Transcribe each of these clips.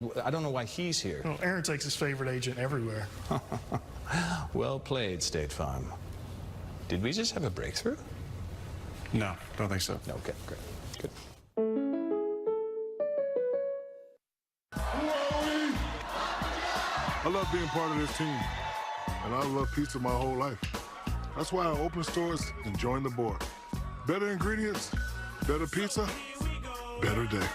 I don't know why he's here. Well, Aaron takes his favorite agent everywhere. Well played, State Farm. Did we just have a breakthrough? No, don't think so. No, okay, great. Good. I love being part of this team, and I love pizza my whole life. That's why I open stores and join the board. Better ingredients, better pizza, better day.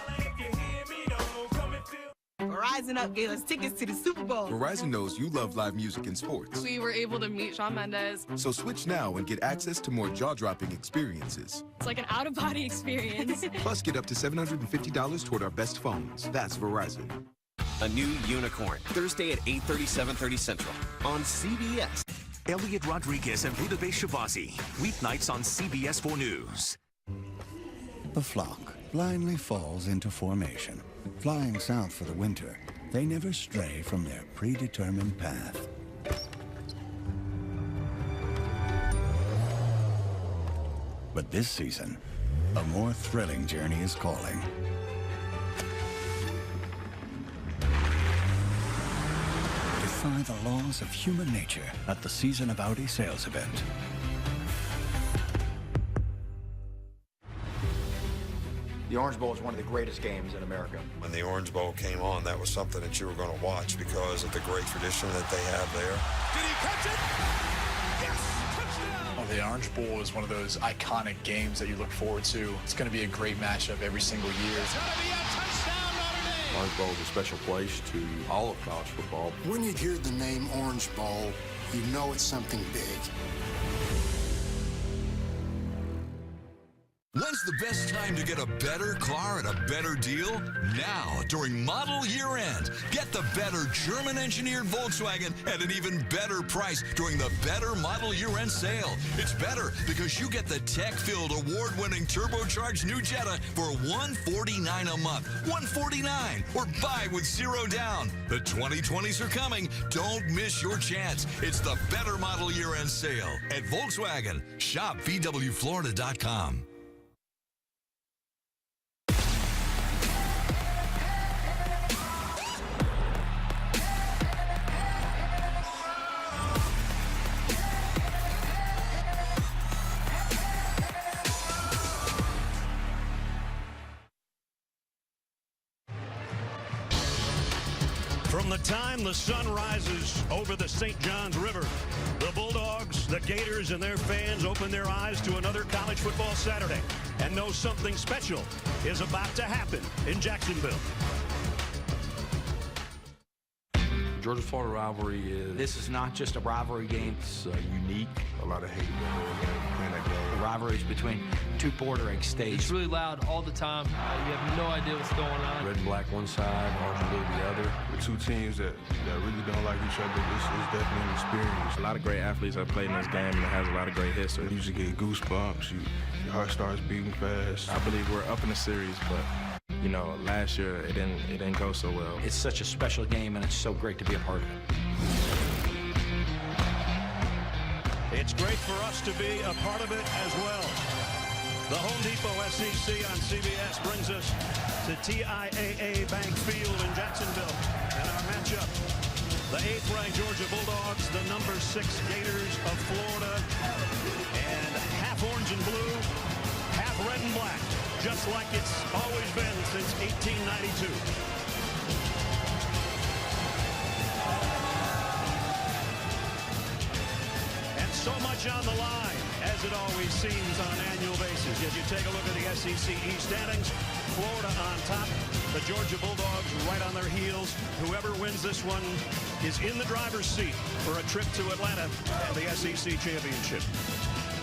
Verizon Up gave us tickets to the Super Bowl. Verizon knows you love live music and sports. We were able to meet Shawn Mendes. So switch now and get access to more jaw-dropping experiences. It's like an out-of-body experience. Plus, get up to $750 toward our best phones. That's Verizon. A new unicorn, Thursday at 8:30, 7:30 Central on CBS. Elliot Rodriguez and Budapest Shabazzi, weeknights on CBS 4 News. The flock blindly falls into formation. Flying south for the winter, they never stray from their predetermined path. But this season, a more thrilling journey is calling. Defy the laws of human nature at the Season of Audi sales event. The Orange Bowl is one of the greatest games in America. When the Orange Bowl came on, that was something that you were going to watch because of the great tradition that they have there. Did he catch it? Yes! Touchdown! Well, the Orange Bowl is one of those iconic games that you look forward to. It's going to be a great matchup every single year. It's going to be a touchdown, Notre Dame! Orange Bowl is a special place to all of college football. When you hear the name Orange Bowl, you know it's something big. When's the best time to get a better car at a better deal? Now, during model year end. Get the better German-engineered Volkswagen at an even better price during the better model year end sale. It's better because you get the tech-filled, award-winning turbocharged new Jetta for $149 a month. $149 or buy with zero down. The 2020s are coming. Don't miss your chance. It's the better model year end sale at Volkswagen. Shop VWFlorida.com. From the time the sun rises over the St. Johns River, the Bulldogs, the Gators, and their fans open their eyes to another college football Saturday and know something special is about to happen in Jacksonville. Georgia-Florida rivalry is... This is not just a rivalry game. It's unique. A lot of hate playing that game. The rivalry is between two border egg states. It's really loud all the time. You have no idea what's going on. Red and black one side, orange and blue the other. The two teams that really don't like each other. This is definitely an experience. A lot of great athletes have played in this game, and it has a lot of great history. You just get goosebumps. Your heart starts beating fast. I believe we're up in the series, but... You know, last year it didn't go so well. It's such a special game, and it's so great to be a part of it. It's great for us to be a part of it as well. The Home Depot SEC on CBS brings us to TIAA Bank Field in Jacksonville. And our matchup, the 8th-ranked Georgia Bulldogs, the number 6 Gators of Florida, and half orange and blue, half red and black. Just like it's always been since 1892. And so much on the line, as it always seems on an annual basis. As you take a look at the SEC East standings, Florida on top, the Georgia Bulldogs right on their heels. Whoever wins this one is in the driver's seat for a trip to Atlanta and the SEC Championship.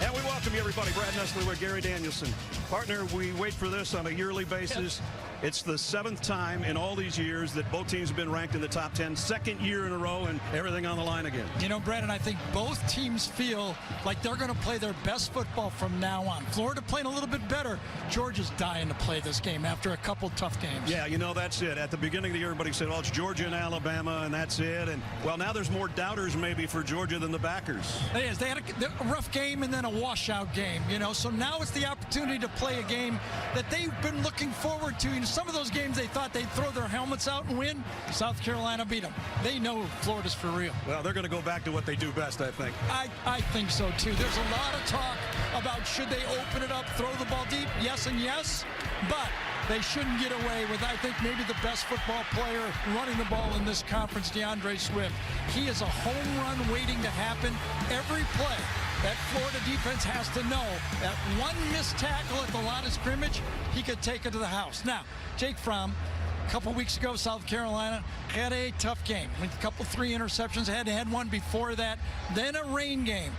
And we welcome you, everybody. Brad Nessler with Gary Danielson. Partner, we wait for this on a yearly basis. It's the 7th time in all these years that both teams have been ranked in the top 10. 2nd year in a row, and everything on the line again. You know, Brad, and I think both teams feel like they're going to play their best football from now on. Florida playing a little bit better. Georgia's dying to play this game after a couple tough games. Yeah, you know, that's it. At the beginning of the year, everybody said, well, it's Georgia and Alabama, and that's it. And, well, now there's more doubters maybe for Georgia than the backers. It is. They had a rough game and then a a washout game, So now it's the opportunity to play a game that they've been looking forward to. Some of those games they thought they'd throw their helmets out and win. South Carolina beat them. They know Florida's for real. Well, they're going to go back to what they do best, I think. I think so, too. There's a lot of talk about should they open it up, throw the ball deep, yes and yes, but they shouldn't get away with, I think, maybe the best football player running the ball in this conference, DeAndre Swift. He is a home run waiting to happen every play. That Florida defense has to know that one missed tackle at the line of scrimmage, he could take it to the house. Now, Jake Fromm, a couple weeks ago, South Carolina had a tough game. A couple, 3 interceptions, had one before that, then a rain game.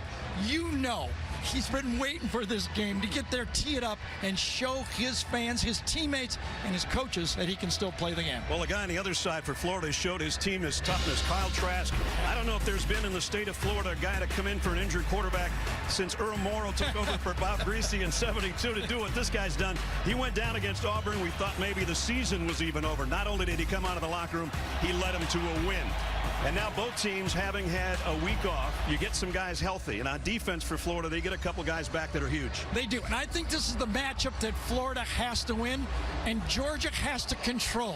He's been waiting for this game to get there, tee it up, and show his fans, his teammates, and his coaches that he can still play the game. Well, the guy on the other side for Florida showed his team his toughness. Kyle Trask. I don't know if there's been in the state of Florida a guy to come in for an injured quarterback since Earl Morrow took over for Bob Greasy in '72 to do what this guy's done. He went down against Auburn. We thought maybe the season was even over. Not only did he come out of the locker room, he led him to a win. And now both teams having had a week off, you get some guys healthy. And on defense for Florida, they get a couple guys back that are huge. They do. And I think this is the matchup that Florida has to win and Georgia has to control.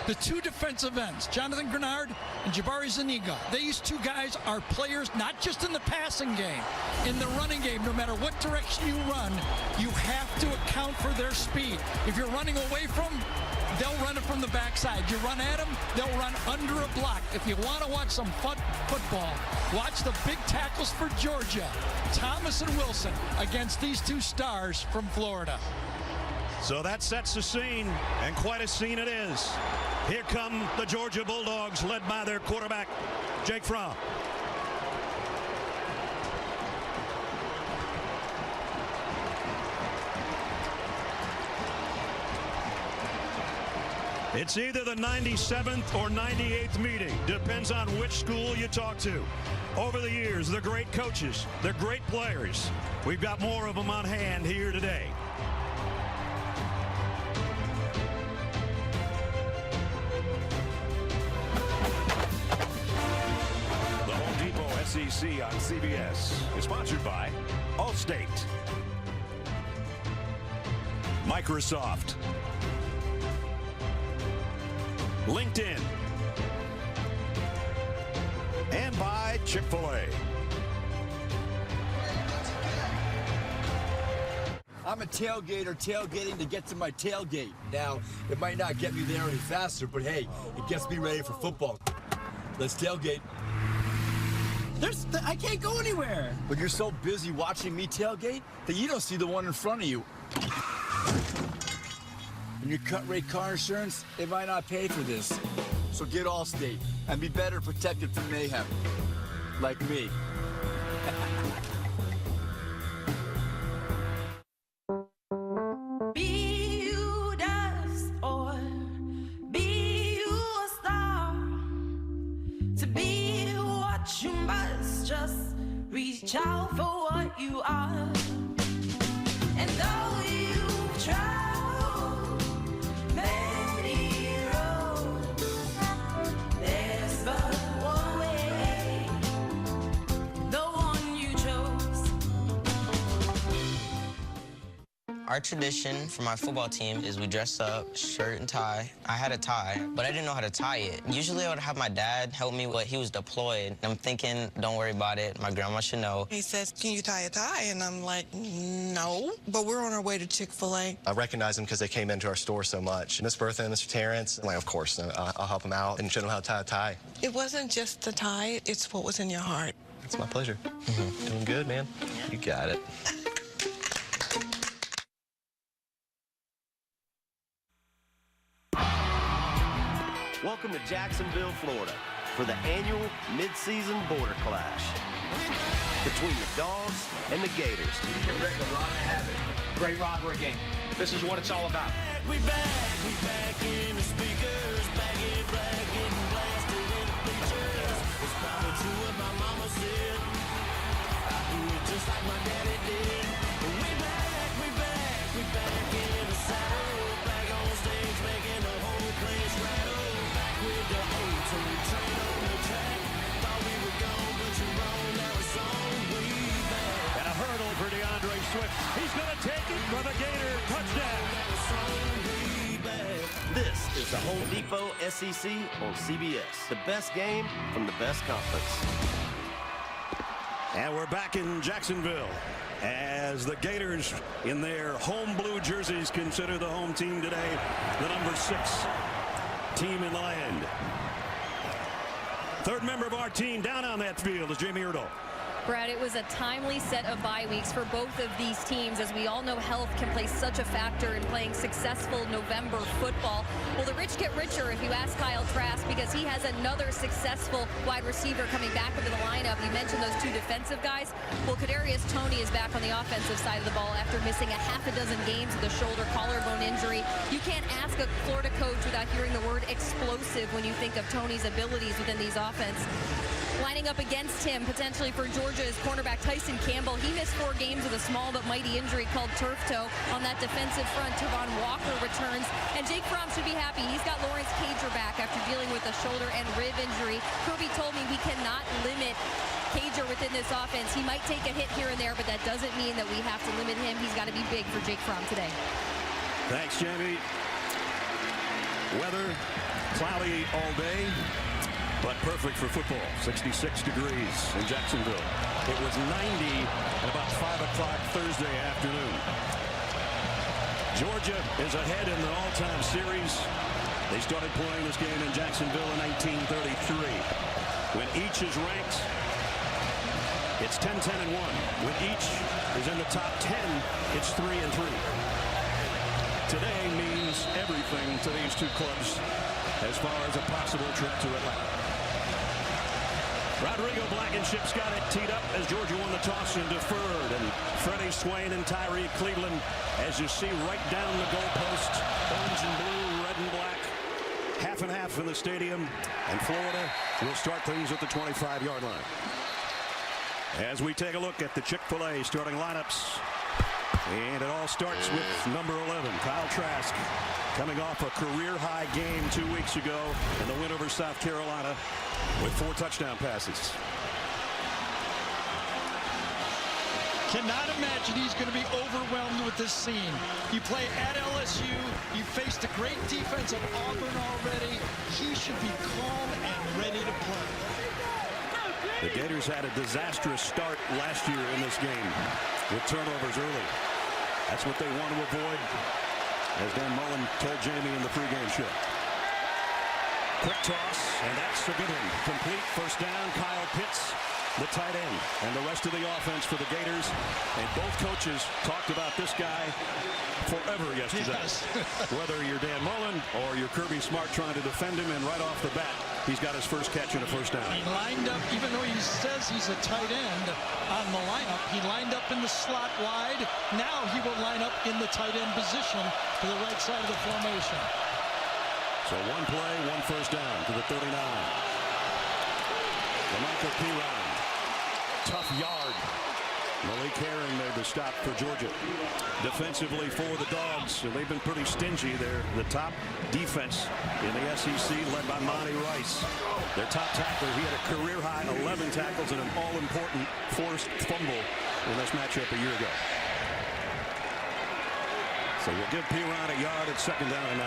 The 2 defensive ends, Jonathan Grenard and Jabari Zuniga. These 2 guys are players not just in the passing game, in the running game. No matter what direction you run, you have to account for their speed. If you're running away from, they'll run it from the backside. You run at them, they'll run under a block. If you want to watch some football, watch the big tackles for Georgia. Thomas and Wilson against these 2 stars from Florida. So that sets the scene, and quite a scene it is. Here come the Georgia Bulldogs, led by their quarterback, Jake Fromm. It's either the 97th or 98th meeting. Depends on which school you talk to. Over the years, they're great coaches. They're great players. We've got more of them on hand here today. The Home Depot SEC on CBS is sponsored by Allstate, Microsoft, LinkedIn, and by Chick-fil-A. I'm a tailgater tailgating to get to my tailgate. Now, it might not get me there any faster, but hey, it gets me ready for football. Let's tailgate. I can't go anywhere. But you're so busy watching me tailgate that you don't see the one in front of you. And your cut rate car insurance, it might not pay for this. So get Allstate and be better protected from mayhem. Like me. Be you dust or be you a star. To be what you must, just reach out for what you are. And though you've tried Our tradition for my football team is we dress up, shirt and tie. I had a tie, but I didn't know how to tie it. Usually I would have my dad help me when he was deployed. I'm thinking, don't worry about it. My grandma should know. He says, can you tie a tie? And I'm like, no. But we're on our way to Chick-fil-A. I recognize them because they came into our store so much. Miss Bertha and Mr. Terrence, I'm like, of course, I'll help them out and show them how to tie a tie. It wasn't just the tie, it's what was in your heart. It's my pleasure. Doing good, man. You got it. Welcome to Jacksonville, Florida, for the annual mid-season border clash between the Dawgs and the Gators. Get ready to run and have it. Great rivalry game. This is what it's all about. We back in the speakers, back in black, getting blasted in the bleachers. It's probably true what my mama said. I do it just like my daddy did. We back in the saddle, back on stage, making the whole place rattle. With the old train on the track. Thought we were gone, but you're wrong. Now it's on. We back. And a hurdle for DeAndre The Home Depot SEC on CBS. The best game from the best conference. And we're back in Jacksonville as the Gators in their home blue jerseys consider the home team today the number 6 team in the land. Third member of our team down on that field is Jamie Erdahl. Brad, it was a timely set of bye weeks for both of these teams. As we all know, health can play such a factor in playing successful November football. Well, the rich get richer if you ask Kyle Trask, because he has another successful wide receiver coming back into the lineup. You mentioned those 2 defensive guys. Well, Kadarius Toney is back on the offensive side of the ball after missing a half a dozen games with a shoulder collarbone injury. You can't ask a Florida coach without hearing the word explosive when you think of Toney's abilities within these offense. Lining up against him, potentially for Georgia, is cornerback Tyson Campbell. He missed 4 games with a small but mighty injury called turf toe. On that defensive front, Tavon Walker returns. And Jake Fromm should be happy. He's got Lawrence Cager back after dealing with a shoulder and rib injury. Kirby told me we cannot limit Cager within this offense. He might take a hit here and there, but that doesn't mean that we have to limit him. He's got to be big for Jake Fromm today. Thanks, Jamie. Weather, cloudy all day, but perfect for football. 66 degrees in Jacksonville. It was 90 at about 5 o'clock Thursday afternoon. Georgia is ahead in the all-time series. They started playing this game in Jacksonville in 1933. When each is ranked, it's 10-10-1. When each is in the top 10, it's 3-3. Today means everything to these two clubs as far as a possible trip to Atlanta. Rodrigo Blankenship's got it teed up as Georgia won the toss and deferred. And Freddie Swain and Tyree Cleveland, as you see right down the goalpost, orange and blue, red and black, half and half in the stadium. And Florida will start things at the 25-yard line. As we take a look at the Chick-fil-A starting lineups. And it all starts with number 11, Kyle Trask, coming off a career-high game 2 weeks ago in the win over South Carolina with 4 touchdown passes. Cannot imagine he's going to be overwhelmed with this scene. You play at LSU. You faced a great defense of Auburn already. He should be calm and ready to play. The Gators had a disastrous start last year in this game with turnovers early. That's what they want to avoid, as Dan Mullen told Jamie in the pregame show. Quick toss, and that's a good one. Complete first down. Kyle Pitts, the tight end, and the rest of the offense for the Gators. And both coaches talked about this guy forever yesterday. Yes. Whether you're Dan Mullen or you're Kirby Smart trying to defend him, and right off the bat, he's got his first catch and a first down. He lined up, even though he says he's a tight end on the lineup, he lined up in the slot wide. Now he will line up in the tight end position to the right side of the formation. So 1 play, 1 first down to the 39. Michael Piron, tough yard. Malik Herring made the stop for Georgia. Defensively for the Dogs, they've been pretty stingy. They're the top defense in the SEC, led by Monty Rice. Their top tackler, he had a career-high 11 tackles and an all-important forced fumble in this matchup a year ago. So we'll give Piron a yard at 2nd down and 9.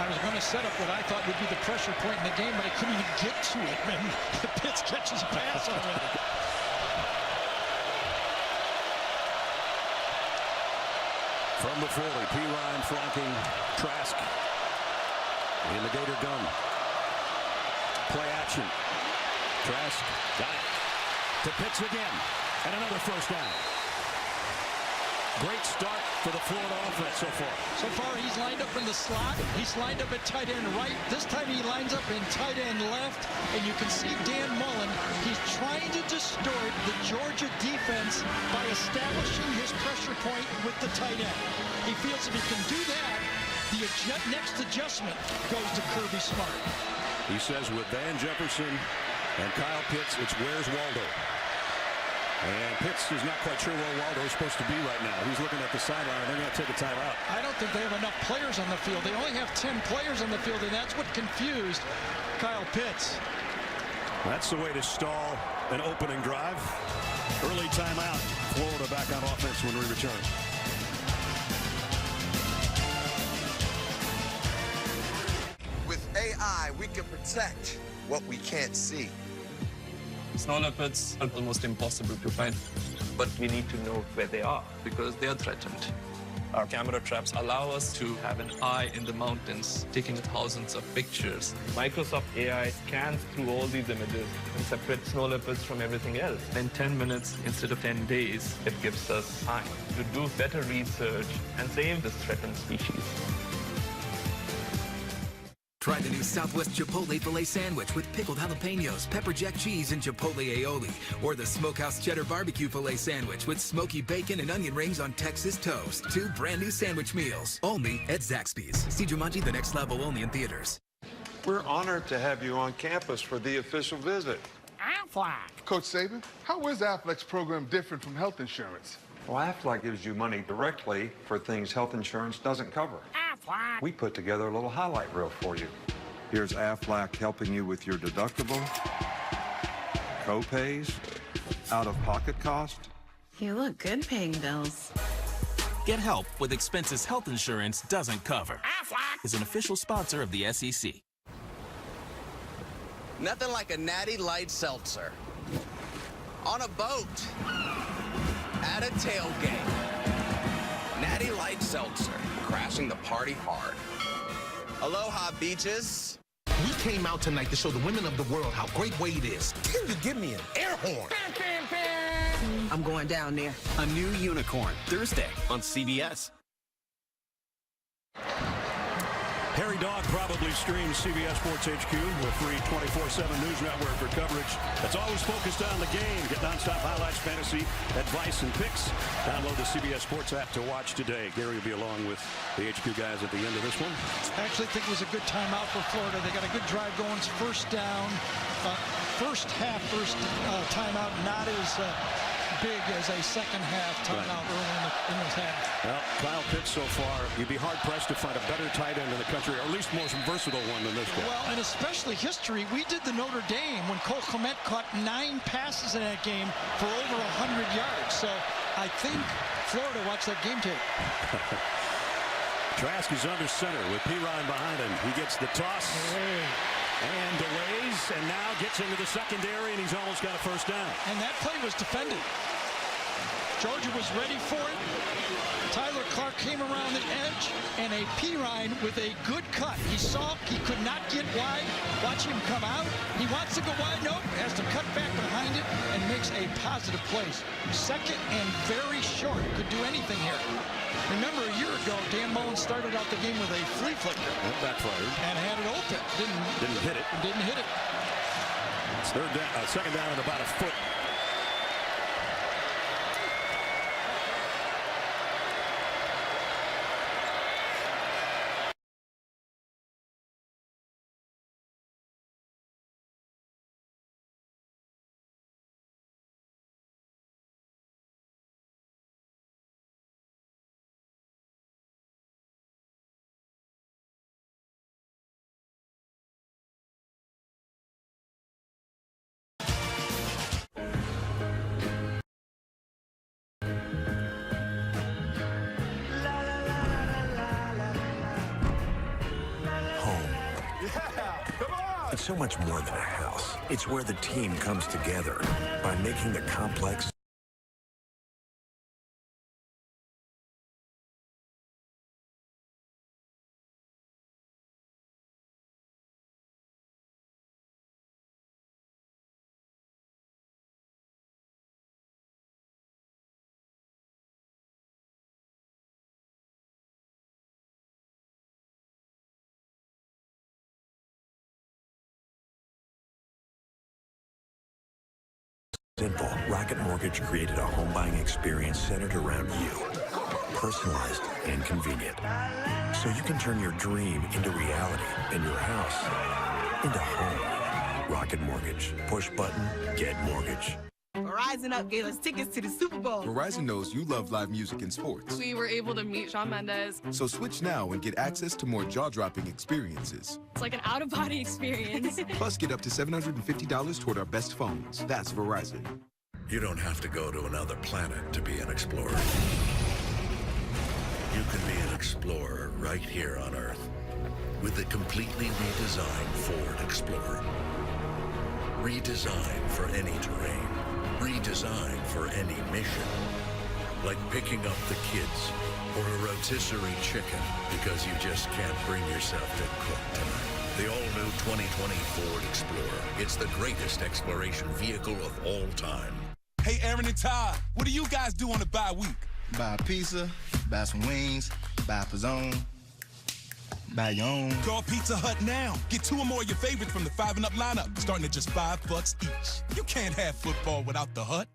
I was going to set up what I thought would be the pressure point in the game, but I couldn't even get to it. Man, Pitts catches a pass already. From the 40, Piron flanking Trask in the Gator gun. Play action. Trask got it. To Pitts again. And another first down. Great start for the Florida offense so far. So far, he's lined up in the slot. He's lined up at tight end right. This time he lines up in tight end left. And you can see Dan Mullen, he's trying to distort the Georgia defense by establishing his pressure point with the tight end. He feels if he can do that, the next adjustment goes to Kirby Smart. He says with Van Jefferson and Kyle Pitts, it's where's Waldo? And Pitts is not quite sure where Waldo is supposed to be right now. He's looking at the sideline. They're going to take a timeout. I don't think they have enough players on the field. They only have 10 players on the field, and that's what confused Kyle Pitts. That's the way to stall an opening drive. Early timeout. Florida back on offense when we return. protect what we can't see. Snow leopards are almost impossible to find, but we need to know where they are because they are threatened. Our camera traps allow us to have an eye in the mountains, taking thousands of pictures. Microsoft AI scans through all these images and separates snow leopards from everything else. In 10 minutes instead of 10 days, it gives us time to do better research and save this threatened species. Try the new Southwest Chipotle Filet Sandwich with pickled jalapenos, pepper jack cheese, and Chipotle aioli. Or the Smokehouse Cheddar Barbecue Filet Sandwich with smoky bacon and onion rings on Texas toast. 2 brand new sandwich meals. Only at Zaxby's. See Jumanji: The Next Level only in theaters. We're honored to have you on campus for the official visit. Aflac. Coach Saban, how is Aflac's program different from health insurance? Well, Aflac gives you money directly for things health insurance doesn't cover. Aflac. We put together a little highlight reel for you. Here's Aflac helping you with your deductible, co-pays, out-of-pocket cost. You look good paying bills. Get help with expenses health insurance doesn't cover. Aflac is an official sponsor of the SEC. Nothing like a natty light seltzer. On a boat. At a tailgate. Natty light seltzer. Crashing the party hard. Aloha, beaches. We came out tonight to show the women of the world how great Wade is. Can you give me an air horn? I'm going down there. A new unicorn, Thursday on CBS. Harry Dawg probably streams CBS Sports HQ, the free 24/7 news network for coverage that's always focused on the game. Get nonstop highlights, fantasy, advice, and picks. Download the CBS Sports app to watch today. Gary will be along with the HQ guys at the end of this one. I actually think it was a good timeout for Florida. They got a good drive going. It's first down. First timeout, not as big as a second half timeout early in this half. Well, Kyle Pitts so far, you'd be hard-pressed to find a better tight end in the country, or at least more versatile one than this guy. Well, and especially history. We did the Notre Dame when Cole Kmet caught 9 passes in that game for over 100 yards. So I think Florida watched that game tape. Trask is under center with Pirine behind him. He gets the toss and delays, and now gets into the secondary, and he's almost got a first down. And that play was defended. Georgia was ready for it. Tyler Clark came around the edge, and a Pirine with a good cut. He saw he could not get wide. Watch him come out. He wants to go wide. Nope. Has to cut back behind it and makes a positive place. Second and very short. Could do anything here. Remember, a year ago, Dan Mullen started out the game with a flea flicker. That backfired. And had it open. Didn't hit it. Didn't hit it. It's second down and about a foot. It's so much more than a house. It's where the team comes together by making the complex simple. Rocket Mortgage created a home buying experience centered around you. Personalized and convenient. So you can turn your dream into reality and your house into home. Rocket Mortgage. Push button, get mortgage. Verizon Up gave us tickets to the Super Bowl. Verizon knows you love live music and sports. We were able to meet Shawn Mendes. So switch now and get access to more jaw-dropping experiences. It's like an out-of-body experience. Plus, get up to $750 toward our best phones. That's Verizon. You don't have to go to another planet to be an explorer. You can be an explorer right here on Earth. with the completely redesigned Ford Explorer. Redesigned for any terrain. Redesigned for any mission. Like picking up the kids or a rotisserie chicken because you just can't bring yourself to cook tonight. The all-new 2020 Ford Explorer. It's the greatest exploration vehicle of all time. Hey, Aaron and Todd, what do you guys do on the bye week? Buy a pizza, buy some wings, buy a pizzone, buy your own. Call Pizza Hut now. Get 2 or more of your favorites from the 5 and Up lineup, starting at just $5 each. You can't have football without the Hut.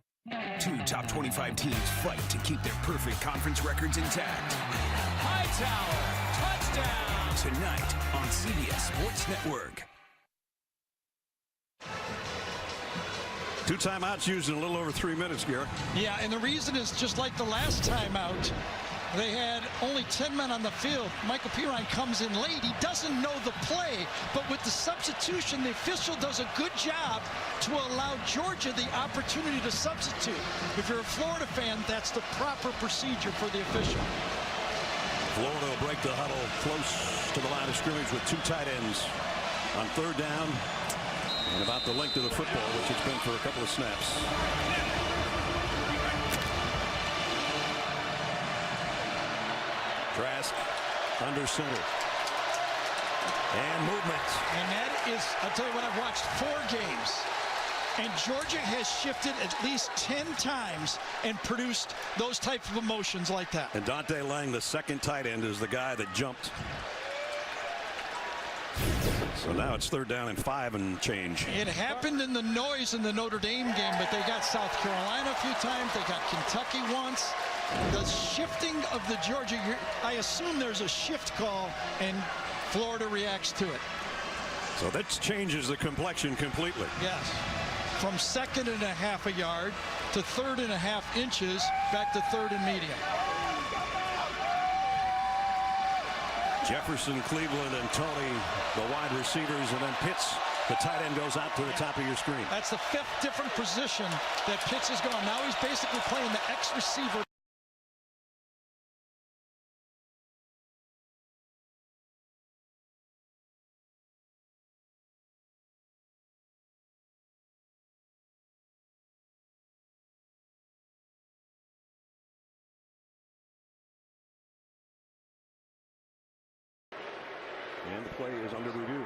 2 top 25 teams fight to keep their perfect conference records intact. Hightower, touchdown! Tonight on CBS Sports Network. 2 timeouts used in a little over 3 minutes, Garrett. Yeah, and the reason is just like the last timeout. They had only 10 men on the field. Michael Pirine comes in late. He doesn't know the play, but with the substitution, the official does a good job to allow Georgia the opportunity to substitute. If you're a Florida fan, that's the proper procedure for the official. Florida will break the huddle close to the line of scrimmage with 2 tight ends on 3rd down and about the length of the football, which it's been for a couple of snaps. Trask under center. And movement. And that is, I'll tell you what, I've watched 4 games. And Georgia has shifted at least 10 times and produced those type of emotions like that. And Dante Lang, the 2nd tight end, is the guy that jumped. So now it's 3rd down and 5 and change. It happened in the noise in the Notre Dame game, but they got South Carolina a few times. They got Kentucky once. The shifting of the Georgia, I assume there's a shift call, and Florida reacts to it. So that changes the complexion completely. Yes. From 2nd and a half a yard to 3rd and a half inches back to 3rd and medium. Jefferson, Cleveland, and Tony, the wide receivers, and then Pitts, the tight end, goes out to the top of your screen. That's the 5th different position that Pitts has gone. Now he's basically playing the X receiver. And the play is under review.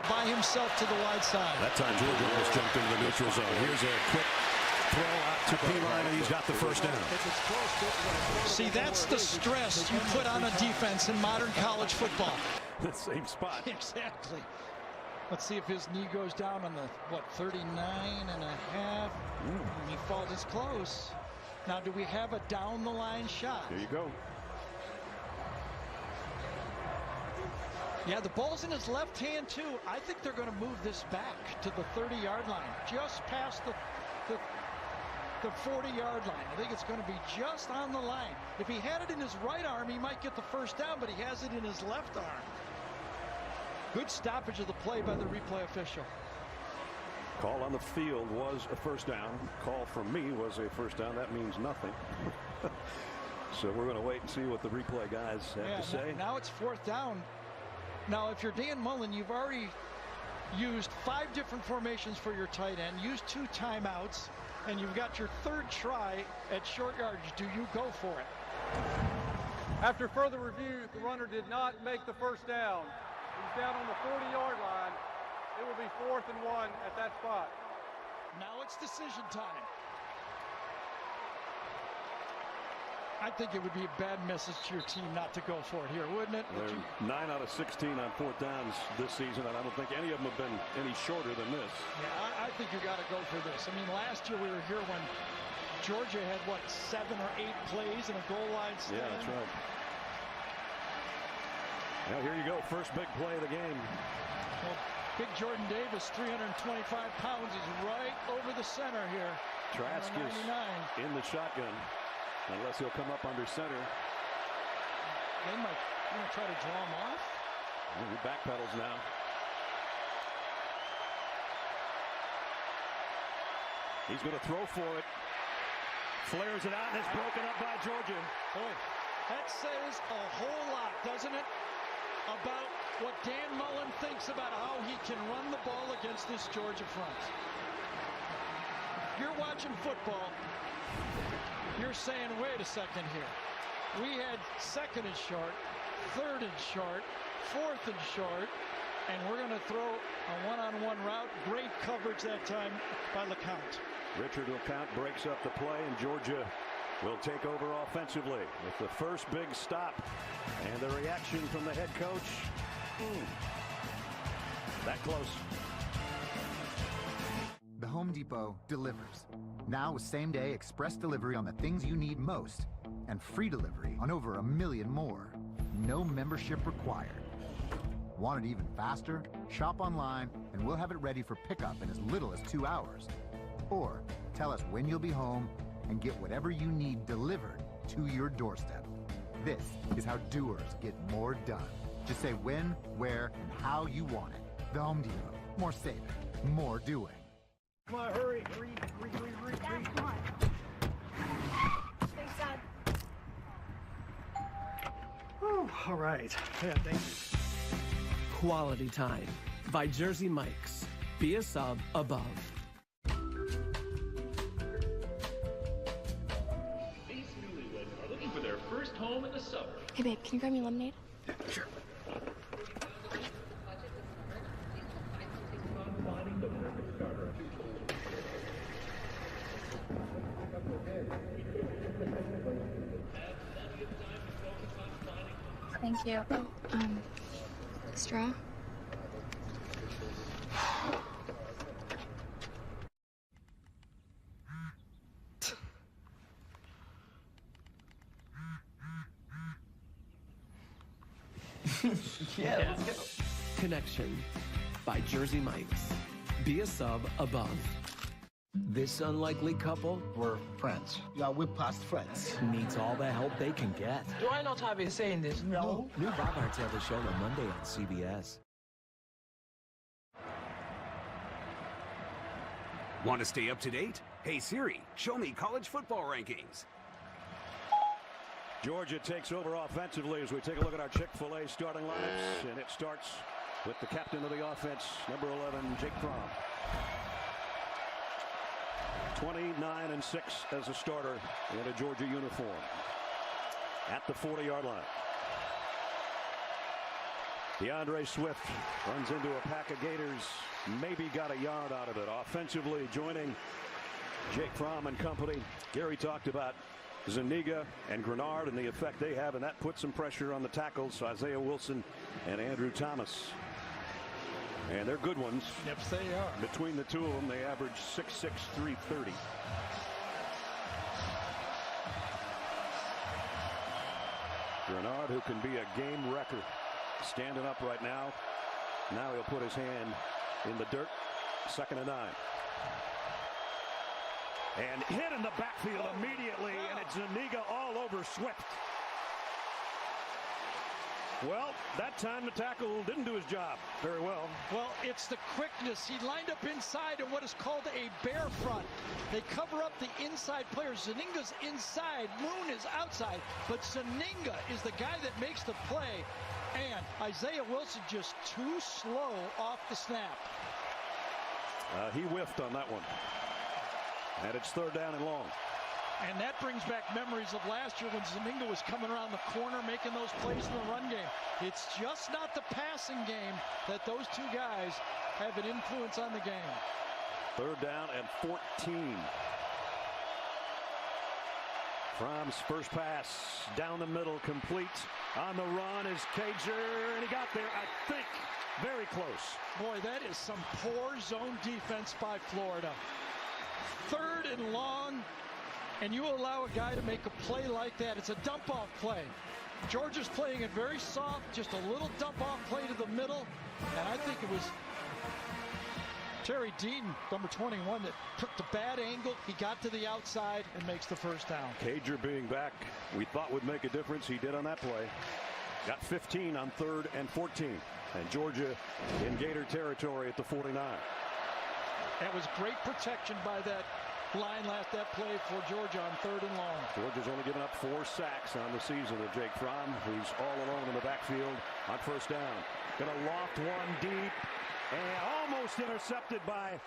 By himself to the wide side. That time Georgia almost jumped into the neutral zone. Here's a quick throw out to Pirine, and he's got the 1st down. See, that's the stress you put on a defense in modern college football. The same spot. Exactly. Let's see if his knee goes down on the, 39 and a half. He falls this close. Now, do we have a down the line shot? There you go. Yeah, the ball's in his left hand, too. I think they're going to move this back to the 30-yard line, just past the 40-yard line. I think it's going to be just on the line. If he had it in his right arm, he might get the 1st down, but he has it in his left arm. Good stoppage of the play by the replay official. Call on the field was a 1st down. Call from me was a 1st down. That means nothing. So we're going to wait and see what the replay guys have to say. Now it's 4th down. Now, if you're Dan Mullen, you've already used 5 different formations for your tight end, used 2 timeouts, and you've got your 3rd try at short yardage. Do you go for it? After further review, the runner did not make the 1st down. He's down on the 40-yard line. It will be 4th and 1 at that spot. Now it's decision time. I think it would be a bad message to your team not to go for it here, wouldn't it? They're 9 out of 16 on 4th downs this season, and I don't think any of them have been any shorter than this. Yeah, I think you got to go for this. I mean, last year we were here when Georgia had, 7 or 8 plays in a goal line stand? Yeah, that's right. Now here you go, first big play of the game. Well, big Jordan Davis, 325 pounds. He's right over the center here. Trask is in the shotgun. Unless he'll come up under center. They might try to draw him off. He backpedals now. He's going to throw for it. Flares it out, and it's broken up by Georgia. Boy, that says a whole lot, doesn't it, about what Dan Mullen thinks about how he can run the ball against this Georgia front. You're watching football, you're saying, wait a second here. We had second and short, third and short, fourth and short, and we're going to throw a one-on-one route. Great coverage that time by LeCount. Richard LeCount breaks up the play, and Georgia will take over offensively with the first big stop. And the reaction from the head coach, that close. The Home Depot delivers. Now with same-day express delivery on the things you need most, and free delivery on over 1 million more. No membership required. Want it even faster? Shop online and we'll have it ready for pickup in as little as 2 hours. Or tell us when you'll be home and get whatever you need delivered to your doorstep. This is how doers get more done. Just say when, where, and how you want it. The Home Depot. More saving, more doing. Come on, hurry. Dad, come on. Thanks, Dad. Whew, all right. Yeah, thank you. Quality Time by Jersey Mike's. Be a sub above. These newlyweds are looking for their first home in the suburbs. Hey, babe, can you grab me lemonade? Sure. Thank you. Oh, straw? Yeah, let's go. Connection by Jersey Mike's. Be a sub above. This unlikely couple We're friends. Yeah, we're past friends. needs all the help they can get. Do I not have been saying this? No. New Bob Arteta show on Monday on CBS. Want to stay up to date? Hey Siri, show me college football rankings. Georgia takes over offensively as we take a look at our Chick-fil-A starting lineups, and it starts with the captain of the offense, number 11, Jake Fromm. 29-6 as a starter in a Georgia uniform at the 40-yard line. DeAndre Swift runs into a pack of Gators, maybe got a yard out of it. Offensively joining Jake Fromm and company. Gary talked about Zuniga and Grenard and the effect they have, and that puts some pressure on the tackles, Isaiah Wilson and Andrew Thomas. And they're good ones. Yes, they are. Between the two of them, they average 6'6", 330. Grenard, who can be a game wrecker, standing up right now. Now he'll put his hand in the dirt. 2nd and 9. And hit in the backfield immediately, and it's Zuniga all over Swift. Well, that time the tackle didn't do his job very well. Well, it's the quickness. He lined up inside in what is called a bear front. They cover up the inside players. Zuniga's inside, Moon is outside, but Zuniga is the guy that makes the play. And Isaiah Wilson just too slow off the snap. He whiffed on that one. And it's 3rd down and long. And that brings back memories of last year when Zuniga was coming around the corner making those plays in the run game. It's just not the passing game that those two guys have an influence on the game. 3rd down and 14. Fromm's first pass down the middle, complete. On the run is Cager, and he got there, I think, very close. Boy, that is some poor zone defense by Florida. 3rd and long, and you allow a guy to make a play like that. It's a dump-off play. Georgia's playing it very soft, just a little dump-off play to the middle, and I think it was Terry Deaton, number 21, that took the bad angle. He got to the outside and makes the 1st down. Cager being back, we thought would make a difference. He did on that play. Got 15 on 3rd and 14. And Georgia in Gator territory at the 49. That was great protection by that line that play for Georgia on 3rd and long. Georgia's only given up 4 sacks on the season of Jake Fromm, who's all alone in the backfield on 1st down. Gonna loft one deep and almost intercepted by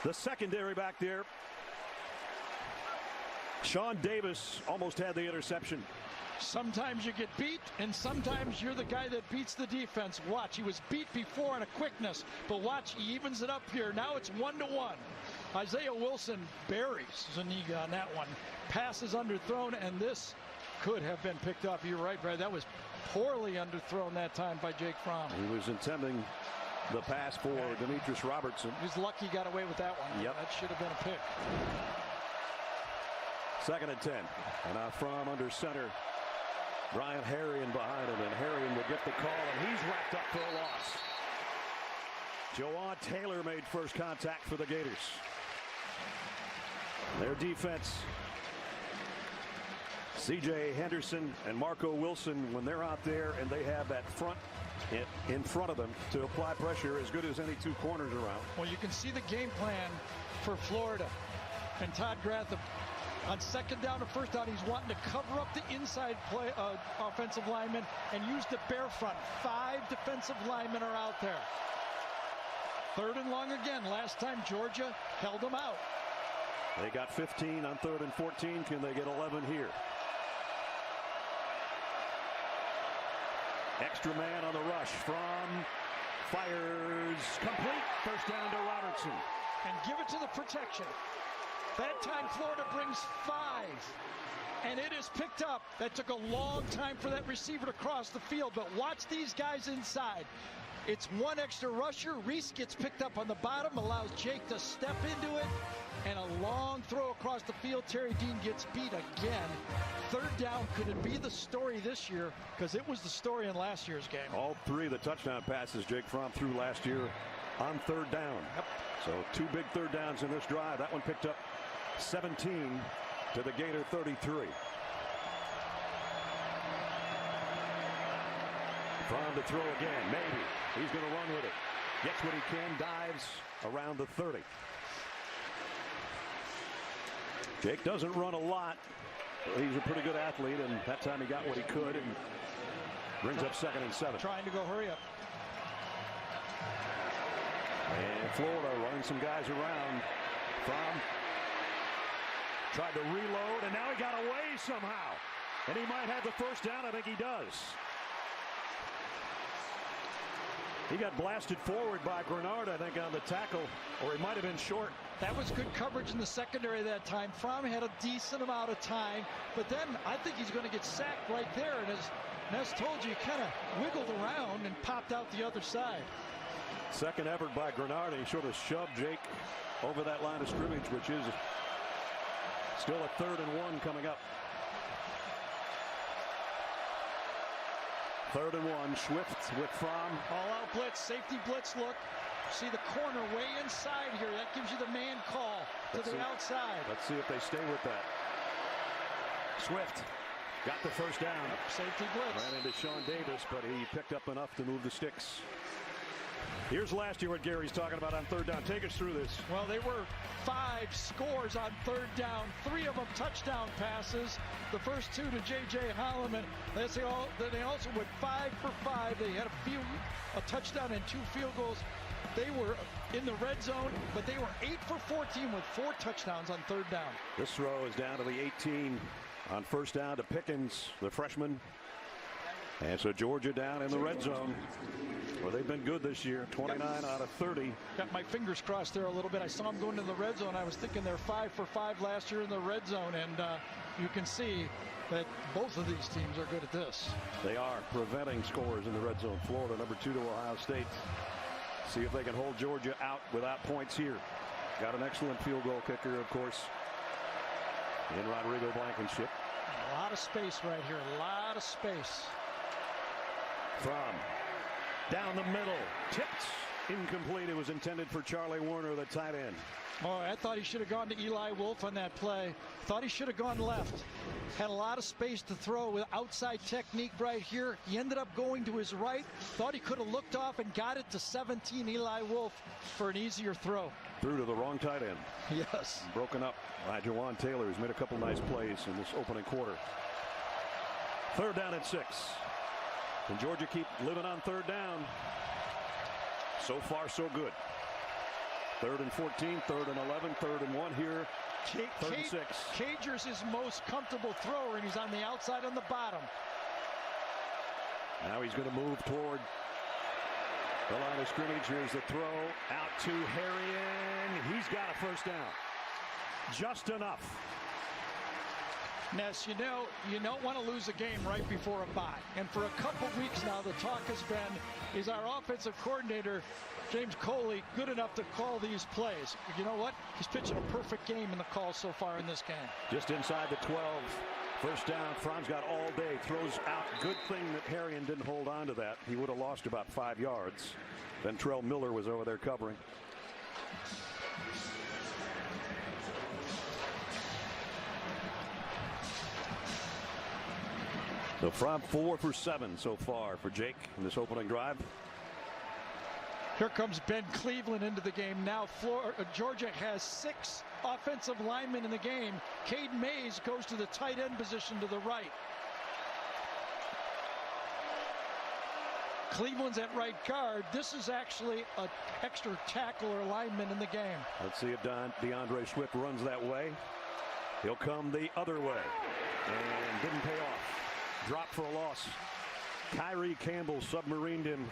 the secondary back there. Sean Davis almost had the interception. Sometimes you get beat, and sometimes you're the guy that beats the defense. Watch, he was beat before in a quickness, but watch, he evens it up here. Now it's 1-1. Isaiah Wilson buries Zuniga on that one. Pass is underthrown, and this could have been picked up. You're right, Brad. That was poorly underthrown that time by Jake Fromm. He was intending the pass for Demetrius Robertson. He's lucky he got away with that one. Yep. That should have been a pick. 2nd and 10. And now Fromm under center. Brian Harrion behind him, and Harrion will get the call, and he's wrapped up for a loss. Jawan Taylor made first contact for the Gators. Their defense, C.J. Henderson and Marco Wilson, when they're out there and they have that front in front of them to apply pressure, as good as any 2 corners around. Well, you can see the game plan for Florida. And Todd Gratham, on 2nd down to 1st down, he's wanting to cover up the inside play offensive linemen and use the bare front. 5 defensive linemen are out there. 3rd and long again. Last time Georgia held them out. They got 15 on 3rd and 14. Can they get 11 here? Extra man on the rush. Fromm fires complete. 1st down to Robertson. And give it to the protection. That time Florida brings 5. And it is picked up. That took a long time for that receiver to cross the field. But watch these guys inside. It's 1 extra rusher. Reese gets picked up on the bottom, allows Jake to step into it. And a long throw across the field. Terry Dean gets beat again. 3rd down. Could it be the story this year? Because it was the story in last year's game. All 3 of the touchdown passes Jake Fromm threw last year on 3rd down. Yep. So 2 big 3rd downs in this drive. That one picked up 17 to the Gator 33. Fromm to throw again. Maybe. He's going to run with it. Gets what he can. Dives around the 30. Jake doesn't run a lot. But he's a pretty good athlete, and that time he got what he could and brings up 2nd and 7. Trying to go hurry up. And Florida running some guys around. Fromm tried to reload, and now he got away somehow. And he might have the 1st down. I think he does. He got blasted forward by Grenard, I think, on the tackle, or he might have been short. That was good coverage in the secondary that time. Fromm had a decent amount of time, but then I think he's going to get sacked right there. And as Ness told you, he kind of wiggled around and popped out the other side. 2nd effort by Grenard. He sort of shoved Jake over that line of scrimmage, which is still a 3rd and 1 coming up. 3rd and 1. Swift with Fromm. All-out blitz, safety blitz look. See the corner way inside here. That gives you the man call to the outside. Let's see if they stay with that. Swift got the 1st down. Safety blitz. Ran into Sean Davis, but he picked up enough to move the sticks. Here's last year what Gary's talking about on 3rd down. Take us through this. Well, they were 5 scores on 3rd down. 3 of them touchdown passes. The first 2 to J.J. Holloman. They also went 5 for 5. They had a touchdown and 2 field goals. They were in the red zone, but they were 8 for 14 with 4 touchdowns on 3rd down. This throw is down to the 18 on 1st down to Pickens, the freshman. And so Georgia down in the red zone. Well, they've been good this year, 29 out of 30. Got my fingers crossed there a little bit. I saw them going to the red zone. I was thinking they're 5 for 5 last year in the red zone, and you can see that both of these teams are good at this. They are preventing scores in the red zone. Florida, number 2 to Ohio State. See if they can hold Georgia out without points here. Got an excellent field goal kicker, of course, in Rodrigo Blankenship. A lot of space right here, a lot of space. Fromm down the middle, tipped Incomplete. It was intended for Charlie Warner, the tight end. Oh, I thought he should have gone to Eli Wolf on that play. Thought he should have gone left. Had a lot of space to throw with outside technique right here. He ended up going to his right. Thought he could have looked off and got it to 17, Eli Wolf, for an easier throw. Threw to the wrong tight end. Yes. Broken up by Jawan Taylor, who's made a couple nice plays in this opening quarter. 3rd down and 6. Can Georgia keep living on 3rd down? So far, so good. 3rd and 14, 3rd and 11, 3rd and 1 here. 3rd and 6. Cager's his most comfortable thrower, and he's on the outside on the bottom. Now he's going to move toward the line of scrimmage. Here's the throw out to Harrion. He's got a 1st down. Just enough. Ness, you don't want to lose a game right before a bye. And for a couple weeks now, the talk has been, is our offensive coordinator, James Coley, good enough to call these plays? You know what? He's pitching a perfect game in the call so far in this game. Just inside the 12. 1st down. Fran's got all day. Throws out. Good thing that Harrion didn't hold on to that. He would have lost about 5 yards. Ventrell Miller was over there covering. So Fromm 4 for 7 so far for Jake in this opening drive. Here comes Ben Cleveland into the game. Now Georgia has 6 offensive linemen in the game. Caden Mays goes to the tight end position to the right. Cleveland's at right guard. This is actually an extra tackle or lineman in the game. Let's see if DeAndre Swift runs that way. He'll come the other way. And didn't pay off. Dropped for a loss. Kyrie Campbell submarined him.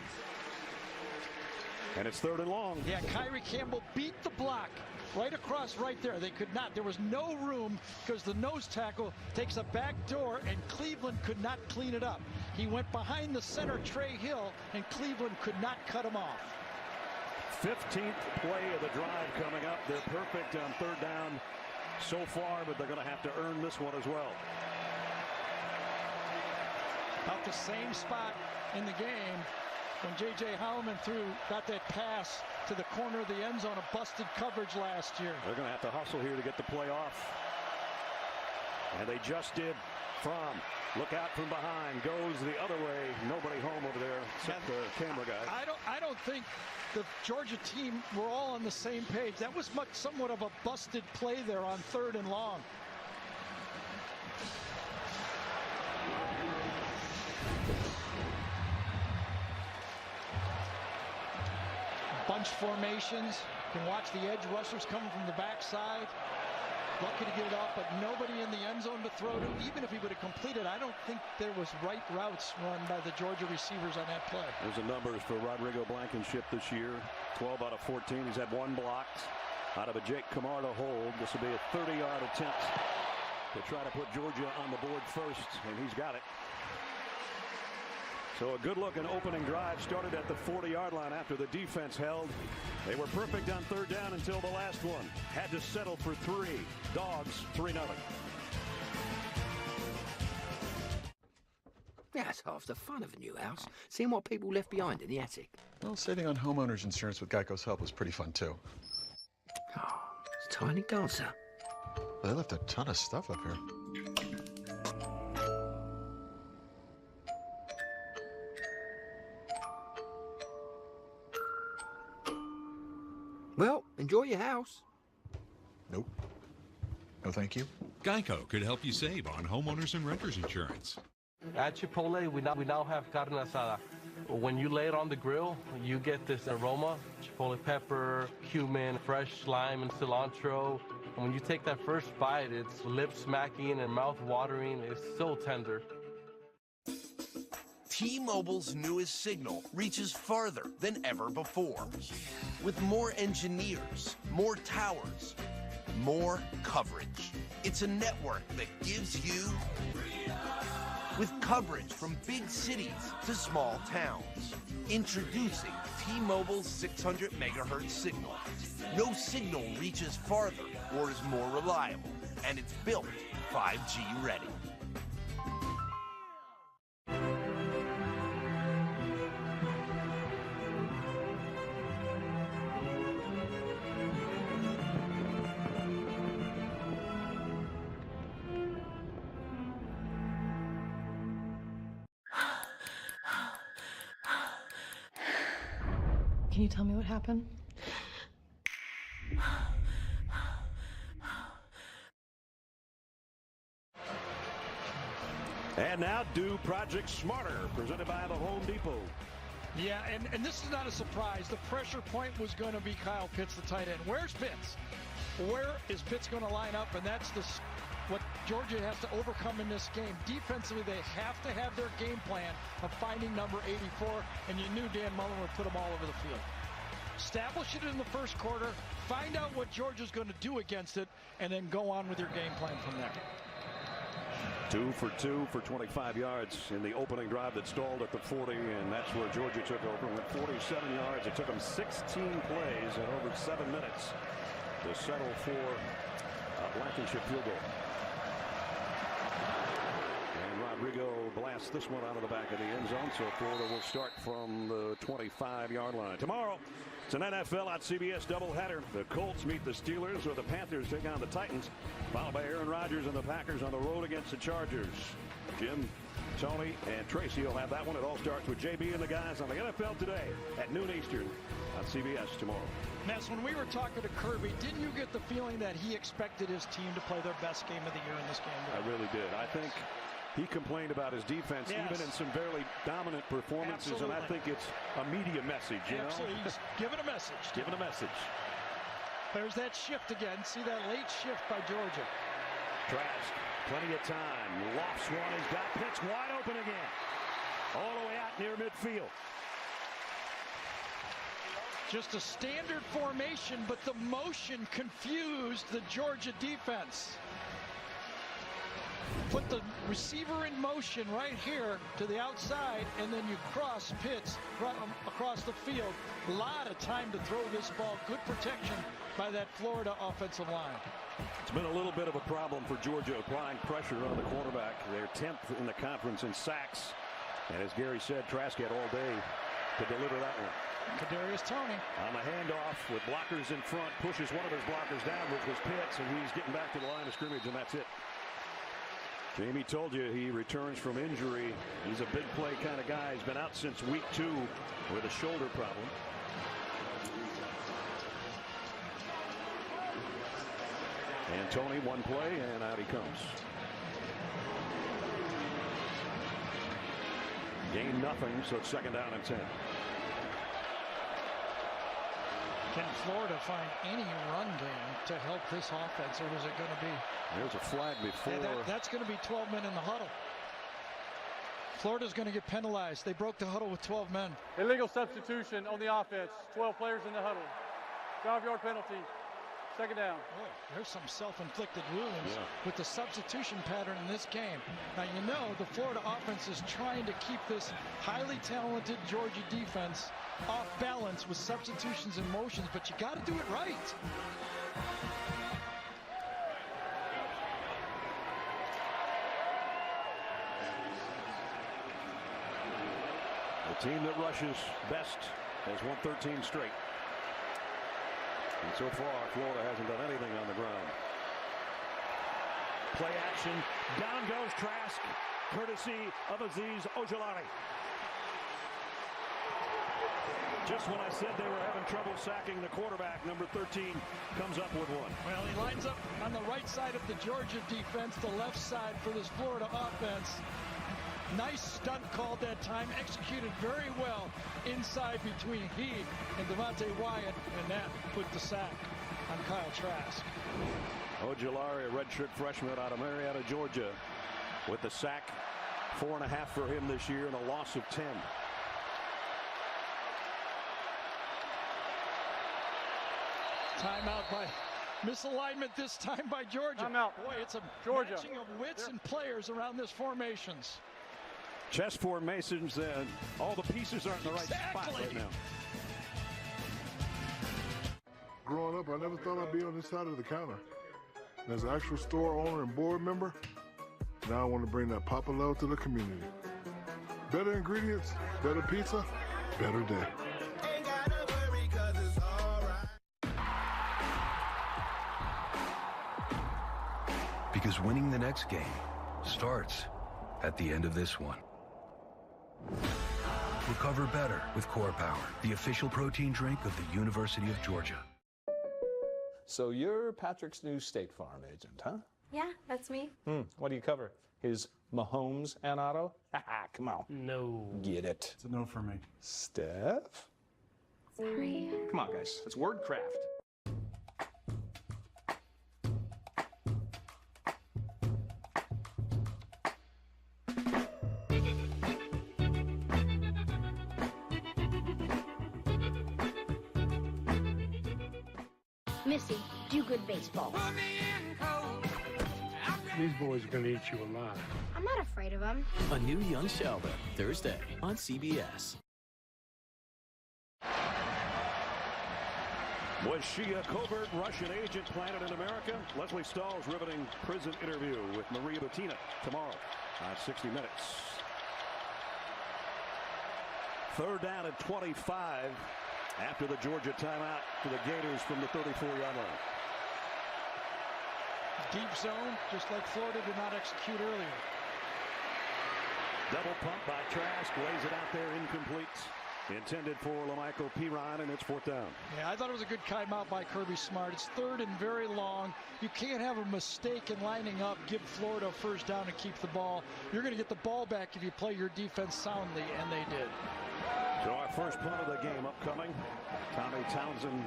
And it's 3rd and long. Yeah, Kyrie Campbell beat the block right across right there. They could not. There was no room because the nose tackle takes a back door and Cleveland could not clean it up. He went behind the center, Trey Hill, and Cleveland could not cut him off. 15th play of the drive coming up. They're perfect on 3rd down so far, but they're going to have to earn this one as well. About the same spot in the game when J.J. Holloman got that pass to the corner of the end zone, a busted coverage last year. They're going to have to hustle here to get the play off. And they just did. Fromm, look out from behind, goes the other way. Nobody home over there except the camera guy. I don't think the Georgia team were all on the same page. That was somewhat of a busted play there on 3rd and long. Bunch formations. You can watch the edge rushers coming from the backside. Lucky to get it off, but nobody in the end zone to throw to. Even if he would have completed, I don't think there was right routes run by the Georgia receivers on that play. There's the numbers for Rodrigo Blankenship this year. 12 out of 14. He's had 1 blocked out of a Jake Camarda hold. This will be a 30-yard attempt to try to put Georgia on the board first, and he's got it. So a good-looking opening drive started at the 40-yard line after the defense held. They were perfect on 3rd down until the last one. Had to settle for 3. Dawgs 3-0. That's half the fun of a new house, seeing what people left behind in the attic. Well, saving on homeowners insurance with Geico's help was pretty fun, too. Oh, it's a tiny dancer. They left a ton of stuff up here. Well, enjoy your house. Nope. No, thank you. Geico could help you save on homeowners and renters insurance. At Chipotle, we now have carne asada. When you lay it on the grill, you get this aroma, chipotle pepper, cumin, fresh lime, and cilantro. And when you take that first bite, it's lip-smacking and mouth-watering. It's so tender. T-Mobile's newest signal reaches farther than ever before. With more engineers, more towers, more coverage. It's a network that gives you with coverage from big cities to small towns. Introducing T-Mobile's 600 megahertz signal. No signal reaches farther or is more reliable, and it's built 5G ready. Can you tell me what happened? And now do Project Smarter, presented by the Home Depot. Yeah, and this is not a surprise. The pressure point was going to be Kyle Pitts, the tight end. Where's Pitts? Where is Pitts going to line up? And that's what Georgia has to overcome in this game. Defensively, they have to have their game plan of finding number 84, and you knew Dan Mullen would put them all over the field. Establish it in the first quarter, find out what Georgia's going to do against it, and then go on with your game plan from there. 2 for 2 for 25 yards in the opening drive that stalled at the 40, and that's where Georgia took over. Went 47 yards. It took them 16 plays and over 7 minutes to settle for a Blankenship field goal. And Rodrigo blasts this one out of the back of the end zone, so Florida will start from the 25-yard line. Tomorrow, it's an NFL on CBS doubleheader. The Colts meet the Steelers, or the Panthers take on the Titans, followed by Aaron Rodgers and the Packers on the road against the Chargers. Jim, Tony, and Tracy will have that one. It all starts with JB and the guys on the NFL Today at noon Eastern on CBS tomorrow. Ness, when we were talking to Kirby, didn't you get the feeling that he expected his team to play their best game of the year in this game? I really did. I think he complained about his defense, even in some fairly dominant performances. Absolutely. And I think it's a media message. Absolutely. He's giving a message. Giving a message. There's that shift again. See that late shift by Georgia. Trask, plenty of time. Lofts one. He's got Pitts wide open again. All the way out near midfield. Just a standard formation, but the motion confused the Georgia defense. Put the receiver in motion right here to the outside, and then you cross Pitts across the field. A lot of time to throw this ball. Good protection by that Florida offensive line. It's been a little bit of a problem for Georgia applying pressure on the quarterback. They're 10th in the conference in sacks. And as Gary said, Trask had all day to deliver that one. Kadarius Toney on the handoff with blockers in front, pushes one of his blockers down, which was Pitts, and he's getting back to the line of scrimmage, and that's it. Jamie told you he returns from injury. He's a big play kind of guy. He's been out since week 2 with a shoulder problem. And Toney, one play, and out he comes. Gain nothing, so it's 2nd down and 10. Can Florida find any run game to help this offense, or is it going to be? There's a flag before. That's going to be 12 men in the huddle. Florida's going to get penalized. They broke the huddle with 12 men. Illegal substitution on the offense. 12 players in the huddle. 5-yard penalty. 2nd down. Boy, there's some self-inflicted wounds with the substitution pattern in this game. Now, you know the Florida offense is trying to keep this highly talented Georgia defense off balance with substitutions and motions, but you got to do it right. The team that rushes best has won 13 straight. And so far, Florida hasn't done anything on the ground. Play action. Down goes Trask, courtesy of Azeez Ojulari. Just when I said they were having trouble sacking the quarterback, number 13 comes up with one. Well, he lines up on the right side of the Georgia defense, the left side for this Florida offense. Nice stunt called that time, executed very well inside between he and Devontae Wyatt, and that put the sack on Kyle Trask. Ojulari, a redshirt freshman out of Marietta, Georgia, with the sack. 4.5 for him this year and a loss of 10. Timeout by misalignment this time by Georgia. Timeout. Boy, it's a Georgia. matching of wits and players around this formations. Chess formations, all the pieces aren't in the right spot right now. Growing up, I never thought I'd be on this side of the counter. And as an actual store owner and board member, now I want to bring that Papa love to the community. Better ingredients, better pizza, better day. Because winning the next game starts at the end of this one. Recover better with Core Power, the official protein drink of the University of Georgia. So you're Patrick's new State Farm agent, huh? Yeah, that's me. What do you cover? His Mahomes and Otto? Come on. No. Get it. It's a no for me. Steph? Sorry. Come on, guys. It's wordcraft. Missy, do good baseball. These boys are going to eat you alive. I'm not afraid of them. A new Young Sheldon, Thursday on CBS. Was she a covert Russian agent planted in America? Leslie Stahl's riveting prison interview with Maria Butina tomorrow on 60 Minutes. Third down and 25 after the Georgia timeout for the Gators from the 34-yard line. Deep zone, just like Florida did not execute earlier. Double pump by Trask, lays it out there, incomplete. Intended for LaMichael Piron, and it's fourth down. Yeah, I thought it was a good timeout by Kirby Smart. It's third and very long. You can't have a mistake in lining up, give Florida a first down and keep the ball. You're going to get the ball back if you play your defense soundly, and they did. So our first punt of the game upcoming. Tommy Townsend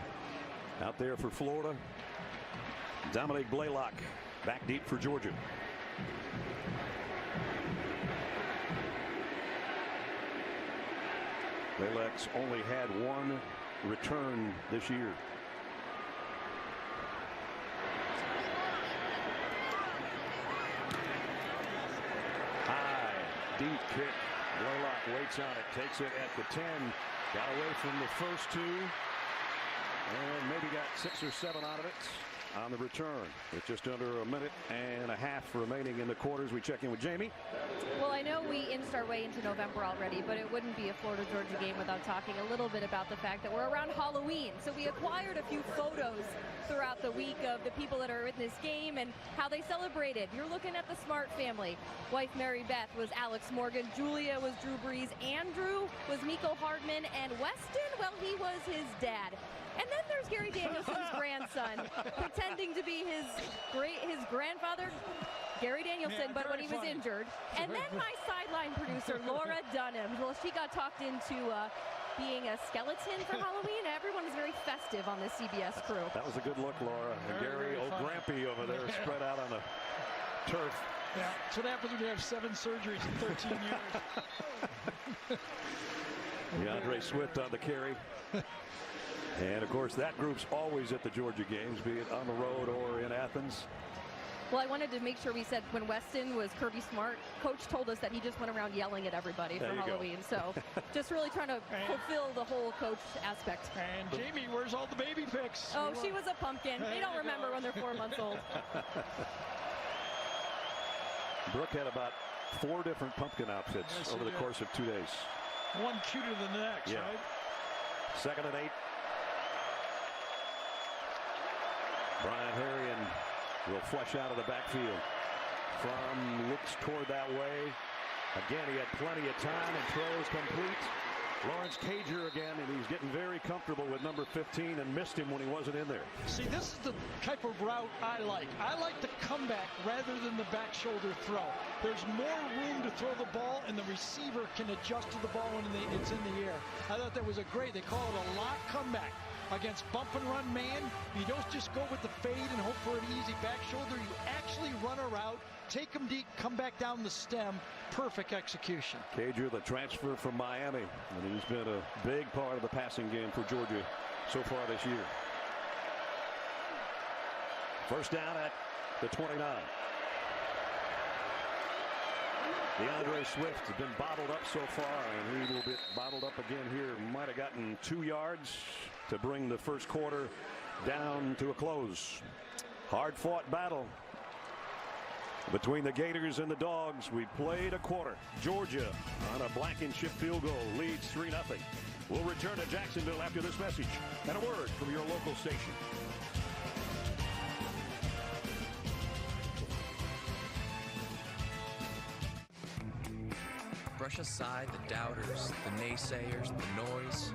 out there for Florida. Dominic Blaylock back deep for Georgia. Blaylock's only had one return this year. High, deep kick. Blaylock waits on it, takes it at the 10. Got away from the first two. And maybe got 6 or 7 out of it on the return. With just under a minute and a half remaining in the quarters, we check in with Jamie. Well, I know we inched our way into November already, but it wouldn't be a Florida-Georgia game without talking a little bit about the fact that we're around Halloween. So we acquired a few photos throughout the week of the people that are in this game and how they celebrated. You're looking at the Smart family. Wife Mary Beth was Alex Morgan. Julia was Drew Brees. Andrew was Miko Hardman. And Weston, well, he was his dad. And then there's Gary Danielson's grandson, pretending to be his grandfather, Gary Danielson, but when he was injured. And then my sideline producer, Laura Dunham. Well, she got talked into being a skeleton for Halloween. Everyone was very festive on the CBS crew. That was a good look, Laura. And Gary O'Grampy over there spread out on the turf. Yeah, that's what happens when you have 7 surgeries in 13 years. DeAndre Swift on the carry. And, of course, that group's always at the Georgia games, be it on the road or in Athens. Well, I wanted to make sure we said when Weston was Kirby Smart, Coach told us that he just went around yelling at everybody for Halloween. So just really trying to fulfill the whole coach aspect. And Jamie, where's all the baby pics? Oh, she was a pumpkin. They don't remember when they're 4 months old. Brooke had about 4 different pumpkin outfits over the course of 2 days. One cuter than the next, right? 2nd and 8. Brian Herrian will flush out of the backfield. From looks toward that way. Again, he had plenty of time and throws complete. Lawrence Cager again, and he's getting very comfortable with number 15 and missed him when he wasn't in there. See, this is the type of route I like. I like the comeback rather than the back shoulder throw. There's more room to throw the ball, and the receiver can adjust to the ball when it's in the air. I thought that was a great, they call it a lock comeback. Against bump and run man, you don't just go with the fade and hope for an easy back shoulder. You actually run a route, take them deep, come back down the stem. Perfect execution. Cager, the transfer from Miami, and he's been a big part of the passing game for Georgia so far this year. First down at the 29. DeAndre Swift has been bottled up so far, and he will be bottled up again here. Might have gotten 2 yards to bring the first quarter down to a close. Hard-fought battle between the Gators and the Dogs. We played a quarter. Georgia on a Blankenship field goal leads 3-0. We'll return to Jacksonville after this message and a word from your local station. Brush aside the doubters, the naysayers, the noise.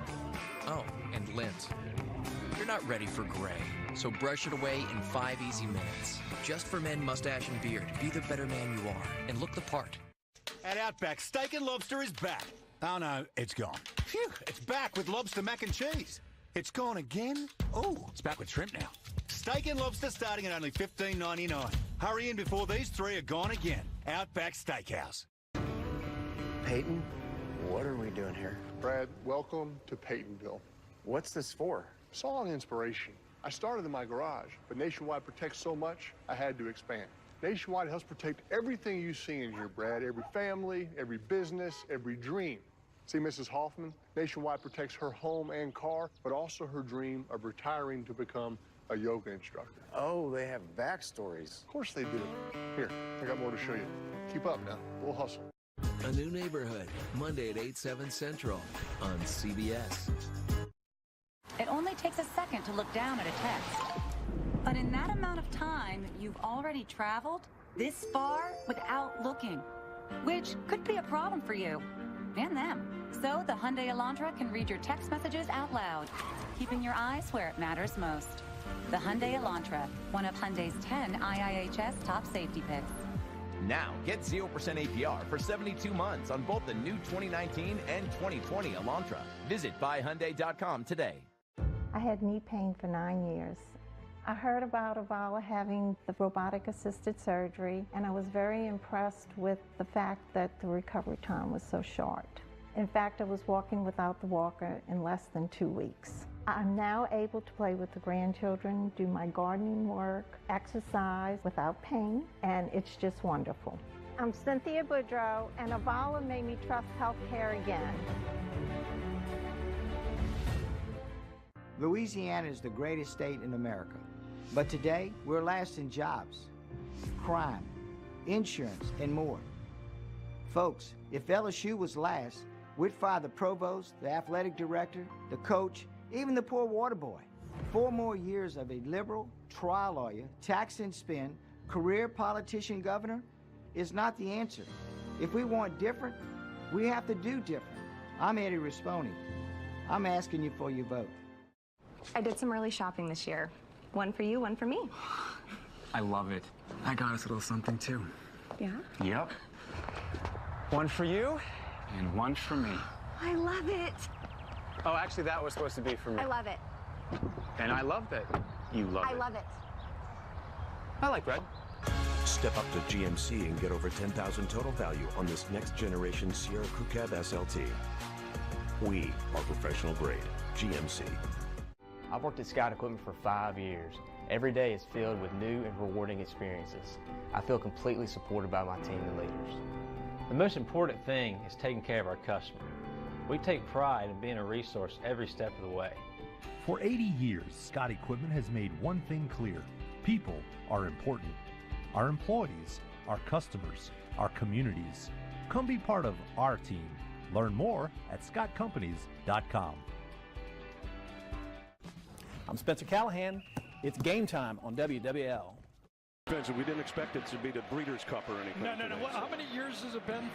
Oh, and lint. You're not ready for gray, so brush it away in 5 easy minutes. Just for men, mustache, and beard. Be the better man you are, and look the part. At Outback, steak and lobster is back. Oh no, it's gone. Phew, it's back with lobster mac and cheese. It's gone again? Oh, it's back with shrimp now. Steak and lobster starting at only $15.99. Hurry in before these three are gone again. Outback Steakhouse. Peyton, what are we doing here? Brad, welcome to Peytonville. What's this for? Song inspiration. I started in my garage, but Nationwide protects so much, I had to expand. Nationwide helps protect everything you see in here, Brad. Every family, every business, every dream. See Mrs. Hoffman? Nationwide protects her home and car, but also her dream of retiring to become a yoga instructor. Oh, they have backstories. Of course they do. Here, I got more to show you. Keep up now. We'll hustle. A New Neighborhood, Monday at 8/7 Central on CBS. It only takes a second to look down at a text. But in that amount of time, you've already traveled this far without looking, which could be a problem for you and them. So the Hyundai Elantra can read your text messages out loud, keeping your eyes where it matters most. The Hyundai Elantra, one of Hyundai's 10 IIHS top safety picks. Now, get 0% APR for 72 months on both the new 2019 and 2020 Elantra. Visit buyhyundai.com today. I had knee pain for 9 years. I heard about Avala having the robotic-assisted surgery, and I was very impressed with the fact that the recovery time was so short. In fact, I was walking without the walker in less than 2 weeks. I'm now able to play with the grandchildren, do my gardening work, exercise without pain, and it's just wonderful. I'm Cynthia Boudreau, and Avala made me trust healthcare again. Louisiana is the greatest state in America, but today we're last in jobs, crime, insurance, and more. Folks, if LSU was last, we'd fire the provost, the athletic director, the coach, even the poor water boy. 4 more years of a liberal, trial lawyer, tax and spend, career politician governor is not the answer. If we want different, we have to do different. I'm Eddie Risponi. I'm asking you for your vote. I did some early shopping this year. One for you, one for me. I love it. I got us a little something too. Yeah? Yep. One for you and one for me. I love it. Oh, actually, that was supposed to be for me. I love it. And I love that you love it. I love it. I like red. Step up to GMC and get over $10,000 total value on this next generation Sierra Crew Cab SLT. We are professional grade. GMC. I've worked at Scout Equipment for 5 years. Every day is filled with new and rewarding experiences. I feel completely supported by my team and leaders. The most important thing is taking care of our customer. We take pride in being a resource every step of the way. For 80 years, Scott Equipment has made one thing clear. People are important. Our employees, our customers, our communities. Come be part of our team. Learn more at scottcompanies.com. I'm Spencer Callahan. It's game time on WWL. We didn't expect it to be the Breeders' Cup or anything. No. How many years has it been?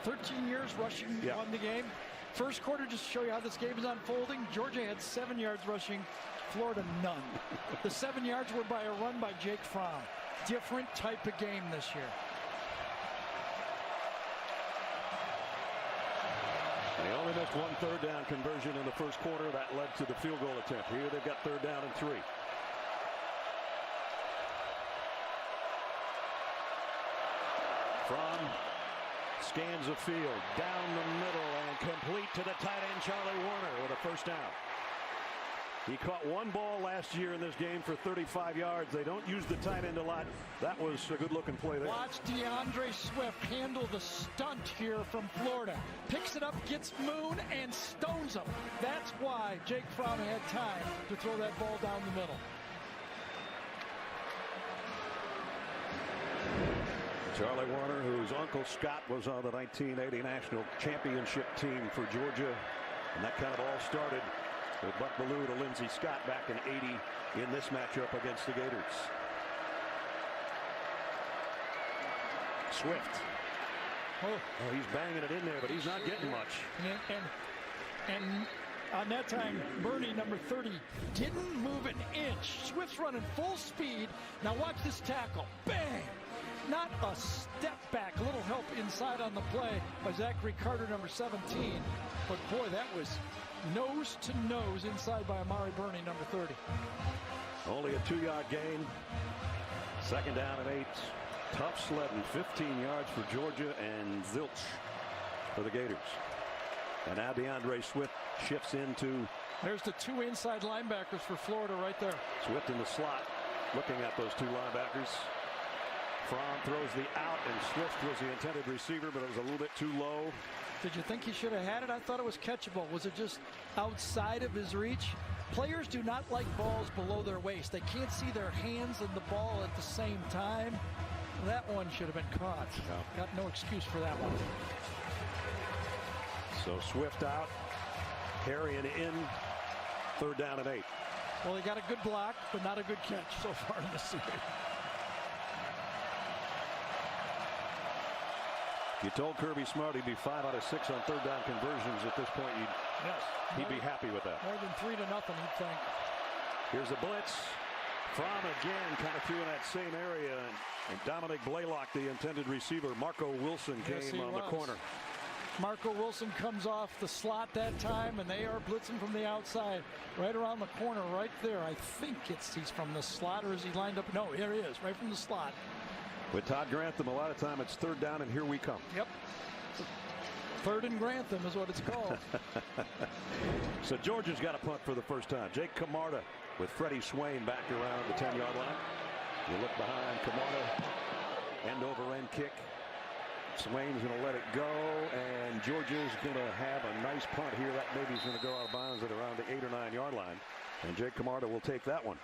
13 years rushing won the game? First quarter, just to show you how this game is unfolding. Georgia had 7 yards rushing, Florida none. The 7 yards were by a run by Jake Fromm. Different type of game this year. They only missed one third down conversion in the first quarter. That led to the field goal attempt. Here they've got 3rd down and 3. Fromm scans the field down the middle and complete to the tight end Charlie Warner with a 1st down. He caught one ball last year in this game for 35 yards. They don't use the tight end a lot. That was a good-looking play there. Watch DeAndre Swift handle the stunt here from Florida. Picks it up, gets Moon, and stones him. That's why Jake Fromm had time to throw that ball down the middle. Charlie Warner, whose Uncle Scott was on the 1980 National Championship team for Georgia. And that kind of all started with Buck Bellew to Lindsey Scott back in '80 in this matchup against the Gators. Swift Oh, he's banging it in there, but he's not getting much. And on that time, Bernie, number 30, didn't move an inch. Swift's running full speed. Now watch this tackle. Bang! Not a step back. A little help inside on the play by Zachary Carter, number 17. But boy, that was nose to nose inside by Amari Burney, number 30. Only a 2-yard gain. Second down and 8. Tough sledding, 15 yards for Georgia and zilch for the Gators. And now DeAndre Swift shifts into. There's the 2 inside linebackers for Florida right there. Swift in the slot, looking at those 2 linebackers. Fromm throws the out, and Swift was the intended receiver, but it was a little bit too low. Did you think he should have had it? I thought it was catchable. Was it just outside of his reach? Players do not like balls below their waist. They can't see their hands and the ball at the same time. That one should have been caught. No. Got no excuse for that one. So Swift out, carrying in, 3rd down and 8. Well, he got a good block, but not a good catch so far in the season. If you told Kirby Smart he'd be 5 out of 6 on 3rd down conversions at this point, he'd be happy with that. More than 3-0, he'd think. Here's a blitz. Fromm again, kind of threw in that same area, and Dominic Blaylock, the intended receiver. Marco Wilson came on the corner. Marco Wilson comes off the slot that time, and they are blitzing from the outside, right around the corner, right there. I think he's from the slot, or is he lined up? No, here he is, right from the slot. With Todd Grantham, a lot of time it's 3rd down, and here we come. Yep. 3rd and Grantham is what it's called. So Georgia's got a punt for the first time. Jake Camarda with Freddie Swain back around the 10-yard line. You look behind Camarda, end-over-end kick. Swain's going to let it go, and Georgia's going to have a nice punt here. That maybe is going to go out of bounds at around the 8 or 9 yard line, and Jake Camarda will take that one.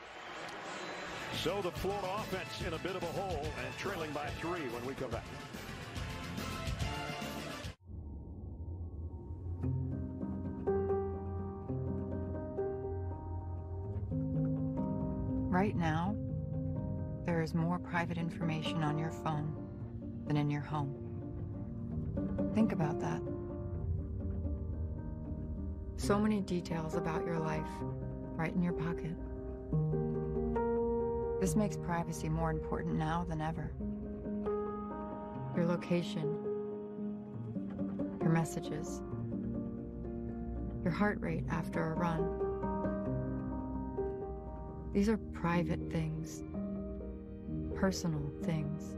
So the Florida offense in a bit of a hole and trailing by 3 when we come back. Right now, there is more private information on your phone than in your home. Think about that. So many details about your life right in your pocket. This makes privacy more important now than ever. Your location, your messages, your heart rate after a run. These are private things, personal things,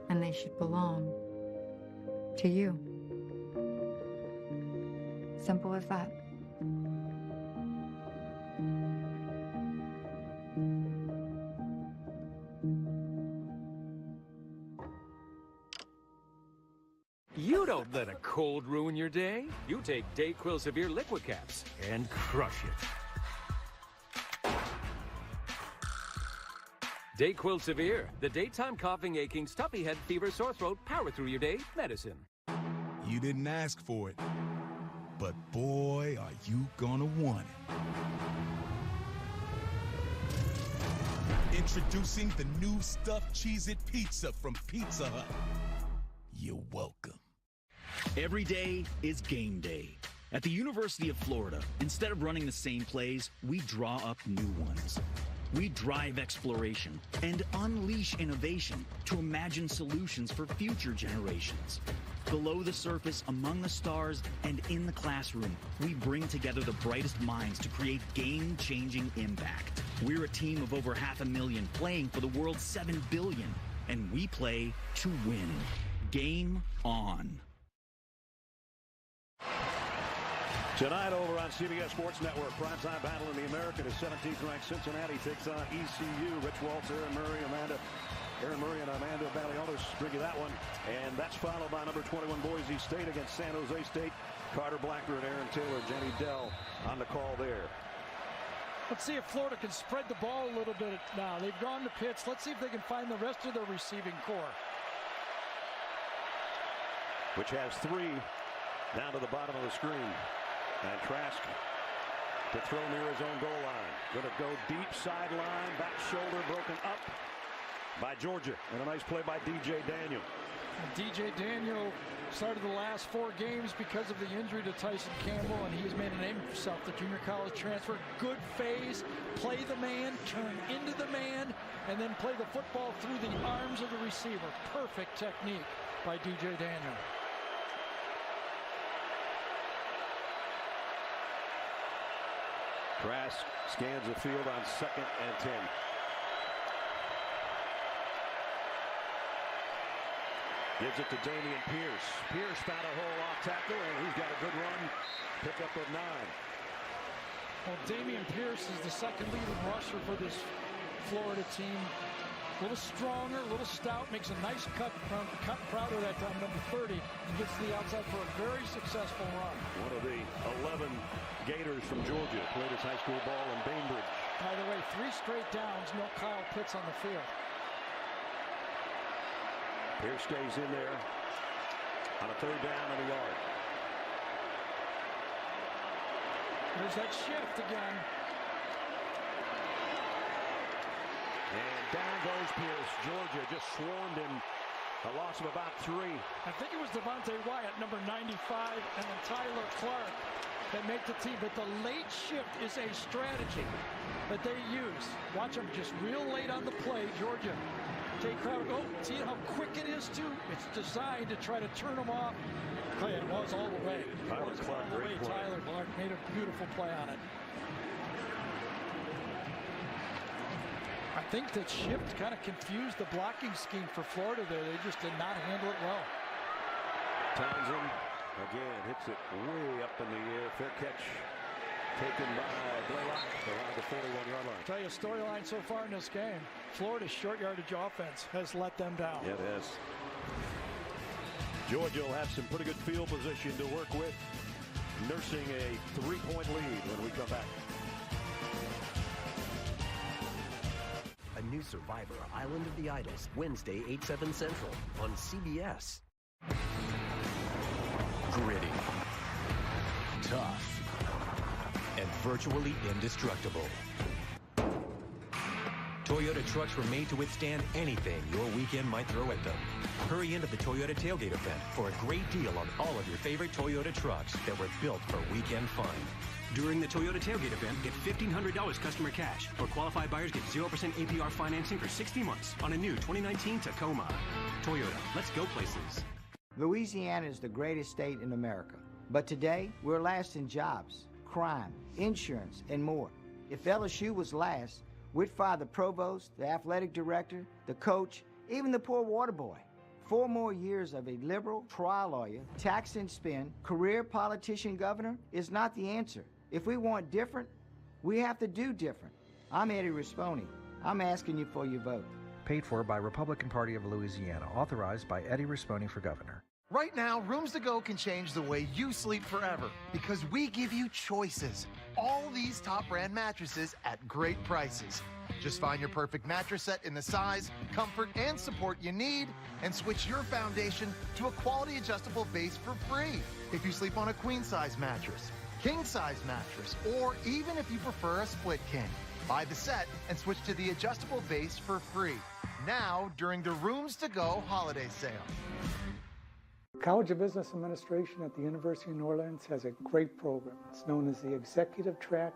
and they should belong to you. Simple as that. You don't let a cold ruin your day. You take DayQuil Severe Liquid Caps and crush it. DayQuil Severe, the daytime coughing, aching, stuffy head, fever, sore throat, power through your day medicine. You didn't ask for it, but boy, are you gonna want it. Introducing the new stuffed Cheez-It Pizza from Pizza Hut. You're welcome. Every day is game day. At the University of Florida, instead of running the same plays, we draw up new ones. We drive exploration and unleash innovation to imagine solutions for future generations. Below the surface, among the stars, and in the classroom, we bring together the brightest minds to create game-changing impact. We're a team of over 500,000 playing for the world's 7 billion, and we play to win. Game on. Tonight over on CBS Sports Network, primetime battle in the American is 17th-ranked Cincinnati takes on ECU. Rich Waltz, Aaron Murray and Amanda Balionis bring you that one. And that's followed by number 21 Boise State against San Jose State. Carter Blacker and Aaron Taylor, Jenny Dell on the call there. Let's see if Florida can spread the ball a little bit now. They've gone to Pitts. Let's see if they can find the rest of their receiving core. Which has 3 down to the bottom of the screen. And Trask to throw near his own goal line. Going to go deep sideline, back shoulder broken up by Georgia. And a nice play by DJ Daniel. DJ Daniel started the last 4 games because of the injury to Tyson Campbell, and he's made a name for himself. The junior college transfer, good phase, play the man, turn into the man, and then play the football through the arms of the receiver. Perfect technique by DJ Daniel. Trask scans the field on 2nd and 10. Gives it to Dameon Pierce. Pierce found a hole off tackle, and he's got a good run. Pick up of 9. Well, Dameon Pierce is the second leading rusher for this Florida team. A little stronger, a little stout, makes a nice cut from Crowder that time, number 30, and gets to the outside for a very successful run. One of the 11 Gators from Georgia played his high school ball in Bainbridge. By the way, 3 straight downs, no Kyle Pitts on the field. Pierce stays in there on a 3rd down and a yard. There's that shift again. And down goes Pierce. Georgia just swarmed him. A loss of about 3. I think it was Devontae Wyatt, number 95, and then Tyler Clark that make the team. But the late shift is a strategy that they use. Watch them just real late on the play. Georgia. Jay Crowder, oh, see how quick it is, too? It's designed to try to turn them off. Oh, yeah, it was all the way. Tyler Clark, great play. Tyler Clark made a beautiful play on it. I think that shift kind of confused the blocking scheme for Florida there. They just did not handle it well. Townsend again hits it way up in the air. Fair catch taken by Blaylock around the 41-yard line. I'll tell you a storyline so far in this game. Florida's short yardage offense has let them down. Yeah, it has. Georgia will have some pretty good field position to work with, nursing a 3-point lead when we come back. A new Survivor, Island of the Idols, Wednesday, 8/7 Central on CBS. Gritty, tough, and virtually indestructible. Toyota trucks were made to withstand anything your weekend might throw at them. Hurry into the Toyota Tailgate event for a great deal on all of your favorite Toyota trucks that were built for weekend fun. During the Toyota Tailgate event, get $1,500 customer cash, or qualified buyers get 0% APR financing for 60 months on a new 2019 Tacoma. Toyota, let's go places. Louisiana is the greatest state in America, but today we're last in jobs, crime, insurance, and more. If LSU was last, we'd fire the provost, the athletic director, the coach, even the poor water boy. 4 more years of a liberal trial lawyer, tax and spend, career politician governor is not the answer. If we want different, we have to do different. I'm Eddie Risponi. I'm asking you for your vote. Paid for by Republican Party of Louisiana. Authorized by Eddie Risponi for governor. Right now, Rooms to Go can change the way you sleep forever because we give you choices. All these top brand mattresses at great prices. Just find your perfect mattress set in the size, comfort, and support you need and switch your foundation to a quality adjustable base for free. If you sleep on a queen size mattress, king size mattress, or even if you prefer a split king, buy the set and switch to the adjustable base for free. Now, during the Rooms to Go holiday sale. College of Business Administration at the University of New Orleans has a great program. It's known as the Executive Track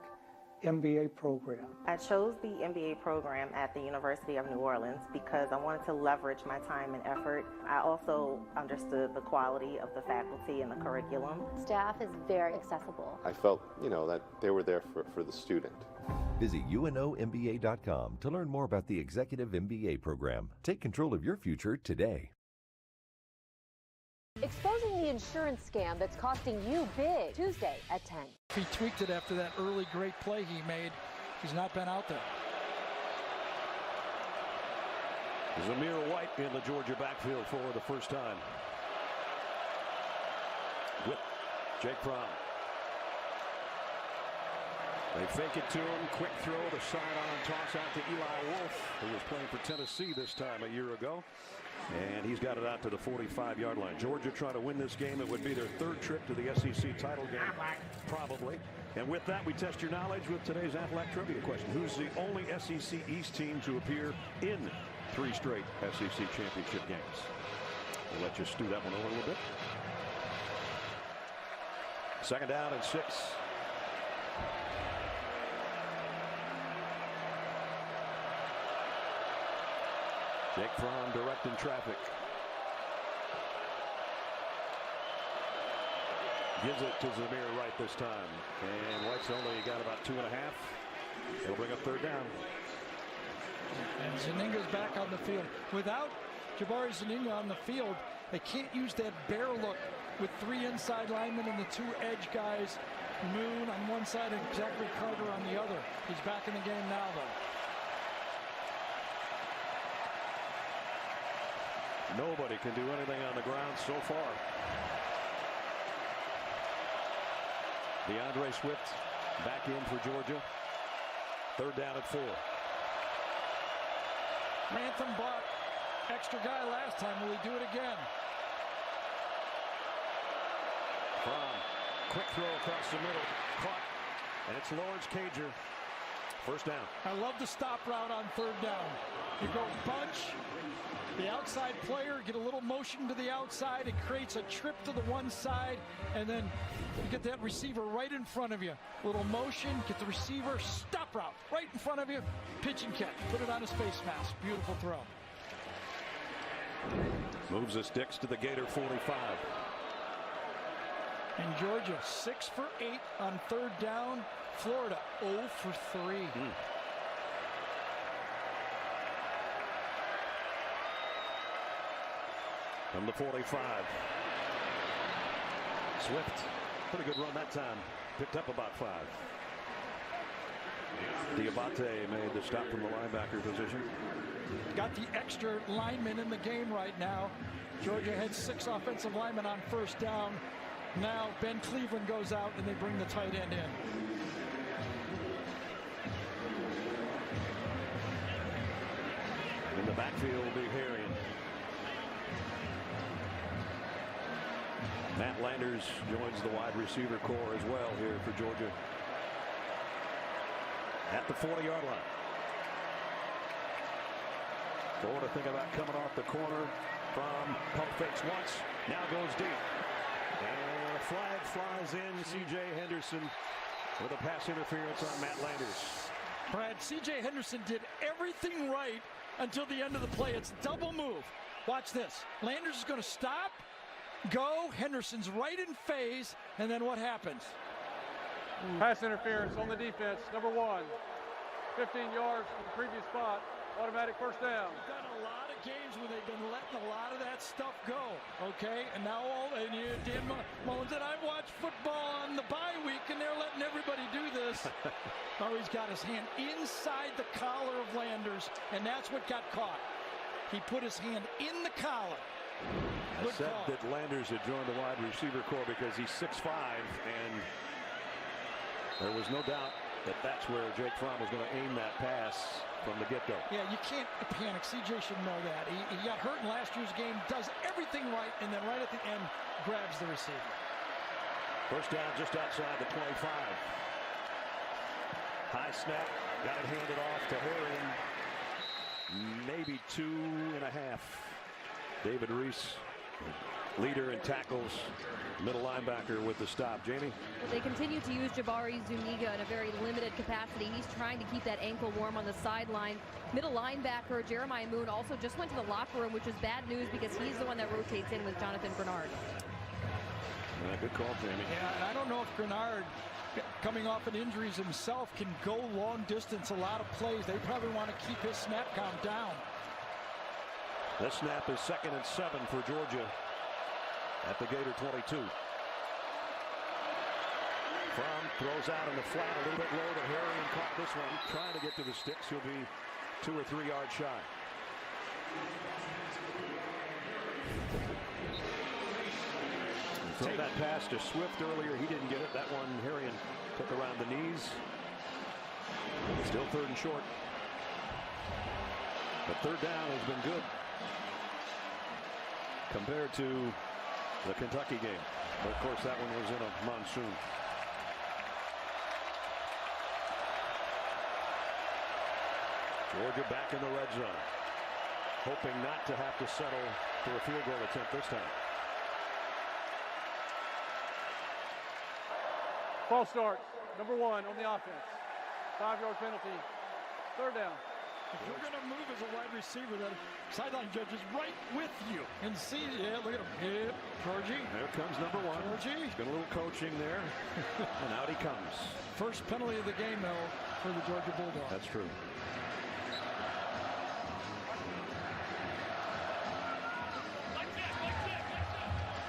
MBA program. I chose the MBA program at the University of New Orleans because I wanted to leverage my time and effort. I also understood the quality of the faculty and the curriculum. Staff is very accessible. I felt, that they were there for the student. Visit unomba.com to learn more about the Executive MBA program. Take control of your future today. Exposing the insurance scam that's costing you big. Tuesday at 10. He tweaked it after that early great play he made. He's not been out there. Zamir White in the Georgia backfield for the first time. With Jake Fromm. They fake it to him. Quick throw, the sidearm toss out to Eli Wolf, who was playing for Tennessee this time a year ago. And he's got it out to the 45-yard line. Georgia trying to win this game. It would be their 3rd trip to the SEC title game, probably. And with that, we test your knowledge with today's Aflac Trivia question. Who's the only SEC East team to appear in 3 straight SEC championship games? We'll let you stew that one over a little bit. 2nd down and 6. Jake Fromm directing traffic. Gives it to Zamir Wright this time. And White's only got about 2.5. It'll bring up 3rd down. And Zuniga's back on the field. Without Jabari Zuniga on the field, they can't use that bear look with 3 inside linemen and the 2 edge guys, Moon on one side and Zachary Carter on the other. He's back in the game now, though. Nobody can do anything on the ground so far. DeAndre Swift back in for Georgia. 3rd down at 4. Grantham bought extra guy last time. Will he do it again? Fromm, quick throw across the middle. Caught. And it's Lawrence Cager. 1st down. I love the stop route on 3rd down. You go bunch, the outside player, get a little motion to the outside. It creates a trip to the one side, and then you get that receiver right in front of you. Little motion, get the receiver, stop route right in front of you, pitch and catch. Put it on his face mask. Beautiful throw. Moves the sticks to the Gator 45. And Georgia 6 for 8 on 3rd down. Florida 0 for 3. From the 45. Swift, pretty good run that time. Picked up about 5. Diabate made the stop from the linebacker position. Got the extra lineman in the game right now. Georgia had 6 offensive linemen on 1st down. Now Ben Cleveland goes out and they bring the tight end in. In the backfield will be Harrion. Matt Landers joins the wide receiver core as well here for Georgia. At the 40-yard line. Florida thinking about coming off the corner from pump fakes once. Now goes deep. And a flag flies in. C.J. Henderson with a pass interference on Matt Landers. Brad, C.J. Henderson did everything right until the end of the play. It's double move. Watch this. Landers is going to stop, go. Henderson's right in phase. And then what happens? Pass interference on the defense. Number 1. 15 yards from the previous spot. Automatic 1st down. We've done a lot of games where they've been letting a lot of that stuff go, okay? And now Dan Mullins said, I've watched football on the bye week, and they're letting everybody do this. Oh, he's got his hand inside the collar of Landers, and that's what got caught. He put his hand in the collar. I said that Landers had joined the wide receiver core because he's 6'5", and there was no doubt that that's where Jake Fromm was going to aim that pass from the get-go. Yeah, you can't panic. CJ should know that. He got hurt in last year's game, does everything right, and then right at the end grabs the receiver. 1st down just outside the 25. High snap, got it handed off to Harrion. Maybe 2.5. David Reese, leader in tackles, middle linebacker with the stop. Jamie? Well, they continue to use Jabari Zuniga in a very limited capacity. He's trying to keep that ankle warm on the sideline. Middle linebacker Jeremiah Moon also just went to the locker room, which is bad news because he's the one that rotates in with Jonathan Bernard. Yeah, good call, Jamie. Yeah, and I don't know if Bernard, coming off of injuries himself, can go long distance a lot of plays. They probably want to keep his snap count down. This snap is 2nd and 7 for Georgia at the Gator 22. Fromm throws out in the flat a little bit low to Harrion. Caught this one, trying to get to the sticks. He'll be 2 or 3 yards shy. Throw that pass to Swift earlier. He didn't get it. That one Harrion took around the knees. Still 3rd and short. But 3rd down has been good compared to the Kentucky game. But of course, that one was in a monsoon. Georgia back in the red zone. hoping not to have to settle for a field goal attempt this time. False start. Number 1 on the offense. 5-yard penalty. 3rd down. If you're going to move as a wide receiver, that sideline judge is right with you. And see, yeah, look at him. Yep, Georgie. There comes number 1. Georgie. He's got a little coaching there. And out he comes. First penalty of the game, though, for the Georgia Bulldogs. That's true.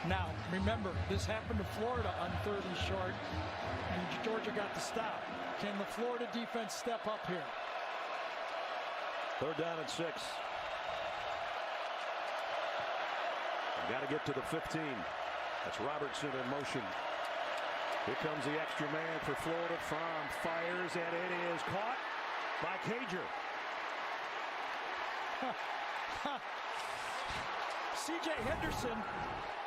Now, remember, this happened to Florida on 3rd and short, and Georgia got the stop. Can the Florida defense step up here? 3rd down and 6. Got to get to the 15. That's Robertson in motion. Here comes the extra man for Florida. Fromm fires, and it is caught by Cager. C.J. Henderson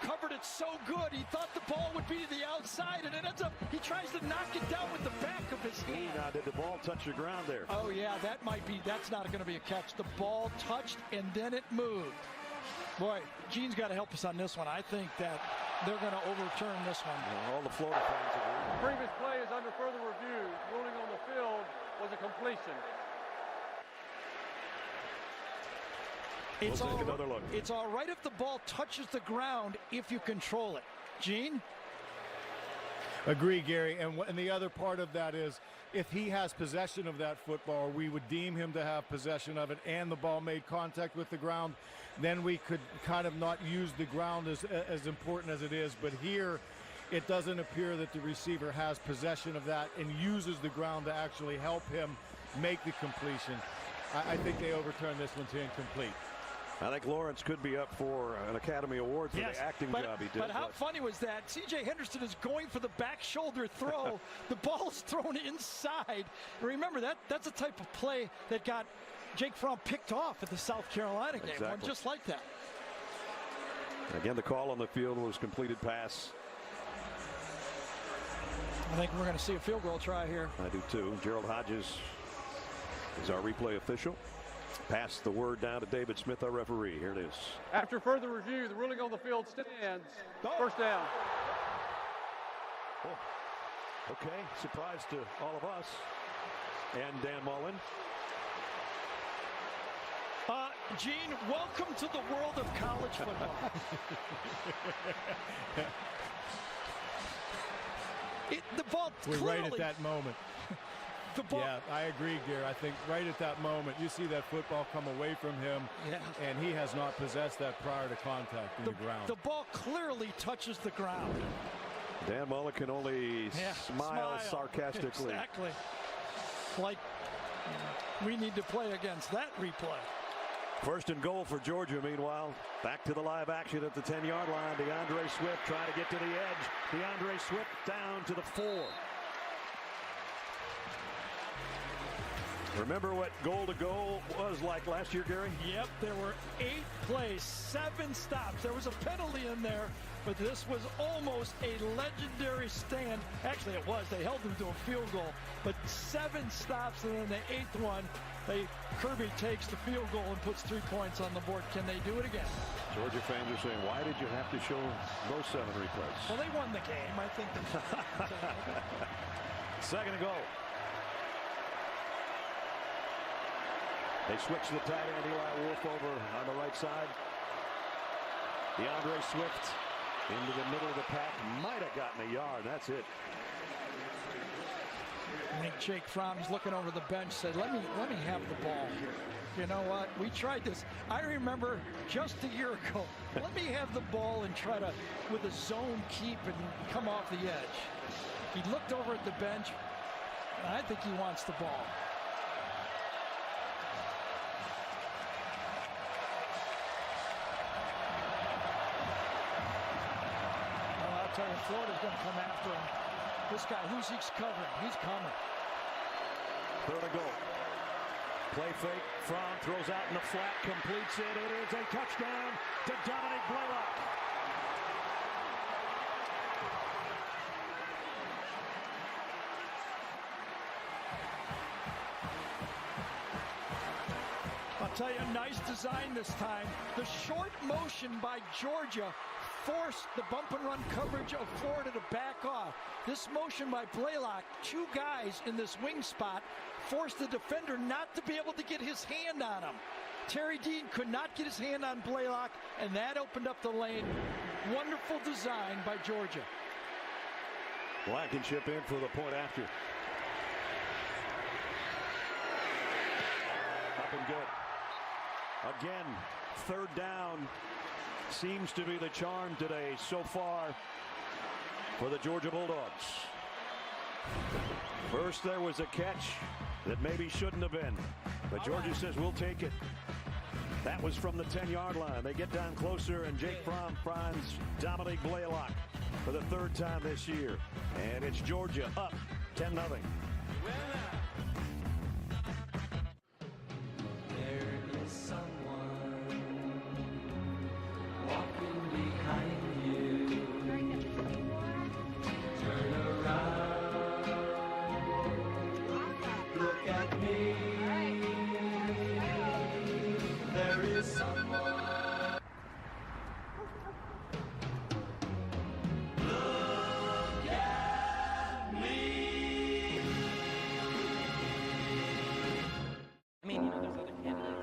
covered it so good, he thought the ball would be to the outside, and it ends up, he tries to knock it down with the back of his hand. Now, did the ball touch the ground there? Oh, yeah, that's not going to be a catch. The ball touched, and then it moved. Boy, Gene's got to help us on this one. I think that they're going to overturn this one. Well, all the Florida fans agree. The previous play is under further review. Ruling on the field was a completion. We'll take another look. It's all right if the ball touches the ground if you control it. Gene? Agree, Gary. And the other part of that is if he has possession of that football, we would deem him to have possession of it and the ball made contact with the ground, then we could kind of not use the ground as important as it is. But here, it doesn't appear that the receiver has possession of that and uses the ground to actually help him make the completion. I think they overturn this one to incomplete. I think Lawrence could be up for an Academy Award for the acting job he did. But how funny was that? C.J. Henderson is going for the back shoulder throw. The ball is thrown inside. Remember, that's a type of play that got Jake Fromm picked off at the South Carolina game. Exactly. One just like that. Again, the call on the field was completed pass. I think we're going to see a field goal try here. I do too. Gerald Hodges is our replay official. Pass the word down to David Smith, our referee. Here it is. After further review, the ruling on the field stands. 1st down. Oh, okay, surprise to all of us and Dan Mullen. Gene, welcome to the world of college football. The ball We're clearly, right at that moment. Yeah, I agree, Gary. I think right at that moment, you see that football come away from him, and he has not possessed that prior to contact in the ground. The ball clearly touches the ground. Dan Mullen can only smile sarcastically. Exactly. Like we need to play against that replay. 1st and goal for Georgia, meanwhile. Back to the live action at the 10-yard line. DeAndre Swift trying to get to the edge. DeAndre Swift down to the 4. Remember what goal to goal was like last year, Gary? Yep, there were 8 plays, 7 stops. There was a penalty in there, but this was almost a legendary stand. Actually, it was. They held them to a field goal, but 7 stops, and then the 8th one, Kirby takes the field goal and puts 3 points on the board. Can they do it again? Georgia fans are saying, why did you have to show those 7 replays? Well, they won the game. I think. 2nd and goal. They switch the tight end, Eli Wolf, over on the right side. DeAndre Swift into the middle of the pack. Might have gotten a yard. That's it. I think Jake Fromm's looking over the bench, said, let me have the ball here. You know what? We tried this. I remember just a year ago. Let me have the ball and try to, with a zone keep and come off the edge. He looked over at the bench, and I think he wants the ball. I'll tell you, Florida's going to come after him. This guy, who's he covering? He's coming. 3rd and goal. Play fake. Fromm throws out in the flat, completes it. It is a touchdown to Dominic Blaylock. About tell you, nice design this time. The short motion by Georgia forced the bump and run coverage of Florida to back off. This motion by Blaylock, 2 guys in this wing spot, forced the defender not to be able to get his hand on him. Terry Dean could not get his hand on Blaylock, and that opened up the lane. Wonderful design by Georgia. Blankenship in for the point after. Up and good. Again, 3rd down seems to be the charm today so far for the Georgia Bulldogs. First there was a catch that maybe shouldn't have been, but Georgia says we'll take it. That was from the 10-yard line. They get down closer, and Jake Fromm finds Dominique Blaylock for the 3rd time this year. And it's Georgia up 10-0. There is someone walking behind you. Turn around. Look at me. There is someone. Look at me. I mean, there's other candidates.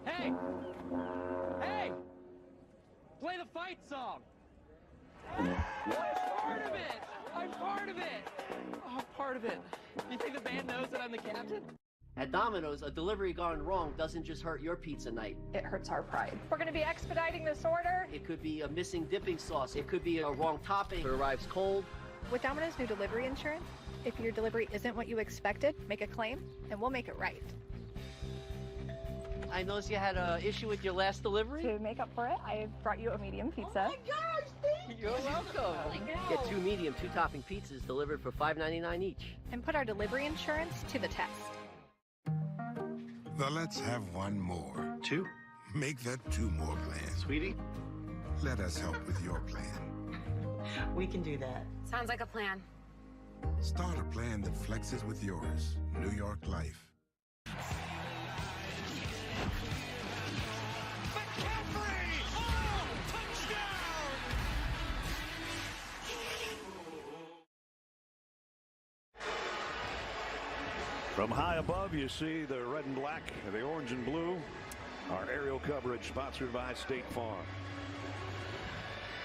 Hey! Hey! Play the fight song! I'm part of it! I'm part of it! Oh, part of it. You think the band knows that I'm the captain? At Domino's, a delivery gone wrong doesn't just hurt your pizza night. It hurts our pride. We're going to be expediting this order. It could be a missing dipping sauce. It could be a wrong topping. It arrives cold. With Domino's new delivery insurance, if your delivery isn't what you expected, make a claim, and we'll make it right. I noticed you had an issue with your last delivery. To make up for it, I brought you a medium pizza. Oh my gosh, thank you. You're welcome. Get 2 medium, 2-topping pizzas delivered for $5.99 each. And put our delivery insurance to the test. The let's have one more. 2? Make that 2 more plan. Sweetie? Let us help with your plan. We can do that. Sounds like a plan. Start a plan that flexes with yours. New York Life. From high above, you see the red and black, the orange and blue. Our aerial coverage sponsored by State Farm.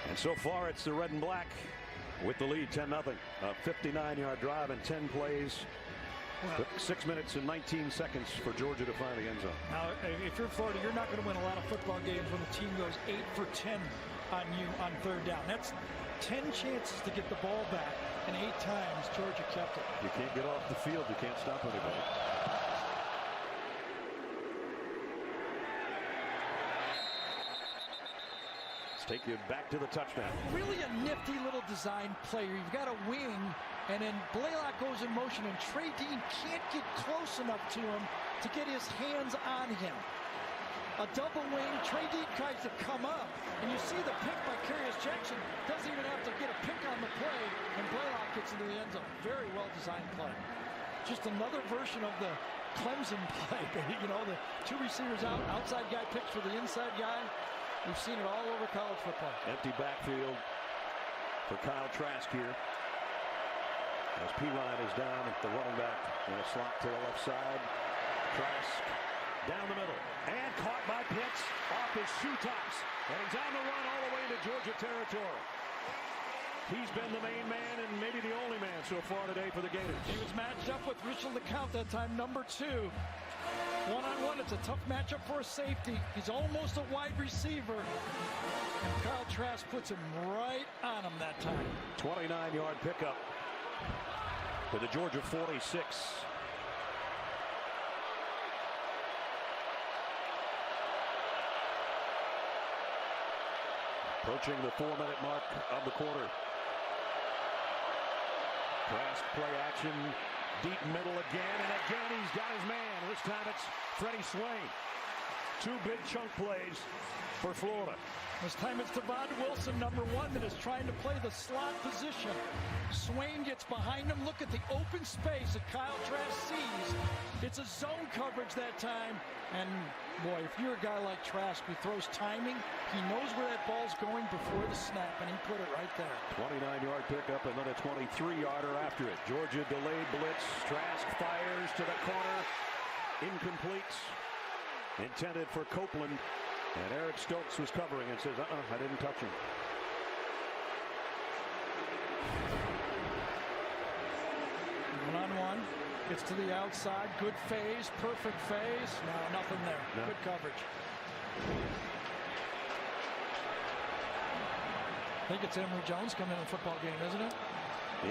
And so far, it's the red and black with the lead, 10-0. A 59-yard drive and 10 plays. Took 6 minutes and 19 seconds for Georgia to find the end zone. Now, if you're Florida, you're not going to win a lot of football games when the team goes 8 for 10 on you on 3rd down. That's 10 chances to get the ball back, and 8 times Georgia kept it. You can't get off the field. You can't stop anybody. Let's take you back to the touchdown. Really a nifty little design play. You've got a wing, and then Blaylock goes in motion, and Trey Dean can't get close enough to him to get his hands on him. A double wing, Trey Dean tries to come up, and you see the pick by Curious Jackson. Doesn't even have to get a pick on the play, and Blaylock gets into the end zone. Very well designed play. Just another version of the Clemson play. You know, the 2 receivers out, outside guy picks for the inside guy. We've seen it all over college football. Empty backfield for Kyle Trask here. As P-Line is down at the running back in a slot to the left side. Trask down the middle. And caught by Pitts off his shoe tops. And he's on the run all the way into Georgia territory. He's been the main man and maybe the only man so far today for the Gators. He was matched up with Richard LeCount that time, number 2. One-on-one, it's a tough matchup for a safety. He's almost a wide receiver. And Kyle Trask puts him right on him that time. 29-yard pickup to the Georgia 46. Approaching the 4-minute mark of the quarter. Trask play action, deep middle again, and again he's got his man. This time it's Freddie Swain. 2 big chunk plays for Florida. This time it's Devon Wilson, number 1, that is trying to play the slot position. Swain gets behind him. Look at the open space that Kyle Trask sees. It's a zone coverage that time. And, boy, if you're a guy like Trask who throws timing, he knows where that ball's going before the snap, and he put it right there. 29-yard pickup, and then a 23-yarder after it. Georgia delayed blitz. Trask fires to the corner. Incomplete. Intended for Copeland. And Eric Stokes was covering and says, I didn't touch him. One-on-one. Gets to the outside. Good phase. Perfect phase. No, nothing there. No. Good coverage. I think it's Emory Jones coming in the football game, isn't it?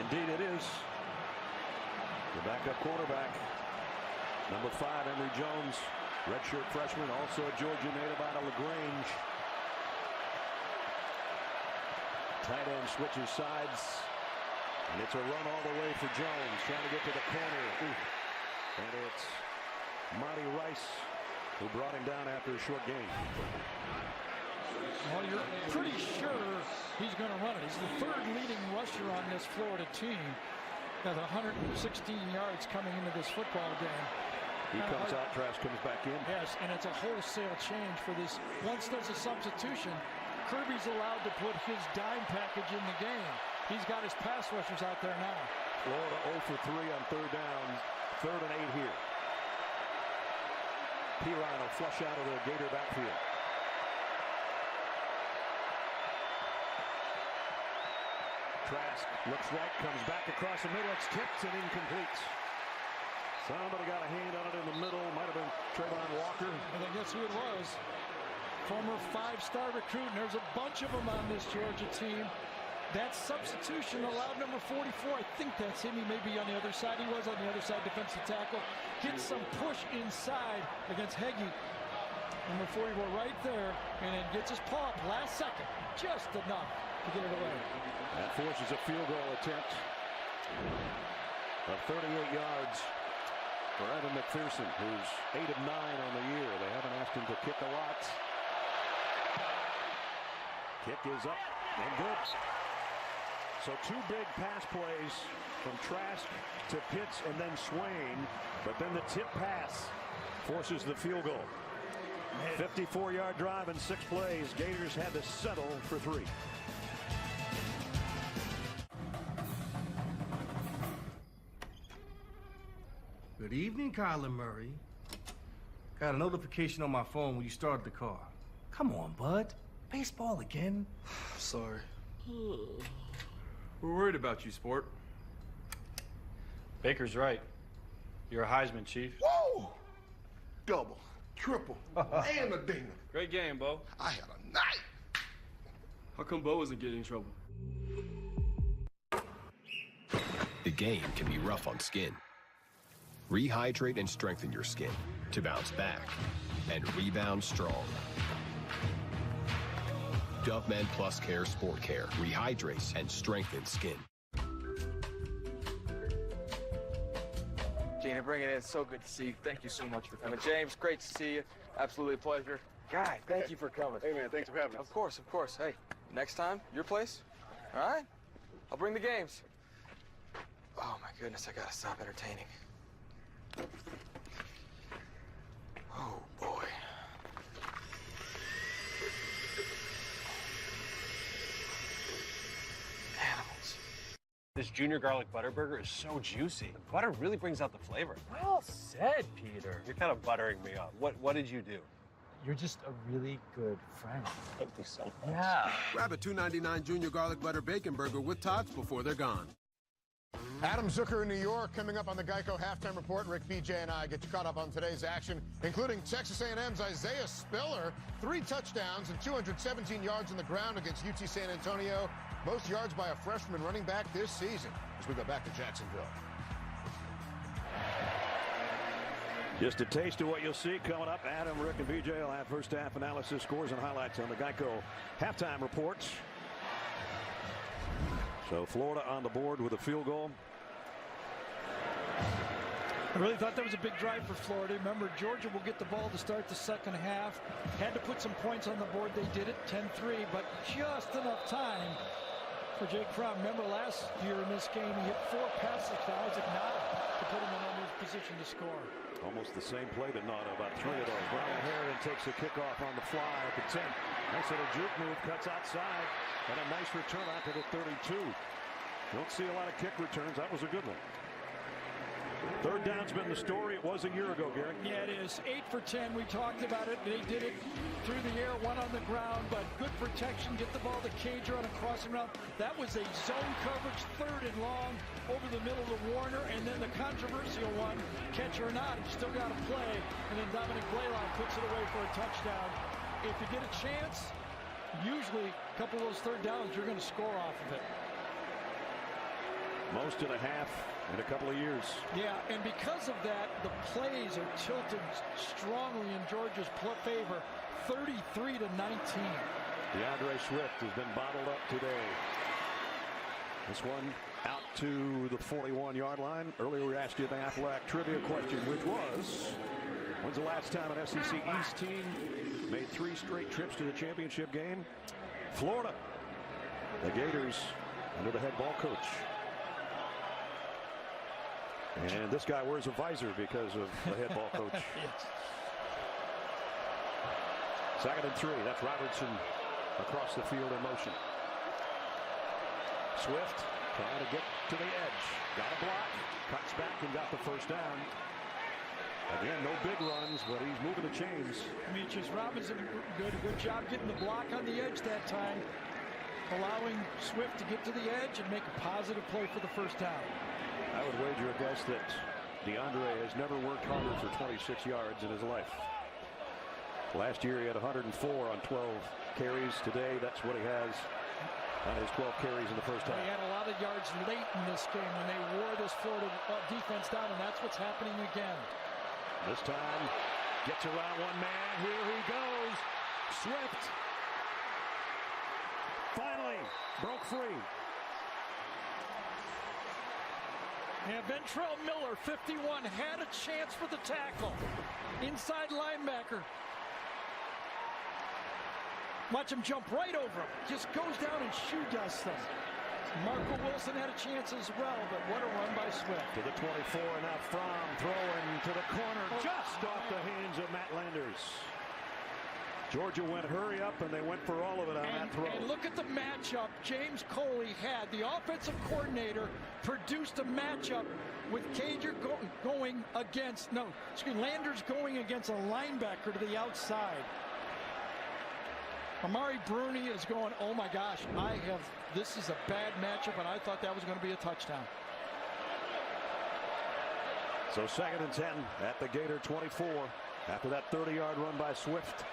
Indeed it is. The backup quarterback. Number 5, Emory Jones. Redshirt freshman, also a Georgia native out of LaGrange. Tight end switches sides. And it's a run all the way for Jones, trying to get to the corner. And it's Monty Rice who brought him down after a short gain. Well, you're pretty sure he's going to run it. He's the 3rd leading rusher on this Florida team. Has 116 yards coming into this football game. He comes out, Trask comes back in. Yes, and it's a wholesale change for this. Once there's a substitution, Kirby's allowed to put his dime package in the game. He's got his pass rushers out there now. Florida 0 for 3 on 3rd down, 3rd and 8 here. Pirine will flush out of the Gator backfield. Trask looks right, comes back across the middle, it's tipped and incomplete. Somebody got a hand on it in the middle. Might have been Trayvon Walker. I think that's who it was. Former 5-star recruit, and there's a bunch of them on this Georgia team. That substitution allowed number 44, I think that's him. He may be on the other side. He was on the other side, defensive tackle. Gets some push inside against Heggie. Number 44 right there, and then gets his paw up last second. Just enough to get it away. That forces a field goal attempt of 38 yards. For Evan McPherson, who's 8 of 9 on the year. They haven't asked him to kick a lot. Kick is up and good. So 2 big pass plays from Trask to Pitts and then Swain. But then the tip pass forces the field goal. 54-yard drive in 6 plays. Gators had to settle for 3. Good evening, Kyler Murray. Got a notification on my phone when you started the car. Come on, bud. Baseball again? Sorry. We're worried about you, sport. Baker's right. You're a Heisman, Chief. Whoa! Double, triple, and a dinger. Great game, Bo. I had a night. How come Bo isn't getting in trouble? The game can be rough on skin. Rehydrate and strengthen your skin to bounce back and rebound strong. Dove Men Plus Care Sport Care rehydrates and strengthens skin. Gina, bring it in. It's so good to see you. Thank you so much for coming. James, great to see you. Absolutely a pleasure. Guy, thank you for coming. Hey, man, thanks for having us. Of course, of course. Hey, next time, your place? All right? I'll bring the games. Oh, my goodness, I gotta stop entertaining. Oh, boy. Animals. This junior garlic butter burger is so juicy. The butter really brings out the flavor. Well said, Peter. You're kind of buttering me up. What did you do? You're just a really good friend. Thank you so much. Yeah. Grab a $2.99 junior garlic butter bacon burger with tots before they're gone. Adam Zucker in New York coming up on the Geico Halftime Report. Rick, BJ, and I get you caught up on today's action, including Texas A&M's Isaiah Spiller, 3 touchdowns and 217 yards on the ground against UT San Antonio. Most yards by a freshman running back this season as we go back to Jacksonville. Just a taste of what you'll see coming up. Adam, Rick, and BJ will have first half analysis, scores, and highlights on the Geico Halftime Reports. So Florida on the board with a field goal. I really thought that was a big drive for Florida. Remember, Georgia will get the ball to start the second half. Had to put some points on the board. They did it, 10-3, but just enough time for Jake Fromm. Remember last year in this game, he hit 4 passes to Isaac Nada to put him in a position to score. Almost the same play to Nada, about 3 of those. Brian Harrion takes the kickoff on the fly at the 10. Nice little juke move, cuts outside, and a nice return out to the 32. Don't see a lot of kick returns. That was a good one. Third down's been the story. It was a year ago, Gary. Yeah, it is. 8 for 10. We talked about it. They did it through the air, 1 on the ground, but good protection. Get the ball to Cager on a crossing route. That was a zone coverage, 3rd and long, over the middle to Warner, and then the controversial one, catch or not, he still got to play, and then Dominic Blaylock puts it away for a touchdown. If you get a chance, usually a couple of those third downs, you're going to score off of it. Most of the half in a couple of years. Yeah, and because of that, the plays are tilted strongly in Georgia's favor, 33-19. DeAndre Swift has been bottled up today. This one out to the 41-yard line. Earlier we asked you the Aflac trivia question, which was, when's the last time an SEC East team made 3 straight trips to the championship game? Florida. The Gators under the head ball coach. And this guy wears a visor because of the head ball coach. Yes. 2nd and 3. That's Robertson across the field in motion. Swift trying to get to the edge. Got a block. Cuts back and got the first down. Again, no big runs, but he's moving the chains. Demetrius Robinson, good job getting the block on the edge that time. Allowing Swift to get to the edge and make a positive play for the first down. I would wager a guess that DeAndre has never worked harder for 26 yards in his life. Last year he had 104 on 12 carries. Today that's what he has on his 12 carries in the first half. He had a lot of yards late in this game when they wore this Florida defense down, and that's what's happening again. This time gets around one man. Here he goes. Swift finally broke free. And Ventrell Miller, 51, had a chance for the tackle. Inside linebacker. Watch him jump right over him. Just goes down and shoe dusts them. Marco Wilson had a chance as well, but what a run by Swift. To the 24, and now Fromm throwing to the corner, just off the hands of Matt Landers. Georgia went hurry up, and they went for all of it on that throw. And look at the matchup James Coley had. The offensive coordinator produced a matchup with Cager going against, Landers going against a linebacker to the outside. Amari Bruni is going, oh my gosh, this is a bad matchup, and I thought that was going to be a touchdown. So 2nd and 10 at the Gator 24 after that 30-yard run by Swift.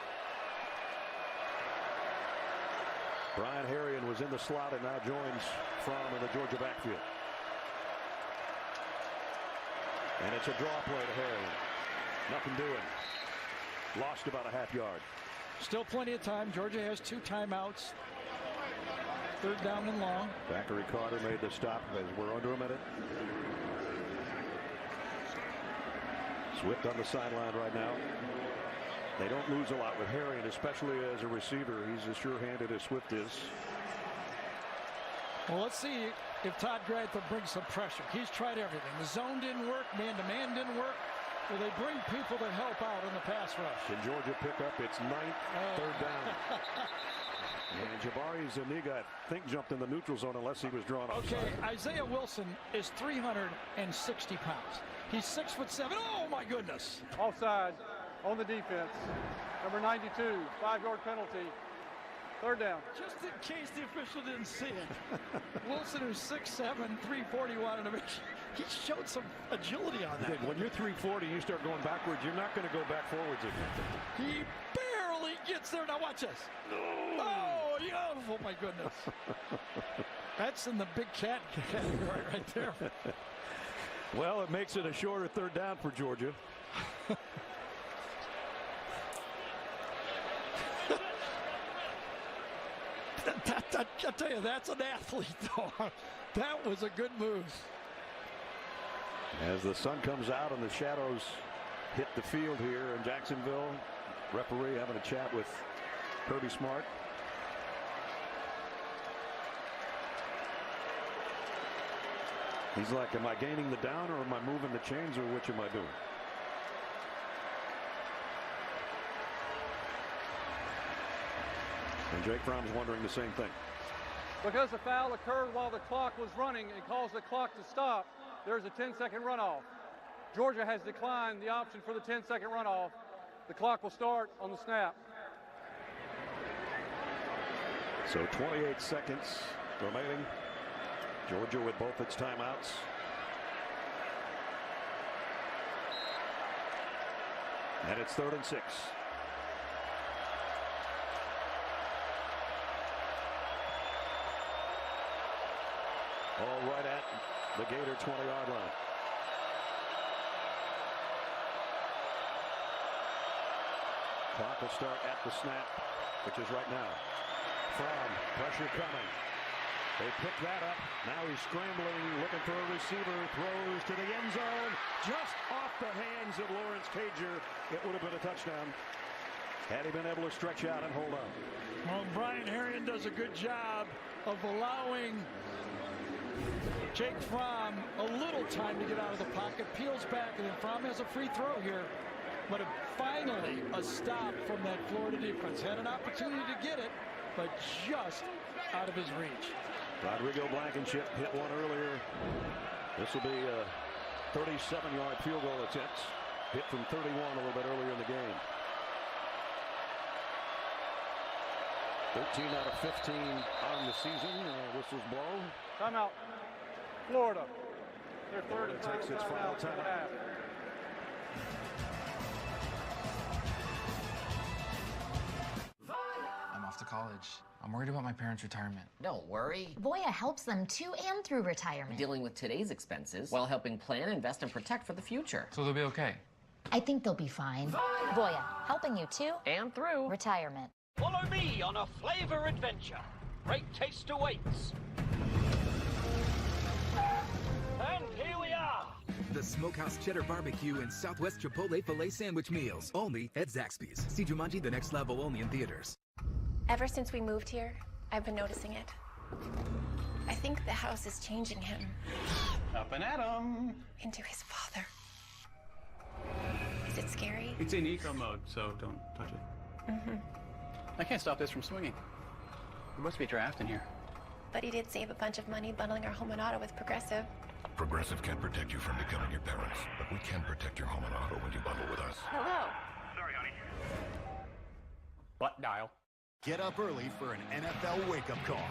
Brian Harrion was in the slot and now joins Fromm in the Georgia backfield. And it's a draw play to Harrion. Nothing doing. Lost about a half yard. Still plenty of time. Georgia has 2 timeouts. 3rd down and long. Zachary Carter made the stop as we're under a minute. Swift on the sideline right now. They don't lose a lot with Harrion, especially as a receiver. He's as sure-handed as Swift is. Well, let's see if Todd Grantham brings some pressure. He's tried everything. The zone didn't work. Man-to-man didn't work. Will they bring people to help out in the pass rush? Can Georgia pick up its 9th 3rd down? And Jabari Zuniga, I think, jumped in the neutral zone unless he was drawn offside. Okay, Isaiah Wilson is 360 pounds. He's 6'7". Oh, my goodness. Offside on the defense. Number 92, 5-yard penalty. 3rd down. Just in case the official didn't see it. Wilson, who's 6'7", 341, and he showed some agility on that. When you're 340 and you start going backwards, you're not going to go back forwards again. He barely gets there. Now watch this. Oh, yeah. Oh my goodness. That's in the big cat category right there. Well, it makes it a shorter 3rd down for Georgia. I'll tell you, that's an athlete, though. That was a good move. As the sun comes out and the shadows hit the field here in Jacksonville, referee having a chat with Kirby Smart. He's like, am I gaining the down or am I moving the chains, or which am I doing? And Jake Fromm's wondering the same thing. Because the foul occurred while the clock was running and caused the clock to stop, there's a 10-second runoff. Georgia has declined the option for the 10-second runoff. The clock will start on the snap. So 28 seconds remaining. Georgia with both its timeouts. And it's 3rd and 6. All right at the Gator 20-yard line. Clock will start at the snap, which is right now. Fromm, pressure coming. They pick that up. Now he's scrambling, looking for a receiver, throws to the end zone. Just off the hands of Lawrence Cager. It would have been a touchdown had he been able to stretch out and hold on. Well, Brian Herrien does a good job of allowing Jake Fromm a little time to get out of the pocket, peels back, and then Fromm has a free throw here. But finally a stop from that Florida defense. Had an opportunity to get it, but just out of his reach. Rodrigo Blankenship hit one earlier. This will be a 37-yard field goal attempt. Hit from 31 a little bit earlier in the game. 13 out of 15 on the season. Whistles blow. Timeout. Florida. Their third and takes its final timeout. I'm off to college. I'm worried about my parents' retirement. Don't worry. Voya helps them to and through retirement. Dealing with today's expenses while helping plan, invest, and protect for the future. So they'll be okay? I think they'll be fine. Voya, helping you to and through retirement. Follow me on a flavor adventure. Great taste awaits. And here we are. The Smokehouse Cheddar Barbecue and Southwest Chipotle Filet Sandwich Meals. Only at Zaxby's. See Jumanji: The Next Level only in theaters. Ever since we moved here, I've been noticing it. I think the house is changing him. Up and at 'em. Into his father. Is it scary? It's in eco mode, so don't touch it. Mm-hmm. I can't stop this from swinging. There must be a draft in here. But he did save a bunch of money bundling our home and auto with Progressive. Progressive can't protect you from becoming your parents, but we can protect your home and auto when you bundle with us. Hello. Sorry, honey. Butt dial. Get up early for an NFL wake-up call.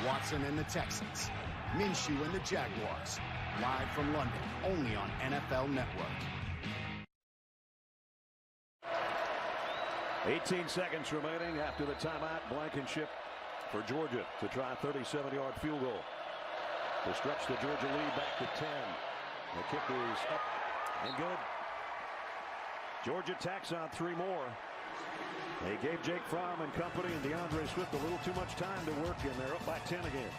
Watson and the Texans. Minshew and the Jaguars. Live from London, only on NFL Network. 18 seconds remaining after the timeout. Blankenship for Georgia to try a 37-yard field goal to stretch the Georgia lead back to 10. The kick is up and good. Georgia tacks on 3 more. They gave Jake Fromm and company and DeAndre Swift a little too much time to work, and they're up by 10 again.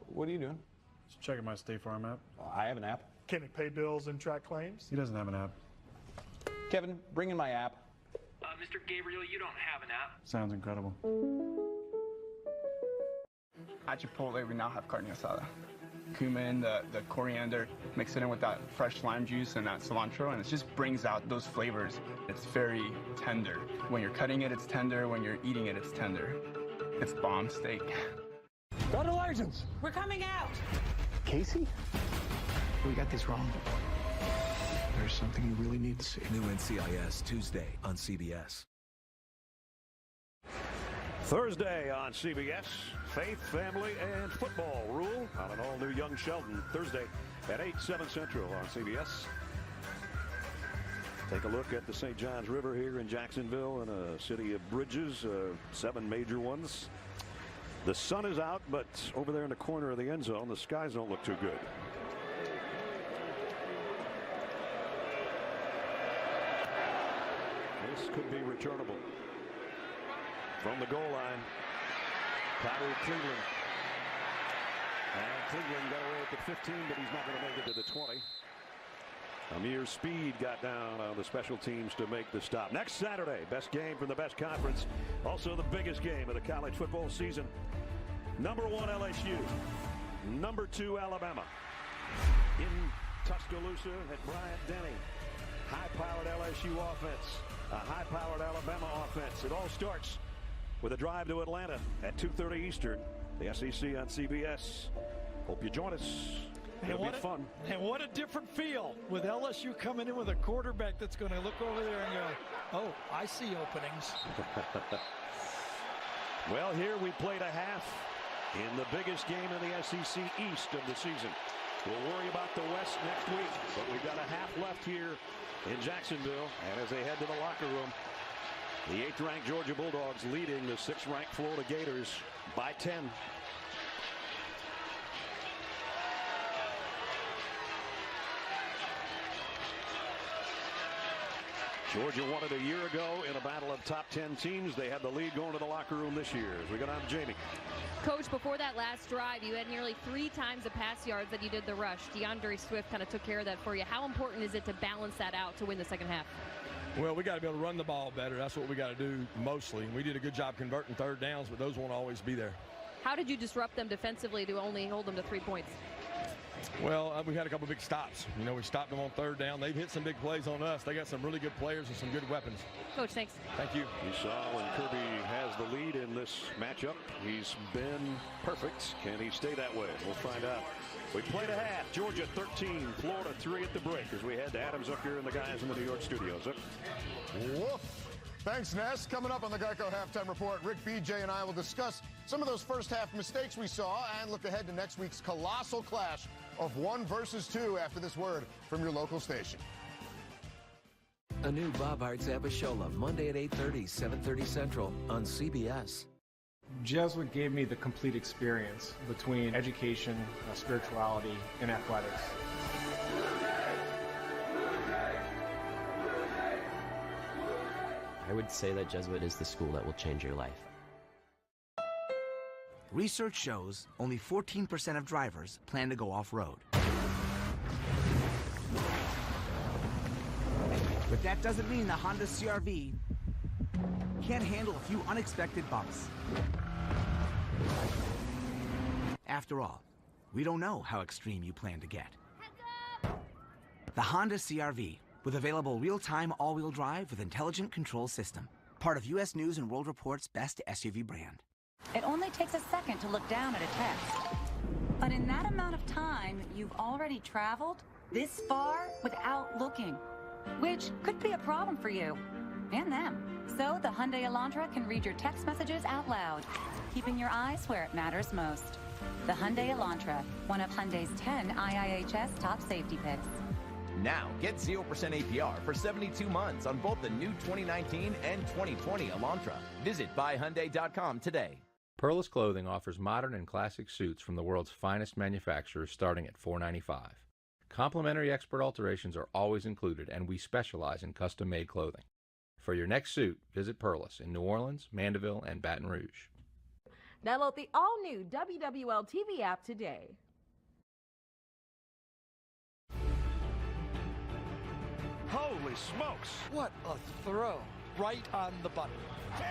What are you doing? Just checking my State Farm app. I have an app. Can it pay bills and track claims? He doesn't have an app. Kevin, bring in my app. Mr. Gabriel, you don't have an app. Sounds incredible. At Chipotle, we now have carne asada. Cumin, the coriander, mix it in with that fresh lime juice and that cilantro, and it just brings out those flavors. It's very tender. When you're cutting it, it's tender. When you're eating it, it's tender. It's bomb steak. Got a license. We're coming out. Casey? We got this wrong. There's something you really need to see. New NCIS Tuesday on CBS. Thursday on CBS, faith, family, and football rule on an all-new Young Sheldon. Thursday at 8, 7 Central on CBS. Take a look at the St. Johns River here in Jacksonville, in a city of bridges, 7 major ones. The sun is out, but over there in the corner of the end zone, the skies don't look too good. This could be returnable. From the goal line, Kyrie Cleveland. And Cleveland got away at the 15, but he's not going to make it to the 20. Amir Speed got down on the special teams to make the stop. Next Saturday, best game from the best conference. Also the biggest game of the college football season. Number 1 LSU. Number 2 Alabama. In Tuscaloosa at Bryant Denny. High-powered LSU offense. A high-powered Alabama offense. It all starts with a drive to Atlanta at 2:30 Eastern. The SEC on CBS. Hope you join us. It'll be fun. And what a different feel with LSU coming in with a quarterback that's going to look over there and go, oh, I see openings. Well, here we played a half in the biggest game in the SEC East of the season. We'll worry about the West next week, but we've got a half left here in Jacksonville. And as they head to the locker room, the 8th-ranked Georgia Bulldogs leading the 6th-ranked Florida Gators by 10. Georgia won it a year ago in a battle of top 10 teams. They had the lead going to the locker room this year. As we go down to Jamie. Coach, before that last drive, you had nearly 3 times the pass yards that you did the rush. DeAndre Swift kind of took care of that for you. How important is it to balance that out to win the second half? Well, we got to be able to run the ball better. That's what we got to do mostly. We did a good job converting third downs, but those won't always be there. How did you disrupt them defensively to only hold them to 3 points? Well, we had a couple big stops. You know, we stopped them on third down. They've hit some big plays on us. They got some really good players and some good weapons. Coach, thanks. Thank you. You saw when Kirby has the lead in this matchup. He's been perfect. Can he stay that way? We'll find out. We played a half. Georgia 13, Florida 3 at the break as we head to Adam Zucker and the guys in the New York studios. Woof. Thanks, Ness. Coming up on the Geico Halftime Report, Rick, BJ, and I will discuss some of those first-half mistakes we saw and look ahead to next week's colossal clash of 1 versus 2 after this word from your local station. A new Bob Hart's Abishola, Monday at 8:30, 7:30 Central on CBS. Jesuit gave me the complete experience between education, spirituality, and athletics. I would say that Jesuit is the school that will change your life. Research shows only 14% of drivers plan to go off-road. But that doesn't mean the Honda CR-V can't handle a few unexpected bumps. After all, we don't know how extreme you plan to get. The Honda CR-V, with available real-time all-wheel drive with intelligent control system. Part of U.S. News & World Report's best SUV brand. It only takes a second to look down at a text. But in that amount of time, you've already traveled this far without looking, which could be a problem for you and them. So the Hyundai Elantra can read your text messages out loud, keeping your eyes where it matters most. The Hyundai Elantra, one of Hyundai's 10 IIHS top safety picks. Now, get 0% APR for 72 months on both the new 2019 and 2020 Elantra. Visit buyhyundai.com today. Perlis Clothing offers modern and classic suits from the world's finest manufacturers starting at $4.95. Complimentary expert alterations are always included, and we specialize in custom-made clothing. For your next suit, visit Perlis in New Orleans, Mandeville, and Baton Rouge. Download the all-new WWL TV app today. Holy smokes! What a throw. Right on the button. 10-5,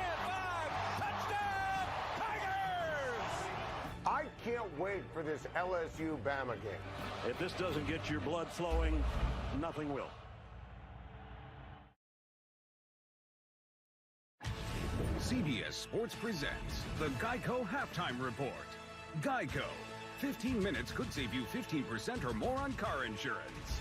touchdown, Tigers! I can't wait for this LSU-Bama game. If this doesn't get your blood flowing, nothing will. CBS Sports presents the Geico Halftime Report. Geico. 15 minutes could save you 15% or more on car insurance.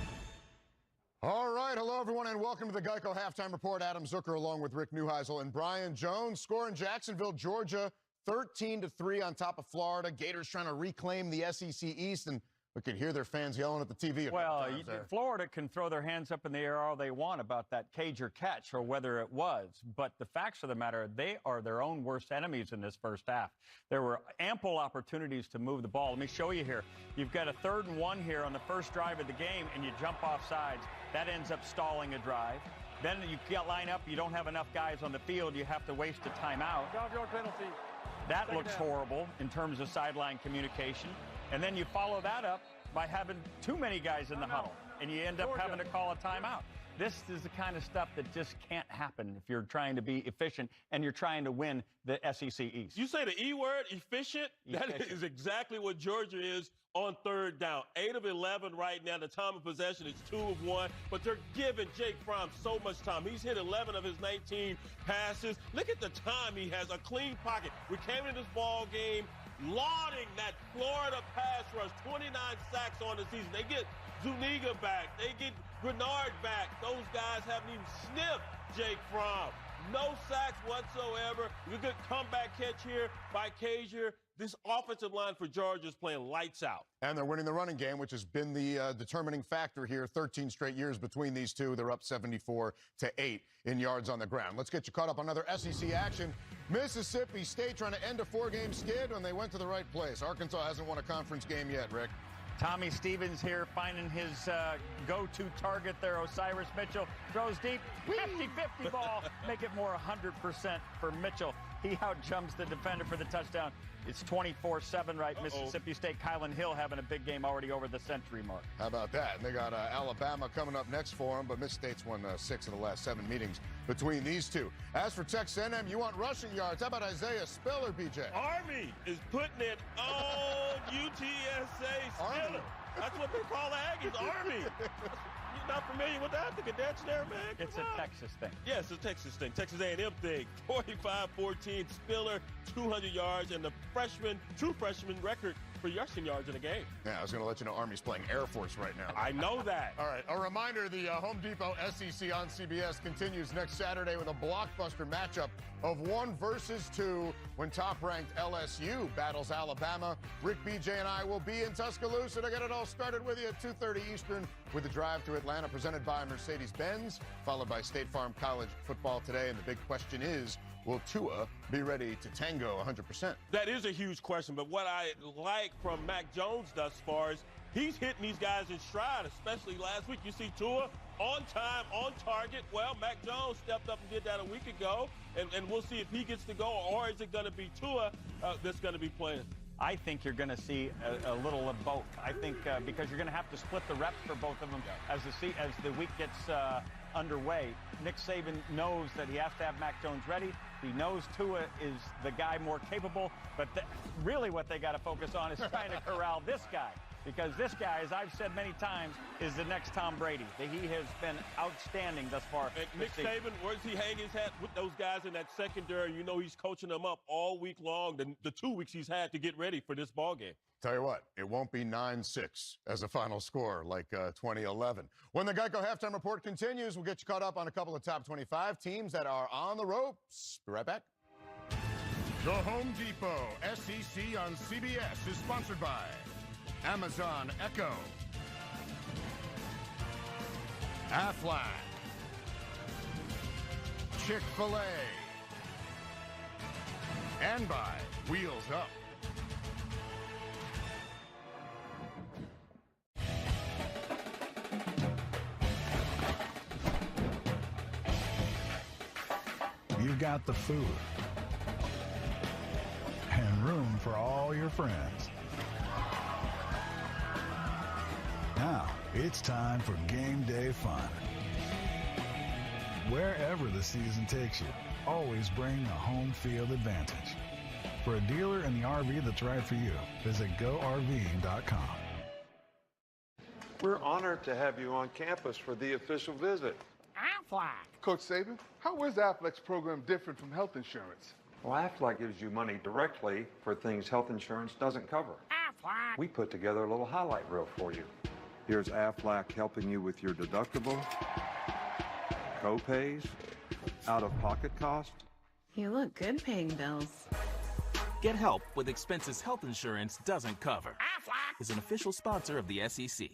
All right, hello everyone, and welcome to the Geico Halftime Report. Adam Zucker along with Rick Neuheisel and Brian Jones. Score in Jacksonville, Georgia, 13-3 on top of Florida. Gators trying to reclaim the SEC East, and we could hear their fans yelling at the TV. Well, Florida can throw their hands up in the air all they want about that cage or catch or whether it was. But the facts of the matter, they are their own worst enemies in this first half. There were ample opportunities to move the ball. Let me show you here. You've got a 3rd and 1 here on the first drive of the game, and you jump off sides. That ends up stalling a drive. Then you line up. You don't have enough guys on the field. You have to waste a timeout. 5-yard penalty. That looks horrible in terms of sideline communication. And then you follow that up by having too many guys in the huddle, and you end up having to call a timeout. This is the kind of stuff that just can't happen if you're trying to be efficient and you're trying to win the SEC East. You say the E word, efficient? That is exactly what Georgia is on third down. 8 of 11 right now. The time of possession is 2 of 1, but they're giving Jake Fromm so much time. He's hit 11 of his 19 passes. Look at the time he has, a clean pocket. We came into this ball game lauding that Florida pass rush, 29 sacks on the season. They get Zuniga back. They get Grenard back. Those guys haven't even sniffed Jake Fromm. No sacks whatsoever. A good comeback catch here by Cager. This offensive line for Georgia is playing lights out. And they're winning the running game, which has been the determining factor here. 13 straight years between these two. They're up 74-8 in yards on the ground. Let's get you caught up on other SEC action. Mississippi State trying to end a 4-game skid when they went to the right place. Arkansas hasn't won a conference game yet, Rick. Tommy Stevens here finding his go-to target there. Osiris Mitchell throws deep, 50-50 ball. Make it more 100% for Mitchell. He out-jumps the defender for the touchdown. It's 24-7 right. Mississippi State. Kylan Hill having a big game already over the century mark. How about that? And they got Alabama coming up next for them, but Miss State's won 6 of the last 7 meetings between these two. As for Texas A&M, you want rushing yards. How about Isaiah Spiller, BJ? Army is putting it on UTSA Spiller. That's what they call the Aggies, Army. You're not familiar with that? The cadets there, man? It's a Texas thing. Yes, it's a Texas thing. Texas A&M thing. 45-14, Spiller, 200 yards, and the true freshman record for rushing yards in a game. Yeah, I was going to let you know Army's playing Air Force right now. I know that. All right, a reminder, the Home Depot SEC on CBS continues next Saturday with a blockbuster matchup of 1 versus 2 when top-ranked LSU battles Alabama. Rick, BJ, and I will be in Tuscaloosa to get it all started with you at 2:30 Eastern with the drive to Atlanta presented by Mercedes-Benz, followed by State Farm College football today. And the big question is, will Tua be ready to tango 100%? That is a huge question, but what I like from Mac Jones thus far is he's hitting these guys in stride, especially last week. You see Tua on time, on target. Well, Mac Jones stepped up and did that a week ago, and we'll see if he gets to go, or is it going to be Tua that's going to be playing? I think you're going to see a little of both. I think because you're going to have to split the reps for both of them as the week gets underway. Nick Saban knows that he has to have Mac Jones ready. He knows Tua is the guy more capable, but really what they got to focus on is trying to corral this guy. Because this guy, as I've said many times, is the next Tom Brady. He has been outstanding thus far. And Nick Saban, where does he hang his hat with those guys in that secondary? You know he's coaching them up all week long, the 2 weeks he's had to get ready for this ball game. Tell you what, it won't be 9-6 as a final score like 2011. When the Geico Halftime Report continues, we'll get you caught up on a couple of top 25 teams that are on the ropes. Be right back. The Home Depot SEC on CBS is sponsored by Amazon Echo, Aflac, Chick-fil-A, and by Wheels Up. You've got the food and room for all your friends. Now, it's time for game day fun. Wherever the season takes you, always bring the home field advantage. For a dealer in the RV that's right for you, visit GoRVing.com. We're honored to have you on campus for the official visit. Aflac. Coach Saban, how is Aflac's program different from health insurance? Well, Aflac gives you money directly for things health insurance doesn't cover. Aflac. We put together a little highlight reel for you. Here's Aflac helping you with your deductible, co-pays, out-of-pocket costs. You look good paying bills. Get help with expenses health insurance doesn't cover. Aflac is an official sponsor of the SEC.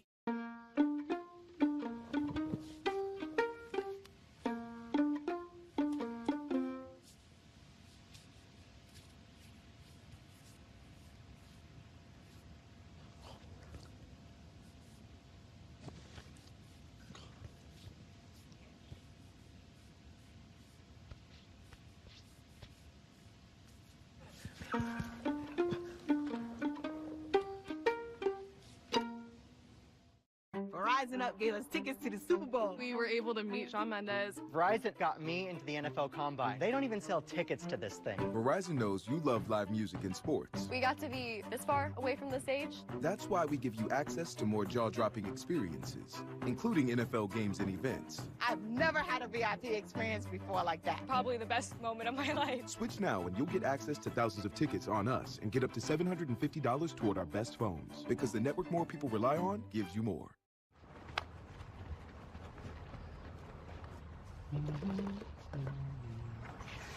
Rising Up gave us tickets to the Super Bowl. We were able to meet Shawn Mendes. Verizon got me into the NFL Combine. They don't even sell tickets to this thing. Verizon knows you love live music and sports. We got to be this far away from the stage. That's why we give you access to more jaw-dropping experiences, including NFL games and events. I've never had a VIP experience before like that. Probably the best moment of my life. Switch now and you'll get access to thousands of tickets on us and get up to $750 toward our best phones. Because the network more people rely on gives you more.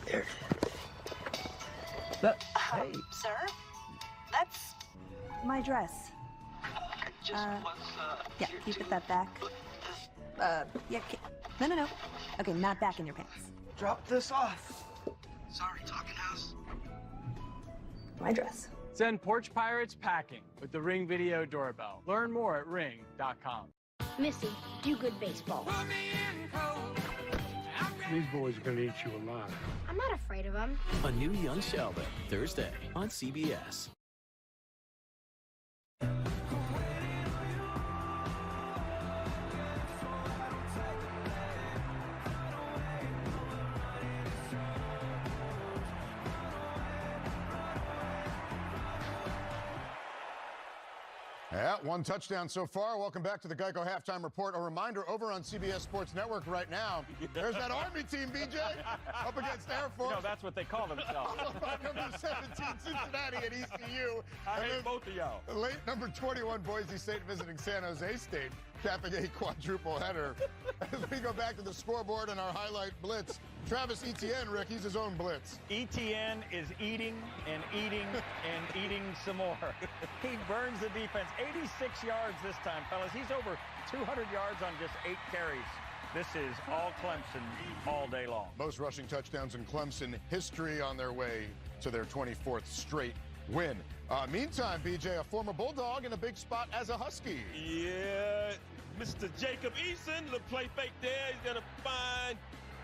There. Hey. Sir? That's my dress. Yeah, can you put that back? Yeah, no. Okay, not back in your pants. Drop this off. Sorry, talking house. My dress. Send Porch Pirates packing with the Ring Video Doorbell. Learn more at ring.com. Missy, do good baseball. These boys are gonna eat you alive. I'm not afraid of them. A new Young Sheldon, Thursday on CBS. Yeah, one touchdown so far. Welcome back to the Geico Halftime Report. A reminder, over on CBS Sports Network right now, there's that Army team, BJ, up against Air Force. No, that's what they call themselves. Number 17, Cincinnati at ECU. I hate both of y'all. Late number 21, Boise State visiting San Jose State, capping a quadruple header. As we go back to the scoreboard and our highlight blitz, Travis Etienne, Rick, he's his own blitz. Etienne is eating and eating and eating some more. He burns the defense. 86 yards this time, fellas. He's over 200 yards on just 8 carries. This is all Clemson all day long. Most rushing touchdowns in Clemson history on their way to their 24th straight win. Meantime, BJ, a former Bulldog in a big spot as a Husky. Yeah, Mr. Jacob Eason, look, play fake there. He's going to find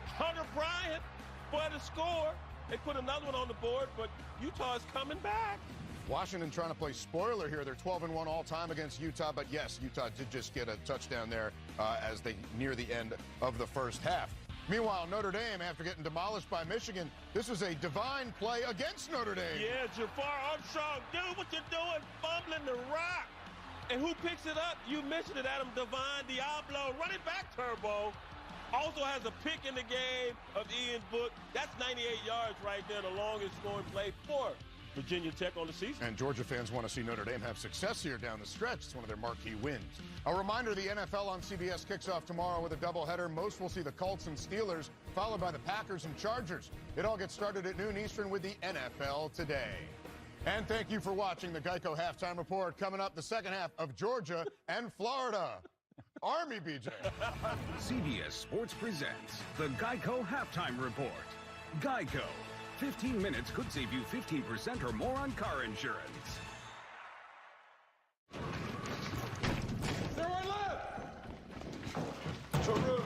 Hunter Bryant for the score. They put another one on the board, but Utah is coming back. Washington trying to play spoiler here. They're 12-1 all-time against Utah, but yes, Utah did just get a touchdown there as they near the end of the first half. Meanwhile, Notre Dame, after getting demolished by Michigan, this was a divine play against Notre Dame. Yeah, Jafar Armstrong, dude, what you doing? Fumbling the rock. And who picks it up? You mentioned it, Adam Devine Diablo, running back Turbo. Also has a pick in the game of Ian's book. That's 98 yards right there, the longest scoring play for Virginia Tech on the season. And Georgia fans want to see Notre Dame have success here down the stretch. It's one of their marquee wins. A reminder, the NFL on CBS kicks off tomorrow with a doubleheader. Most will see the Colts and Steelers, followed by the Packers and Chargers. It all gets started at noon Eastern with the NFL Today. And thank you for watching the Geico Halftime Report. Coming up, the second half of Georgia and Florida. Army, BJ. CBS Sports presents the Geico Halftime Report. Geico. 15 minutes could save you 15% or more on car insurance. Everyone left! True.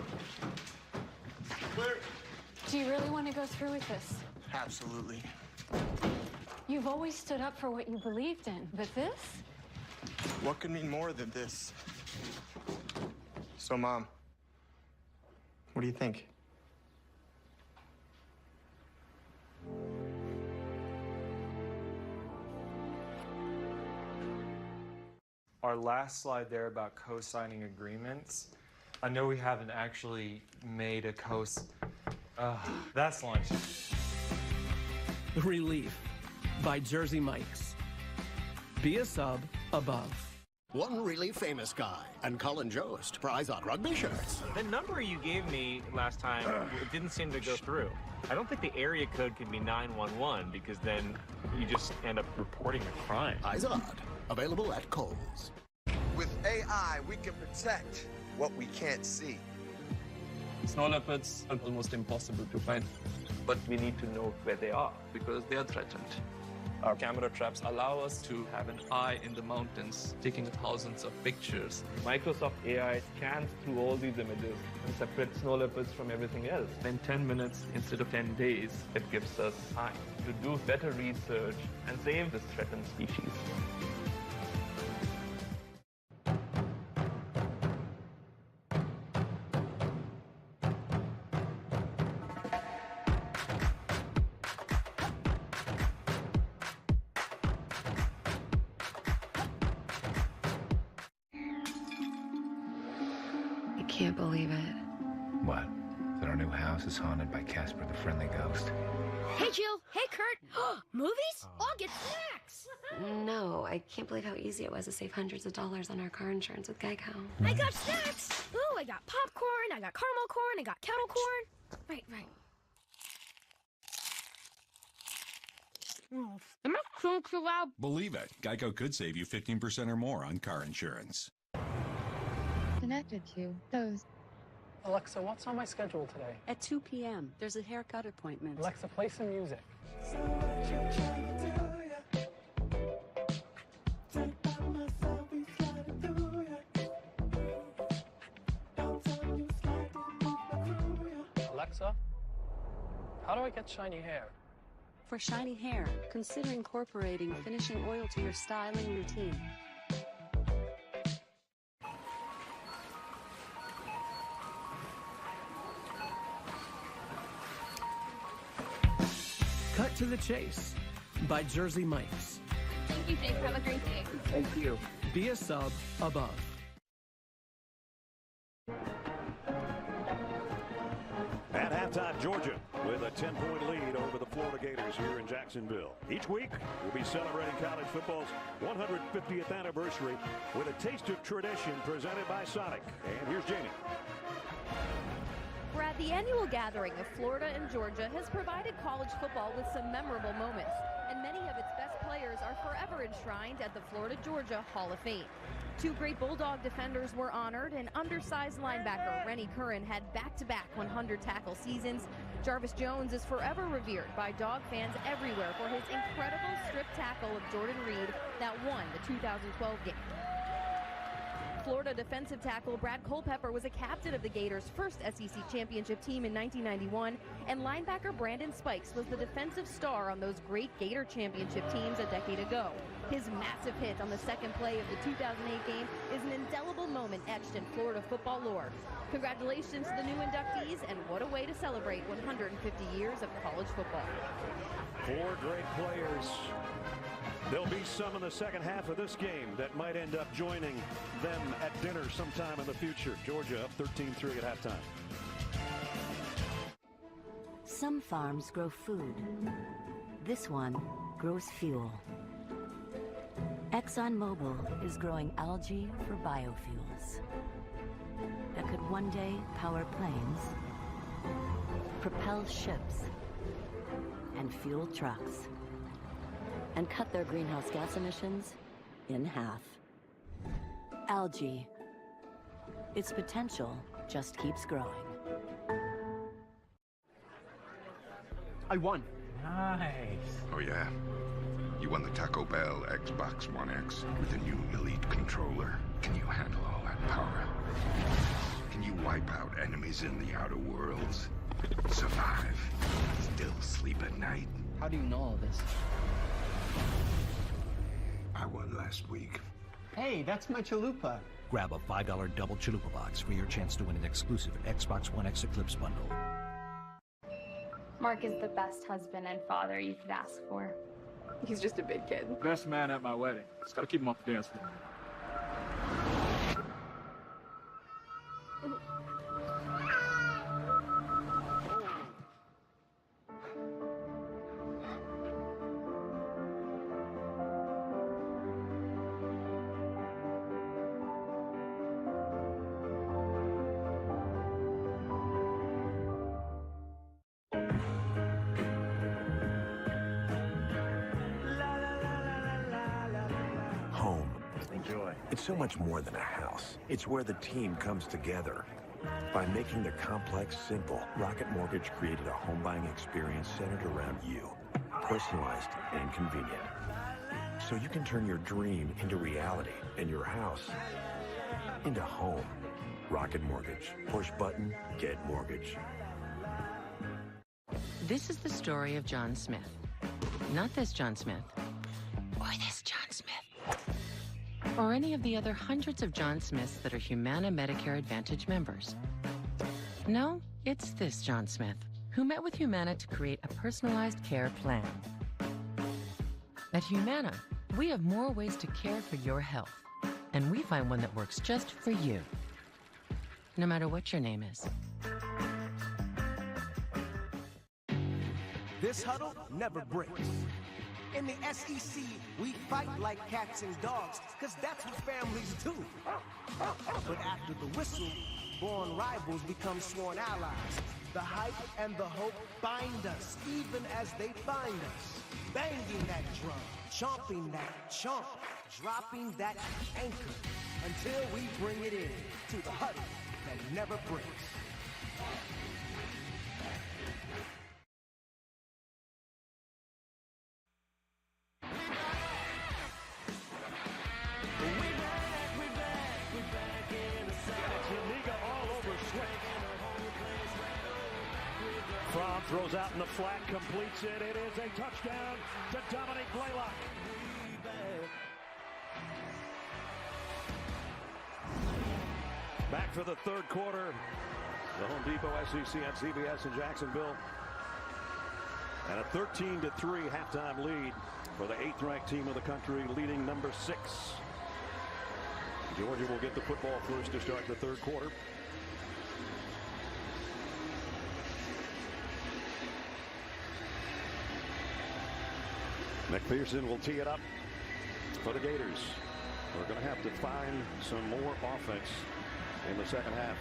Clear. Do you really want to go through with this? Absolutely. You've always stood up for what you believed in, but this? What could mean more than this? So, Mom, what do you think? Our last slide there about co-signing agreements. I know we haven't actually made a that's lunch. Relief by Jersey Mike's. Be a sub above. One really famous guy, and Colin Jost, prize on rugby shirts. The number you gave me last time, it didn't seem to go through. I don't think the area code can be 911 because then you just end up reporting a crime. Izod, available at Kohl's. With AI, we can protect what we can't see. Snow leopards are almost impossible to find, but we need to know where they are because they are threatened. Our camera traps allow us to have an eye in the mountains, taking thousands of pictures. Microsoft AI scans through all these images and separates snow leopards from everything else. In 10 minutes instead of 10 days, it gives us time to do better research and save this threatened species. can't believe it. What? That our new house is haunted by Casper the Friendly Ghost? Hey, Jill. Hey, Kurt. Movies? I'll get snacks. No, I can't believe how easy it was to save hundreds of dollars on our car insurance with Geico. I got snacks. Ooh, I got popcorn. I got caramel corn. I got kettle corn. Right. Am I crunk so loud? Believe it. Geico could save you 15% or more on car insurance. Connected to those. Alexa, what's on my schedule today? At 2 p.m., there's a haircut appointment. Alexa, play some music. Alexa, how do I get shiny hair? For shiny hair, consider incorporating finishing oil to your styling routine. Cut to the Chase by Jersey Mike's. Thank you, Jake. Have a great day. Thank you. Be a sub above. At halftime, Georgia with a 10-point lead over the Florida Gators here in Jacksonville. Each week, we'll be celebrating college football's 150th anniversary with a taste of tradition presented by Sonic. And here's Jamie. Brad, the annual gathering of Florida and Georgia has provided college football with some memorable moments, and many of its best players are forever enshrined at the Florida-Georgia Hall of Fame. Two great Bulldog defenders were honored, and undersized linebacker Rennie Curran had back-to-back 100-tackle seasons. Jarvis Jones is forever revered by Dog fans everywhere for his incredible strip tackle of Jordan Reed that won the 2012 game. Florida defensive tackle Brad Culpepper was a captain of the Gators' first SEC championship team in 1991, and linebacker Brandon Spikes was the defensive star on those great Gator championship teams a decade ago. His massive hit on the second play of the 2008 game is an indelible moment etched in Florida football lore. Congratulations to the new inductees, and what a way to celebrate 150 years of college football. Four great players. There'll be some in the second half of this game that might end up joining them at dinner sometime in the future. Georgia up 13-3 at halftime. Some farms grow food. This one grows fuel. ExxonMobil is growing algae for biofuels that could one day power planes, propel ships, and fuel trucks, and cut their greenhouse gas emissions in half. Algae. Its potential just keeps growing. I won. Nice. Oh, yeah? You won the Taco Bell Xbox One X with a new Elite controller. Can you handle all that power? Can you wipe out enemies in the outer worlds? Survive? Still sleep at night? How do you know all this? I won last week. Hey, that's my chalupa. Grab a $5 double chalupa box for your chance to win an exclusive Xbox One X Eclipse bundle. Mark is the best husband and father you could ask for. He's just a big kid. Best man at my wedding. Just gotta keep him off the dance floor. Home. Enjoy. It's so much more than a house. It's where the team comes together. By making the complex simple, Rocket Mortgage created a home buying experience centered around you. Personalized and convenient. So you can turn your dream into reality and your house into home. Rocket Mortgage. Push button, get mortgage. This is the story of John Smith. Not this John Smith. Or this John Smith. Or any of the other hundreds of John Smiths that are Humana Medicare Advantage members. No, it's this John Smith, who met with Humana to create a personalized care plan. At Humana, we have more ways to care for your health, and we find one that works just for you. no matter what your name is. This huddle never breaks. In the SEC, we fight like cats and dogs, because that's what families do. But after the whistle, born rivals become sworn allies. The hype and the hope bind us, even as they find us. Banging that drum, chomping that chomp, dropping that anchor, until we bring it in to the huddle that never breaks. Fromm throws out in the flat, completes it. It is a touchdown to Dominic Blaylock. Back for the third quarter. The Home Depot SEC on CBS in Jacksonville. And a 13-3 halftime lead for the 8th-ranked team of the country, leading number 6. Georgia will get the football first to start the third quarter. McPherson will tee it up for the Gators. We're going to have to find some more offense in the second half.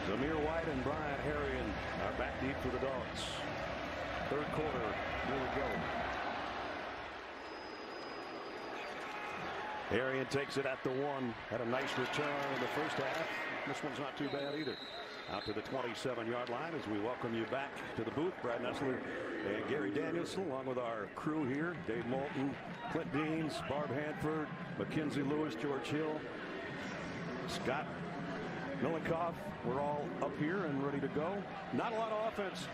Zamir White and Brian Harrion are back deep for the Dogs. Third quarter, here we go. Harrion takes it at the 1. Had a nice return in the first half. This one's not too bad either. Out to the 27-yard line as we welcome you back to the booth. Brad Nessler and Gary Danielson, along with our crew here. Dave Moulton, Clint Deans, Barb Hanford, Mackenzie Lewis, George Hill, Scott Milenkoff. We're all up here and ready to go. Not a lot of offense.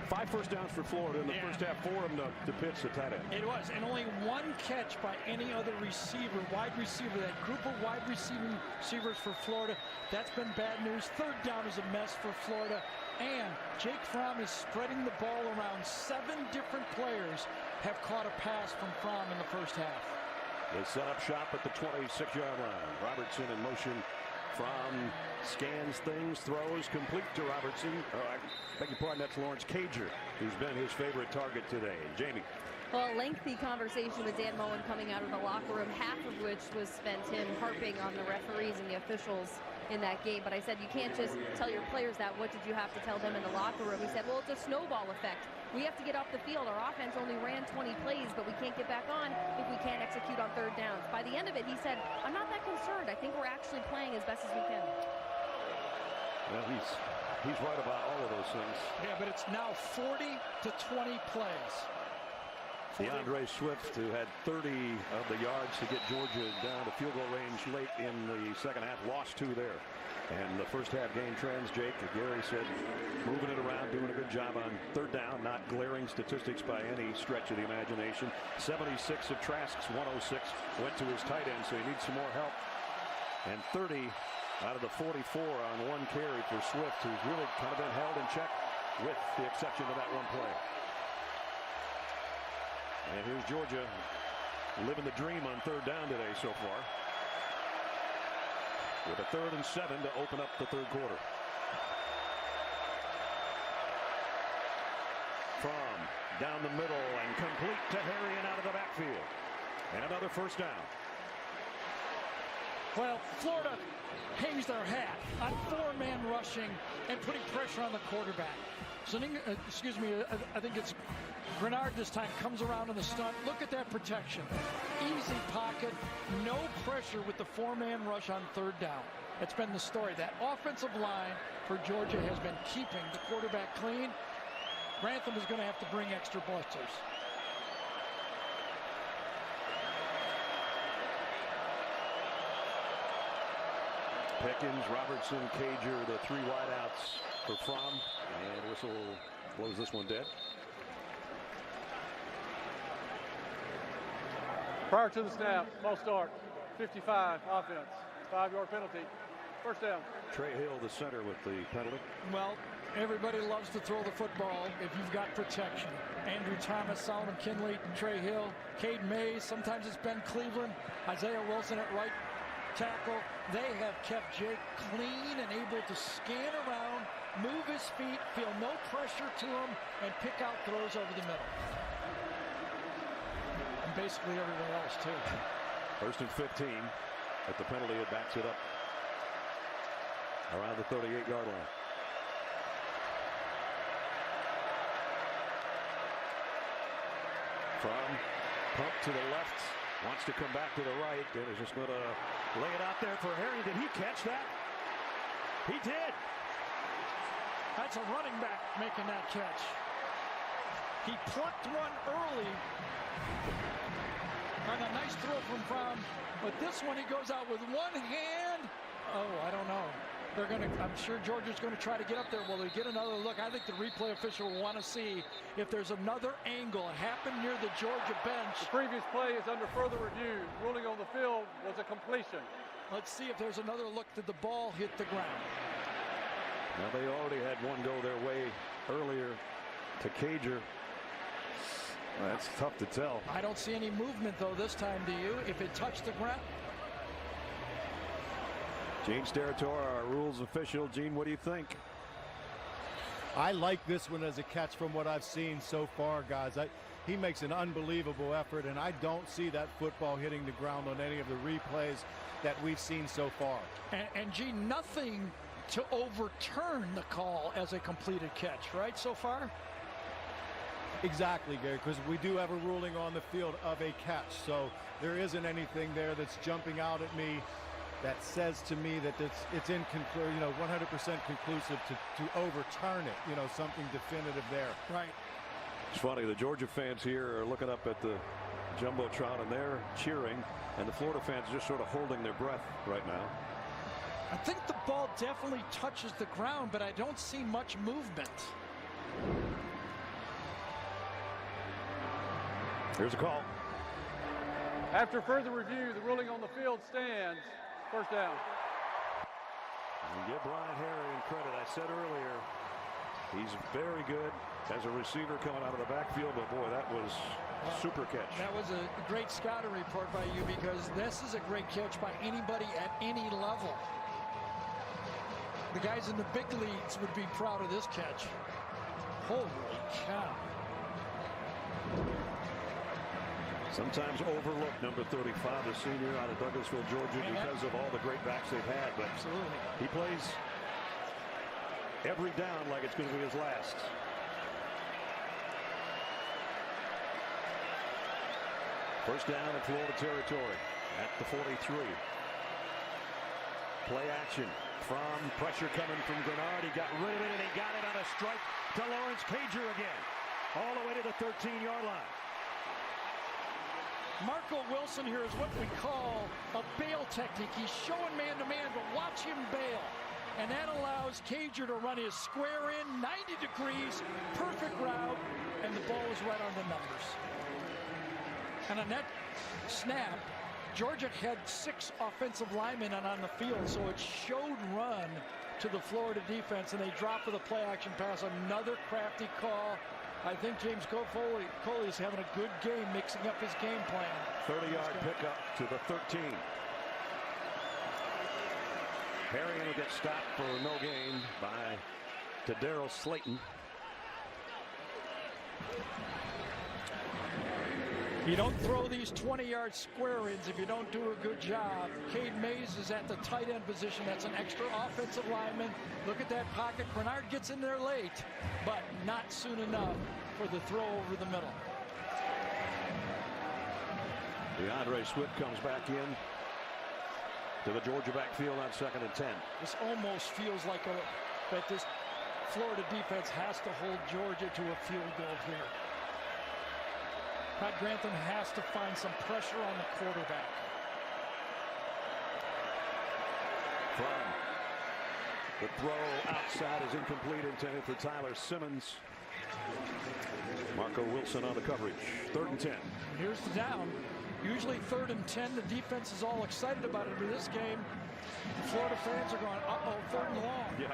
5 first downs for Florida in the first half, 4 of them to Pitts, the tight end. It was, and only 1 catch by any other receiver, wide receiver. That group of wide receivers for Florida, that's been bad news. Third down is a mess for Florida. And Jake Fromm is spreading the ball around. 7 different players have caught a pass from Fromm in the first half. They set up shop at the 26-yard line. Robertson in motion. Fromm scans things, throws, complete to Robertson. I beg your pardon, that's Lawrence Cager, who's been his favorite target today. Jamie. Well, a lengthy conversation with Dan Mullen coming out of the locker room, half of which was spent him harping on the referees and the officials in that game. But I said, you can't just tell your players that. What did you have to tell them in the locker room? He said, well, it's a snowball effect. We have to get off the field. Our offense only ran 20 plays, but we can't get back on if we can't execute on third downs. By the end of it, he said, I'm not that concerned. I think we're actually playing as best as we can. Well, he's right about all of those things. Yeah, but it's now 40 to 20 plays. DeAndre Swift, who had 30 of the yards to get Georgia down to field goal range late in the second half, lost 2 there. And the first half game trends, Jake, Gary said, moving it around, doing a good job on third down, not glaring statistics by any stretch of the imagination. 76 of Trask's 106 went to his tight end, so he needs some more help. And 30 out of the 44 on 1 carry for Swift, who's really kind of been held in check with the exception of that 1 play. And here's Georgia living the dream on third down today so far. With a 3rd and 7 to open up the third quarter. Fromm down the middle and complete to Harrion out of the backfield. And another first down. Well, Florida hangs their hat on 4-man rushing and putting pressure on the quarterback. So, I think it's Grenard this time comes around in the stunt. Look at that protection. Easy pocket, no pressure with the 4-man rush on third down. That's been the story. That offensive line for Georgia has been keeping the quarterback clean. Grantham is going to have to bring extra blisters. Pickens, Robertson, Cager, the 3 wideouts for Fromm. And whistle blows this one dead. Prior to the snap, false start, 55, offense, 5-yard penalty, first down. Trey Hill, the center, with the penalty. Well, everybody loves to throw the football if you've got protection. Andrew Thomas, Solomon Kinley, Trey Hill, Cade Mays, sometimes it's Ben Cleveland, Isaiah Wilson at right tackle. They have kept Jake clean and able to scan around, move his feet, feel no pressure to him, and pick out throws over the middle. And basically everywhere else, too. 1st and 15 at the penalty. It backs it up around the 38-yard line. From pump to the left, wants to come back to the right, and is just going to lay it out there for Harry. Did he catch that? He did. That's a running back making that catch. He plucked one early on a nice throw from Fromm, but this one he goes out with one hand. Oh, I don't know. I'm sure Georgia's going to try to get up there. Will they get another look? I think the replay official will want to see if there's another angle. It happened near the Georgia bench. The previous play is under further review. Ruling on the field was a completion. Let's see if there's another look. Did the ball hit the ground? Now, they already had one go their way earlier to Cager. Well, that's tough to tell. I don't see any movement, though, this time, do you? If it touched the ground. Gene Steratore, our rules official. Gene, what do you think? I like this one as a catch from what I've seen so far, guys. He makes an unbelievable effort, and I don't see that football hitting the ground on any of the replays that we've seen so far. And Gene, nothing to overturn the call as a completed catch, right, so far? Exactly, Gary, because we do have a ruling on the field of a catch, so there isn't anything there that's jumping out at me that says to me that it's 100% conclusive to overturn it, something definitive there. Right. It's funny, the Georgia fans here are looking up at the Jumbotron and they're cheering, and the Florida fans are just sort of holding their breath right now. I think the ball definitely touches the ground, but I don't see much movement. Here's a call. After further review, the ruling on the field stands. First down. And give Brian Harry credit. I said earlier, he's very good as a receiver coming out of the backfield, but boy, that was a super catch. That was a great scouting report by you, because this is a great catch by anybody at any level. The guys in the big leagues would be proud of this catch. Holy cow. Sometimes overlooked, number 35, the senior out of Douglasville, Georgia, because of all the great backs they've had. But absolutely, he plays every down like it's going to be his last. First down in Florida territory at the 43. Play action from pressure coming from Grenard. He got rid of it, and he got it on a strike to Lawrence Cager again, all the way to the 13-yard line. Marco Wilson here is what we call a bail technique. He's showing man-to-man, but watch him bail. And that allows Cager to run his square in, 90 degrees, perfect route, and the ball is right on the numbers. And on that snap, Georgia had 6 offensive linemen on the field, so it showed run to the Florida defense, and they dropped for the play-action pass. Another crafty call. I think James Coley is having a good game mixing up his game plan. 30-yard pickup to the 13. Harry will get stopped for no gain by Darryl Slayton. You don't throw these 20-yard square ins if you don't do a good job. Cade Mays is at the tight end position. That's an extra offensive lineman. Look at that pocket. Grenard gets in there late, but not soon enough for the throw over the middle. DeAndre Swift comes back in to the Georgia backfield on 2nd and 10. This almost feels like that this Florida defense has to hold Georgia to a field goal here. Pat Grantham has to find some pressure on the quarterback. From the throw outside is incomplete, intended for Tyler Simmons. Marco Wilson on the coverage. 3rd and 10. Here's the down. Usually 3rd and 10. The defense is all excited about it. In this game, the Florida fans are going, uh-oh, 3rd and long. Yeah.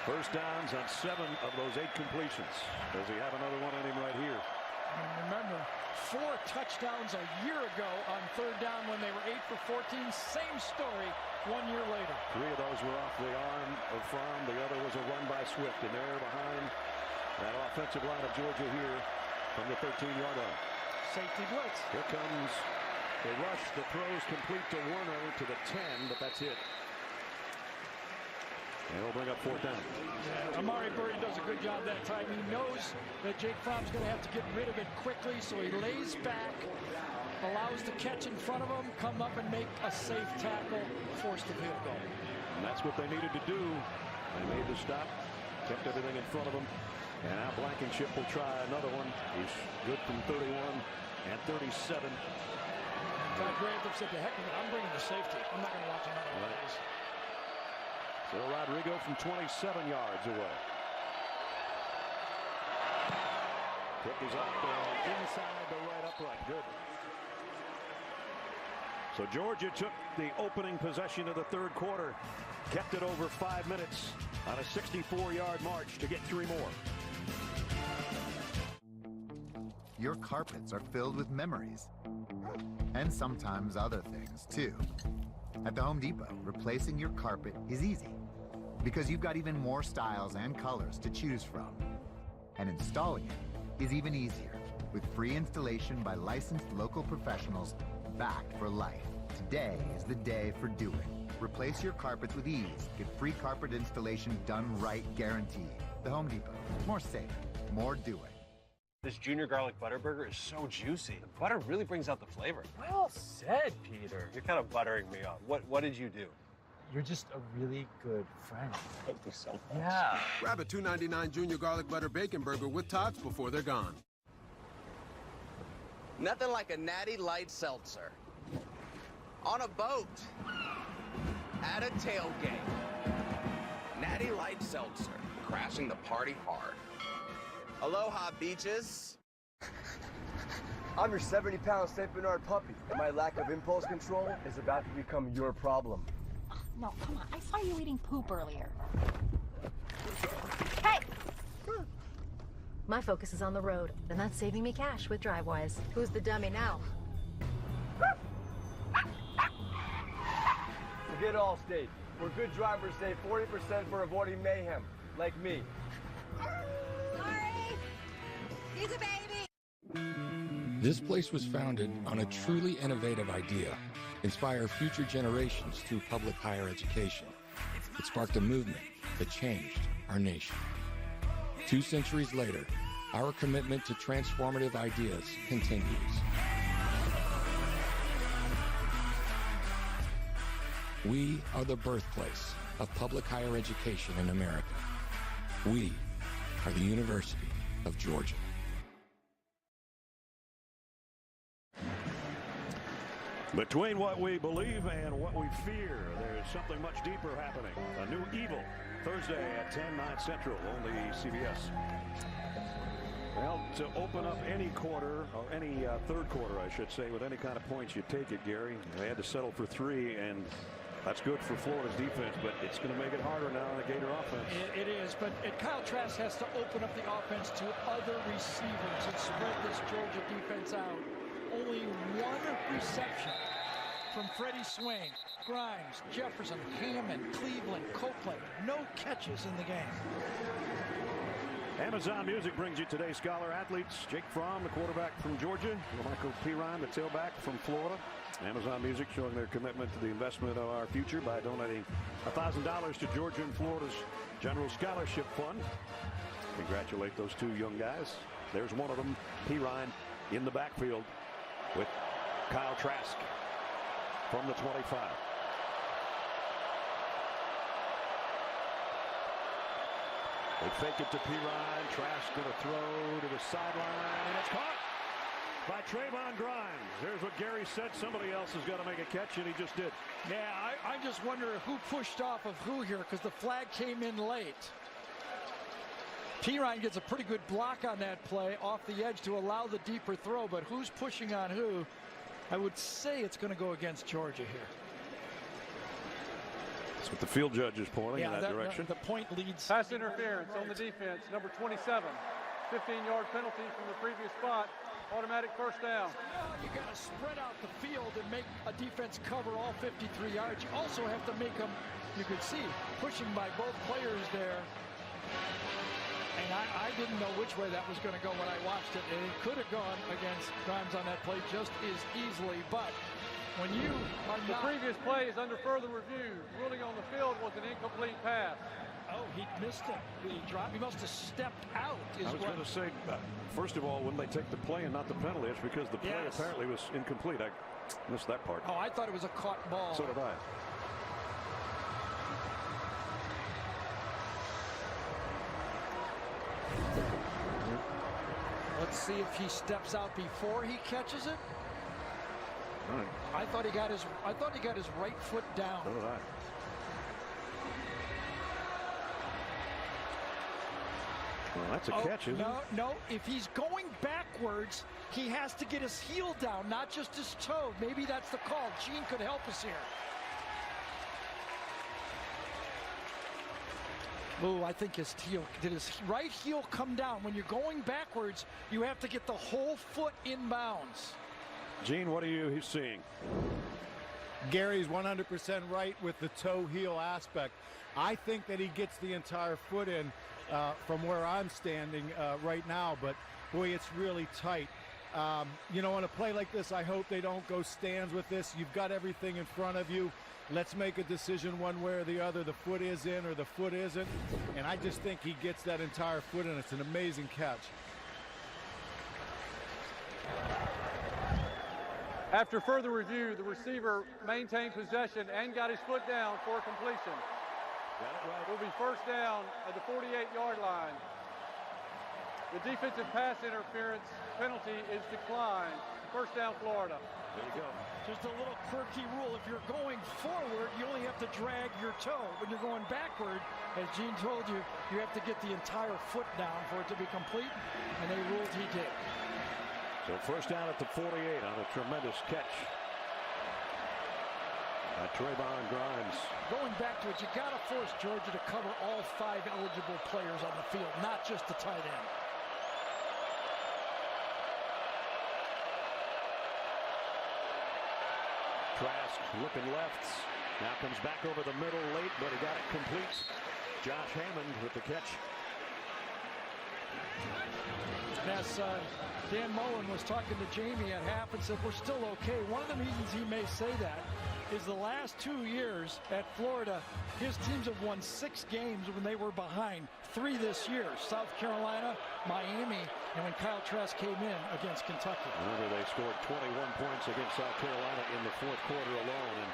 First downs on 7 of those 8 completions. Does he have another one on him right here? And remember, 4 touchdowns a year ago on 3rd down when they were 8 for 14. Same story 1 year later. 3 of those were off the arm of Fromm. The other was a run by Swift. And they're behind that offensive line of Georgia here from the 13-yard line. Safety blitz. Here comes the rush. The throws complete to Werner to the 10, but that's it. And it'll bring up 4th down. Yeah, Amari Burton does a good job that time. He knows that Jake Fromm's going to have to get rid of it quickly, so he lays back, allows the catch in front of him, come up and make a safe tackle, force the field goal. And that's what they needed to do. They made the stop, kept everything in front of them. And now Blankenship will try another one. He's good from 31 and 37. Todd Grantham said, to heck with it, I'm bringing the safety. I'm not going to watch another one of these. So Rodrigo from 27 yards away. Kick is up and inside the right upright. Good. So Georgia took the opening possession of the 3rd quarter, kept it over 5 minutes on a 64-yard march to get 3 more. Your carpets are filled with memories. And sometimes other things, too. At the Home Depot, replacing your carpet is easy because you've got even more styles and colors to choose from. And installing it is even easier with free installation by licensed local professionals backed for life. Today is the day for doing. Replace your carpets with ease. Get free carpet installation done right guaranteed. The Home Depot. More safe, more doing. This junior garlic butter burger is so juicy. The butter really brings out the flavor. Well said, Peter. You're kind of buttering me up. What did you do? You're just a really good friend. Thank you so much. Yeah. Grab a $2.99 junior garlic butter bacon burger with tots before they're gone. Nothing like a natty light seltzer. On a boat. At a tailgate. Natty light seltzer. Crashing the party hard. Aloha, beaches. I'm your 70-pound St. Bernard puppy, and my lack of impulse control is about to become your problem. No, come on. I saw you eating poop earlier. Hey! My focus is on the road, and that's saving me cash with DriveWise. Who's the dummy now? Forget Allstate. Where good drivers save 40% for avoiding mayhem, like me. Sorry! He's a baby! This place was founded on a truly innovative idea. Inspire future generations through public higher education. It sparked a movement that changed our nation. 2 centuries later, our commitment to transformative ideas continues. We are the birthplace of public higher education in America. We are the University of Georgia. Between what we believe and what we fear, there's something much deeper happening. A new evil, Thursday at 10, 9 Central, only CBS. Well, to open up any quarter, or any 3rd quarter, I should say, with any kind of points, you take it, Gary. They had to settle for 3, and that's good for Florida's defense, but it's going to make it harder now on the Gator offense. It is, but Kyle Trask has to open up the offense to other receivers and spread this Georgia defense out. Only 1 reception from Freddie Swain, Grimes, Jefferson, Hammond, Cleveland, Copeland. No catches in the game. Amazon Music brings you today's Scholar Athletes. Jake Fromm, the quarterback from Georgia. Michael Pirine, the tailback from Florida. Amazon Music showing their commitment to the investment of our future by donating $1,000 to Georgia and Florida's General Scholarship Fund. Congratulate those 2 young guys. There's one of them, Pirine, in the backfield with Kyle Trask from the 25. They fake it to Pirine, Trask to the throw to the sideline, and it's caught by Trayvon Grimes. There's what Gary said. Somebody else has got to make a catch, and he just did. Yeah, I just wonder who pushed off of who here, because the flag came in late. Pirine gets a pretty good block on that play off the edge to allow the deeper throw, but who's pushing on who? I would say it's going to go against Georgia here. That's what the field judge is pointing in that direction. The point leads. Pass interference on the defense, number 27. 15-yard penalty from the previous spot. Automatic first down. You got to spread out the field and make a defense cover all 53 yards. You also have to make them, you could see, pushing by both players there. And I didn't know which way that was going to go when I watched it. And it could have gone against Grimes on that play just as easily. But when you are The previous play is under further review. Ruling on the field was an incomplete pass. Oh, he missed it. He dropped. He must have stepped out. I was going to say, first of all, when they take the play and not the penalty, it's because the play apparently was incomplete. I missed that part. Oh, I thought it was a caught ball. So did I. Let's see if he steps out before he catches it. Right. I thought he got his right foot down. So did I. Well, that's a catch, isn't it? No. If he's going backwards, he has to get his heel down, not just his toe. Maybe that's the call. Gene could help us here. Oh, I think his right heel come down? When you're going backwards, you have to get the whole foot inbounds. Gene, what are you seeing? Gary's 100% right with the toe-heel aspect. I think that he gets the entire foot in from where I'm standing right now, but boy, it's really tight. You know, on a play like this, I hope they don't go stands with this. You've got everything in front of you. Let's make a decision one way or the other. The foot is in or the foot isn't. And I just think he gets that entire foot in. It's an amazing catch. After further review, the receiver maintained possession and got his foot down for completion. Will be first down at the 48-yard line. The defensive pass interference penalty is declined. First down, Florida. There you go. Just a little quirky rule. If you're going forward, you only have to drag your toe. When you're going backward, as Gene told you, you have to get the entire foot down for it to be complete, and they ruled he did. So first down at the 48 on a tremendous catch by Trayvon Grimes. Going back to it, you got to force Georgia to cover all 5 eligible players on the field, not just the tight end. Trask looking left. Now comes back over the middle late, but he got it complete. Josh Hammond with the catch. As Dan Mullen was talking to Jamie at half and said, we're still okay. One of the reasons he may say that is the last 2 years at Florida, his teams have won 6 games when they were behind. 3 this year, South Carolina, Miami, and when Kyle Trask came in against Kentucky. Remember, they scored 21 points against South Carolina in the 4th quarter alone. And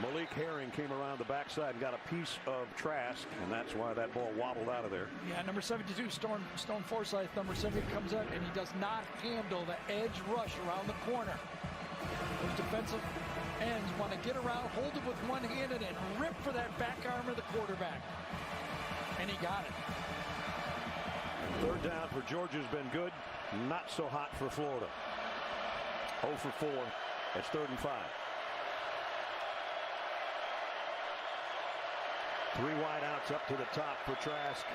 Malik Herring came around the backside and got a piece of Trask, and that's why that ball wobbled out of there. Yeah, number 72, Stone Forsythe, number 70, comes out, and he does not handle the edge rush around the corner. Those defensive ends want to get around, hold it with one hand, and then rip for that back arm of the quarterback. And he got it. Third down for Georgia's been good. Not so hot for Florida. 0 for 4. It's 3rd and 5. 3 wide outs up to the top for Trask.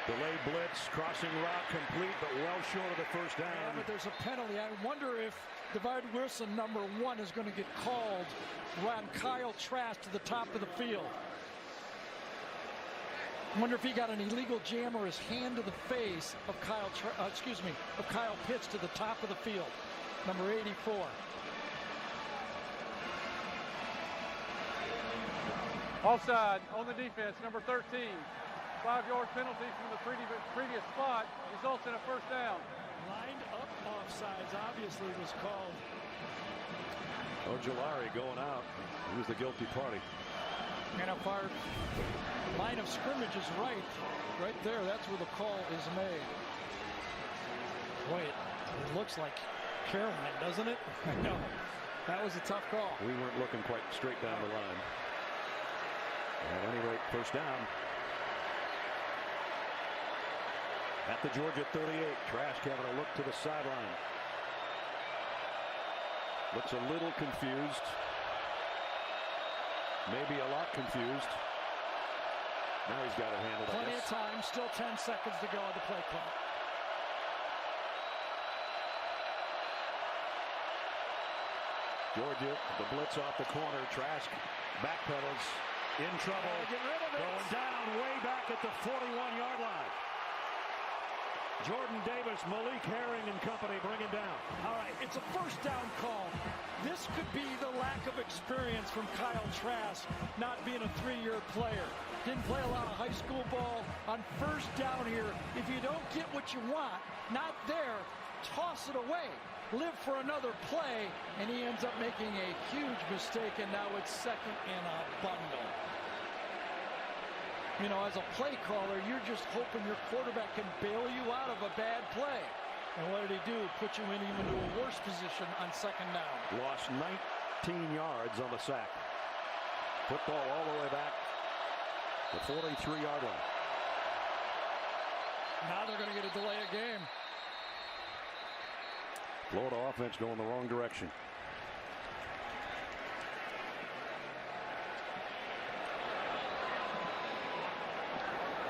Delayed blitz, crossing route complete, but well short of the first down. Yeah, but there's a penalty. I wonder if Devard Wilson, number 1, is going to get called around Kyle Trask to the top of the field. I wonder if he got an illegal jam or his hand to the face of Kyle Pitts to the top of the field. Number 84. Offside on the defense, number 13. 5-yard penalty from the previous spot results in a first down. Lined up offsides obviously was called. Ojolari going out. He was the guilty party. And if our line of scrimmage is right there, that's where the call is made. Wait, it looks like Caroline, doesn't it? No, that was a tough call. We weren't looking quite straight down the line. At any rate, first down. At the Georgia 38, Trask having a look to the sideline. Looks a little confused. Maybe a lot confused. Now he's got it handled. Plenty of time, still 10 seconds to go on the play clock. Georgia, the blitz off the corner. Trask backpedals, in trouble, get rid of it. Going down way back at the 41-yard line. Jordan Davis, Malik Herring and company bring him down. All right, it's a first down call. This could be the lack of experience from Kyle Trask, not being a 3-year player. Didn't play a lot of high school ball. On first down here, if you don't get what you want, not there, toss it away. Live for another play, and he ends up making a huge mistake, and now it's second and a bundle. You know, as a play caller, you're just hoping your quarterback can bail you out of a bad play. And what did he do? Put you in even to a worse position on second down. Lost 19 yards on the sack. Football all the way back to the 43-yard line. Now they're going to get a delay of game. Florida offense going the wrong direction.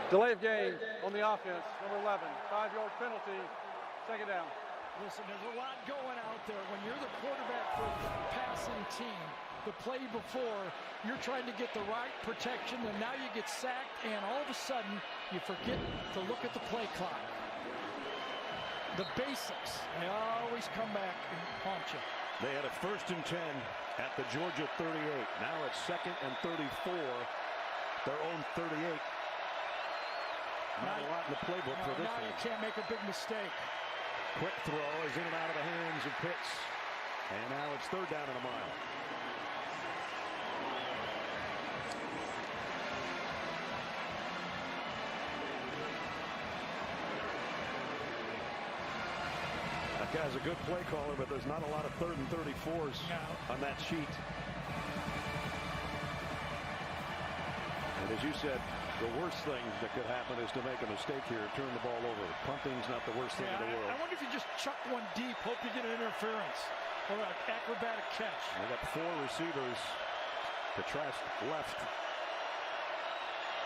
Delay of game on the offense, number 11. 5-yard penalty, second down. Listen, there's a lot going out there. When you're the quarterback for the passing team, the play before, you're trying to get the right protection, and now you get sacked, and all of a sudden, you forget to look at the play clock. The basics, they always come back and haunt you. They had a 1st and 10 at the Georgia 38. Now it's 2nd and 34, their own 38. Not a lot in the playbook for this one. Now you can't make a big mistake. Quick throw is in and out of the hands of Pitts. And now it's 3rd down and a mile. That guy's a good play caller, but there's not a lot of 3rd and 34s on that sheet. And as you said, the worst thing that could happen is to make a mistake here, turn the ball over. Punting's not the worst thing in the world. I wonder if you just chuck one deep, hope you get an interference or an acrobatic catch. They got 4 receivers. The Trask left.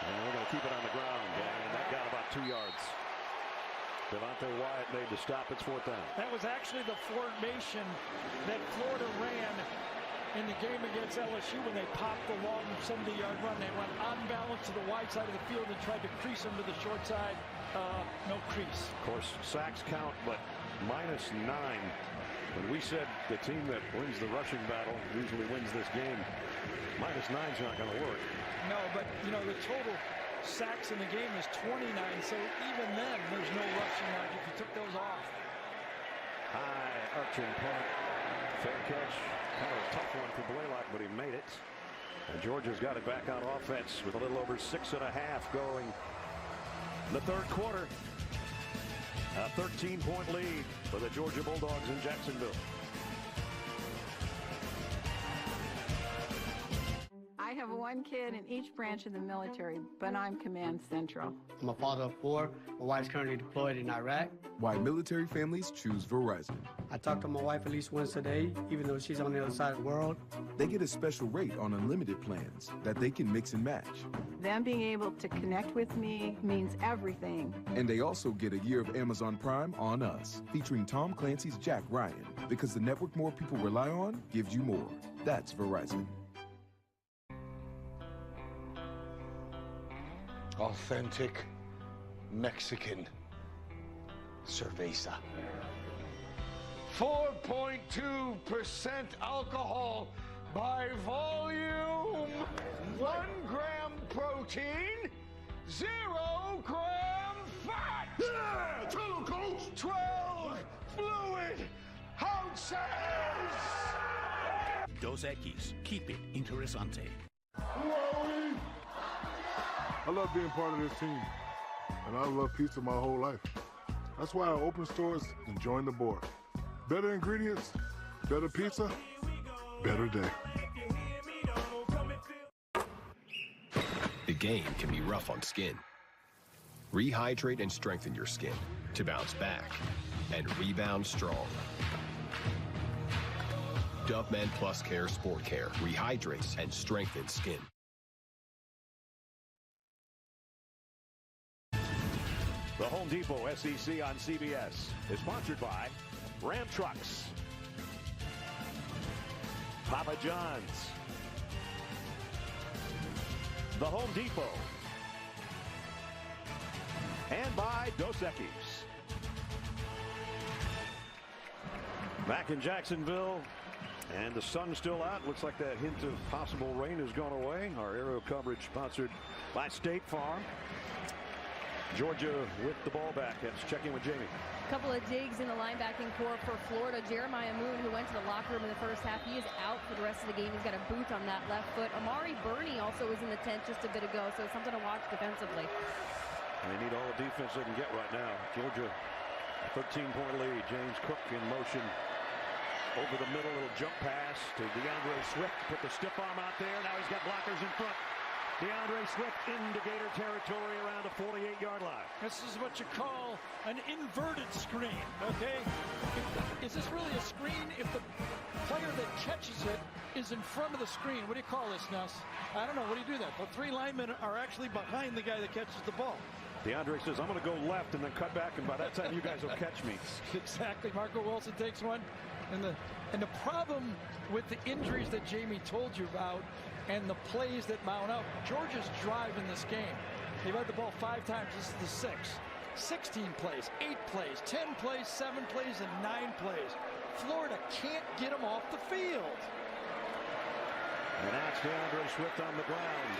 And we're going to keep it on the ground. And that got about 2 yards. Devontae Wyatt made the stop. It's 4th down. That was actually the formation that Florida ran in the game against LSU when they popped the long 70-yard run. They went on balance to the wide side of the field and tried to crease them to the short side. No crease. Of course, sacks count, but -9. When we said the team that wins the rushing battle usually wins this game, -9's not going to work. No, but, you know, the total sacks in the game is 29, so even then there's no rushing mark if you took those off. High arching punt. Fair catch. Kind of a tough one for Blaylock, but he made it. And Georgia's got it back on offense with a little over 6.5 going in the 3rd quarter. A 13-point lead for the Georgia Bulldogs in Jacksonville. I have 1 kid in each branch of the military, but I'm Command Central. I'm a father of 4. My wife's currently deployed in Iraq. Why military families choose Verizon. I talk to my wife at least once a day, even though she's on the other side of the world. They get a special rate on unlimited plans that they can mix and match. Them being able to connect with me means everything. And they also get a year of Amazon Prime on us, featuring Tom Clancy's Jack Ryan, because the network more people rely on gives you more. That's Verizon. Authentic Mexican cerveza. 4.2% alcohol by volume. 1 gram protein, 0 gram fat. Yeah, tell 'em, Coach. 12 fluid ounces. Dos Equis. Keep it interesante. I love being part of this team, and I love pizza my whole life. That's why I open stores and join the board. Better ingredients, better pizza, better day. The game can be rough on skin. Rehydrate and strengthen your skin to bounce back and rebound strong. Dove Men Plus Care Sport Care rehydrates and strengthens skin. Depot, SEC on CBS is sponsored by Ram Trucks, Papa John's, the Home Depot, and by Dos Equis. Back in Jacksonville, and the sun's still out. Looks like that hint of possible rain has gone away. Our aerial coverage sponsored by State Farm. Georgia with the ball back. Let's check in with Jamie. A couple of digs in the linebacking core for Florida. Jeremiah Moon, who went to the locker room in the first half, he is out for the rest of the game. He's got a boot on that left foot. Amari Burney also was in the tent just a bit ago, so something to watch defensively. They need all the defense they can get right now. Georgia, a 13-point lead. James Cook in motion over the middle. Little jump pass to DeAndre Swift. Put the stiff arm out there. Now he's got blockers in front. DeAndre Swift into Gator territory around the 48-yard line. This is what you call an inverted screen, okay? Is this really a screen if the player that catches it is in front of the screen? What do you call this, Ness? I don't know. What do you do that? Well, 3 linemen are actually behind the guy that catches the ball. DeAndre says, I'm going to go left and then cut back, and by that time you guys will catch me. Exactly. Marco Wilson takes one. And the problem with the injuries that Jamie told you about and the plays that mount up, Georgia's drive in this game. They've had the ball 5 times. This is the 6th. 16 plays, 8 plays, 10 plays, 7 plays, and 9 plays. Florida can't get them off the field. And that's DeAndre Swift on the ground.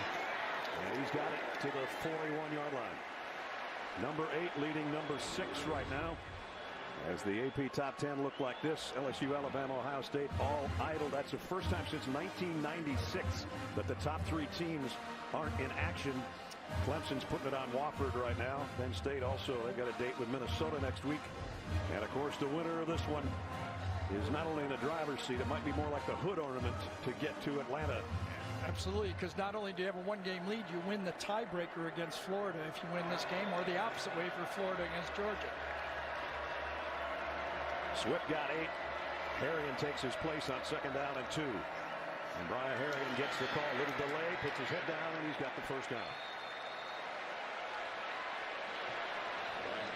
And he's got it to the 41-yard line. Number 8 leading number 6 right now. As the AP top 10 look like this, LSU, Alabama, Ohio State all idle. That's the first time since 1996 that the top 3 teams aren't in action. Clemson's putting it on Wofford right now. Penn State also, they've got a date with Minnesota next week. And of course, the winner of this one is not only in the driver's seat, it might be more like the hood ornament to get to Atlanta. Absolutely, because not only do you have a 1-game lead, you win the tiebreaker against Florida if you win this game, or the opposite way for Florida against Georgia. Swift got 8. Harrion takes his place on 2nd down and 2. And Brian Harrion gets the call. Little delay, puts his head down, and he's got the first down.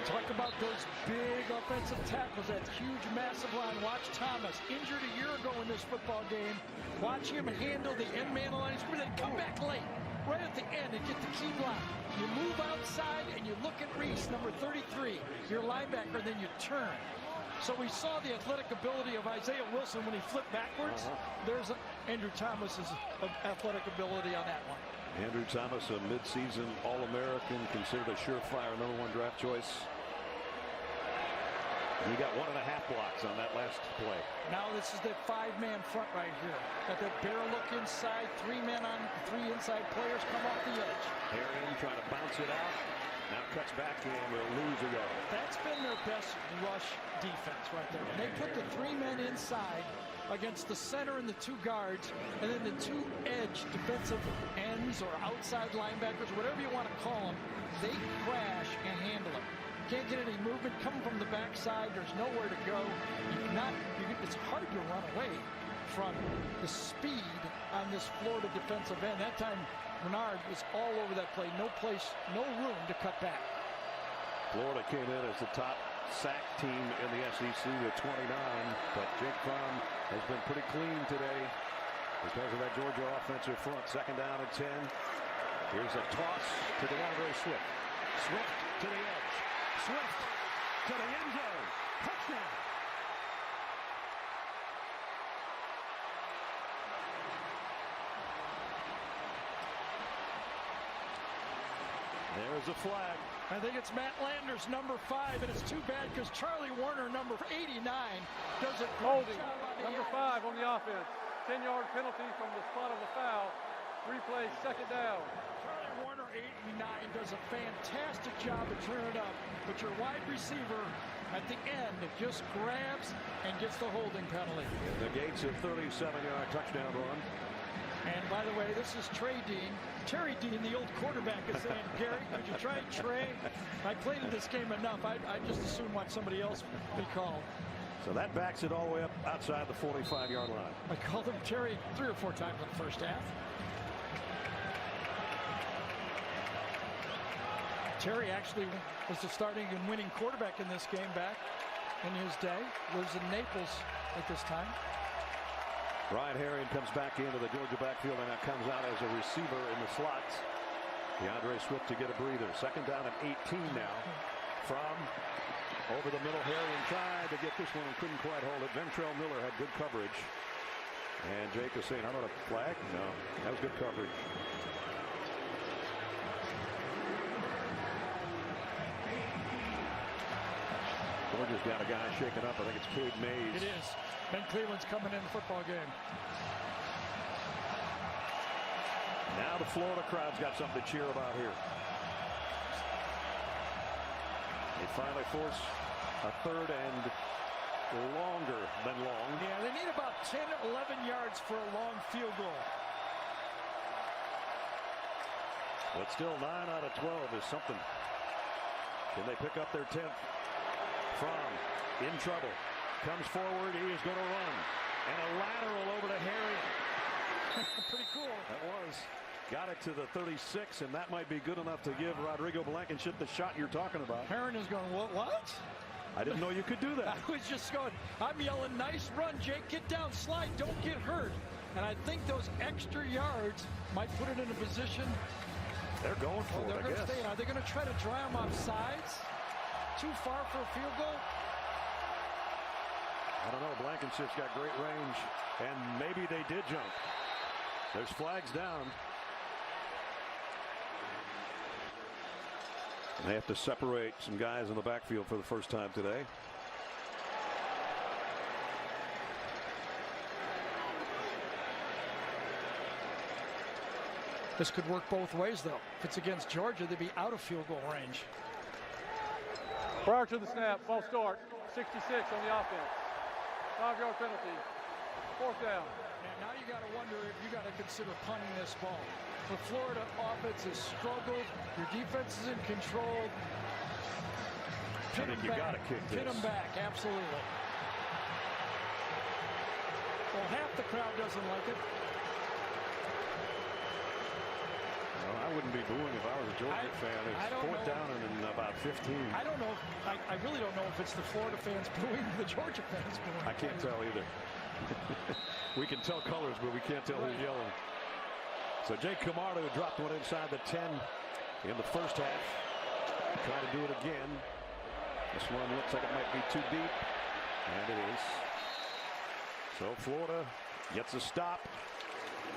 Talk about those big offensive tackles, that huge, massive line. Watch Thomas, injured a year ago in this football game. Watch him handle the end man line, but then come back late, right at the end, and get the key block. You move outside, and you look at Reese, number 33, your linebacker, then you turn. So we saw the athletic ability of Isaiah Wilson when he flipped backwards. There's Andrew Thomas's athletic ability on that one. Andrew Thomas, a midseason All-American, considered a surefire #1 draft choice. He got 1.5 blocks on that last play. Now this is the 5-man front right here. Got that barrel look inside, 3 men on 3 inside players come off the edge. Harrion trying to bounce it out. Now cuts back and will lose a yard. That's been their best rush defense right there. They put the 3 men inside against the center and the 2 guards, and then the 2 edge defensive ends or outside linebackers, whatever you want to call them, they crash and handle it. Can't get any movement coming from the backside. There's nowhere to go. It's hard to run away from the speed on this Florida defensive end. That time, Bernard was all over that play. No place, no room to cut back. Florida came in as the top sack team in the SEC with 29, but Jake Fromm has been pretty clean today because of that Georgia offensive front. 2nd down and 10. Here's a toss to DeAndre Swift. Swift to the edge. Swift to the end zone. Touchdown. There's a flag. I think it's Matt Landers, number 5, and it's too bad because Charlie Warner, number 89, does it. Holding, number 5 on the offense. 10-yard penalty from the spot of the foul. Replay, 2nd down. Charlie Warner, 89, does a fantastic job of turning it up, but your wide receiver at the end just grabs and gets the holding penalty. Negates a 37-yard touchdown run. And by the way, this is Trey Dean. Terry Dean, the old quarterback, is saying, Gary, could you try Trey? I played in this game enough. I just assume what somebody else be called. So that backs it all the way up outside the 45-yard line. I called him Terry 3 or 4 times in the first half. Terry actually was the starting and winning quarterback in this game back in his day. Lives in Naples at this time. Ryan Herring comes back into the Georgia backfield and now comes out as a receiver in the slots. DeAndre Swift to get a breather. Second down and 18 now. From over the middle, Herring tried to get this one and couldn't quite hold it. Ventrell Miller had good coverage. And Jake is saying, I'm not a flag. No, that was good coverage. Georgia's got a guy shaken up. I think it's Cade Mays. It is. Ben Cleveland's coming in the football game. Now the Florida crowd's got something to cheer about here. They finally force a third and longer than long. Yeah, they need about 10, 11 yards for a long field goal. But still 9 out of 12 is something. Can they pick up their 10th? From in trouble. Comes forward. He is going to run. And a lateral over to Herring. Pretty cool. That was. Got it to the 36, and that might be good enough to give Rodrigo Blankenship the shot you're talking about. Herring is going, what? I didn't know you could do that. I was just going, I'm yelling, nice run, Jake. Get down, slide, don't get hurt. And I think those extra yards might put it in a position. They're going for it, I guess. Are they going to try to dry them off sides? Too far for a field goal? I don't know. Blankenship's got great range, and maybe they did jump. There's flags down. And they have to separate some guys in the backfield for the first time today. This could work both ways, though. If it's against Georgia, they'd be out of field goal range. Prior to the snap, false start, 66 on the offense. 5-yard penalty, 4th down. And now you got to wonder if you got to consider punting this ball. The Florida offense has struggled. Your defense is in control. I think you got to kick this. Pin them back, absolutely. Well, half the crowd doesn't like it. Well, I wouldn't be booing if I was a Georgia fan. It's 4th down and in about 15. I don't know. I really don't know if it's the Florida fans booing or the Georgia fans booing. I can't tell either. We can tell colors, but we can't tell who's yelling. So Jake Camardo dropped one inside the 10 in the first half. Trying to do it again. This one looks like it might be too deep. And it is. So Florida gets a stop,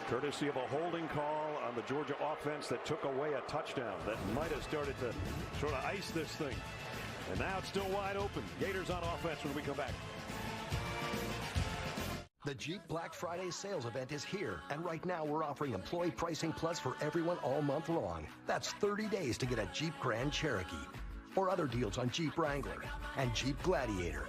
courtesy of a holding call on the Georgia offense that took away a touchdown that might have started to sort of ice this thing. And now it's still wide open. Gators on offense when we come back. The Jeep Black Friday sales event is here, and right now we're offering employee pricing plus for everyone all month long. That's 30 days to get a Jeep Grand Cherokee, or other deals on Jeep Wrangler and Jeep Gladiator.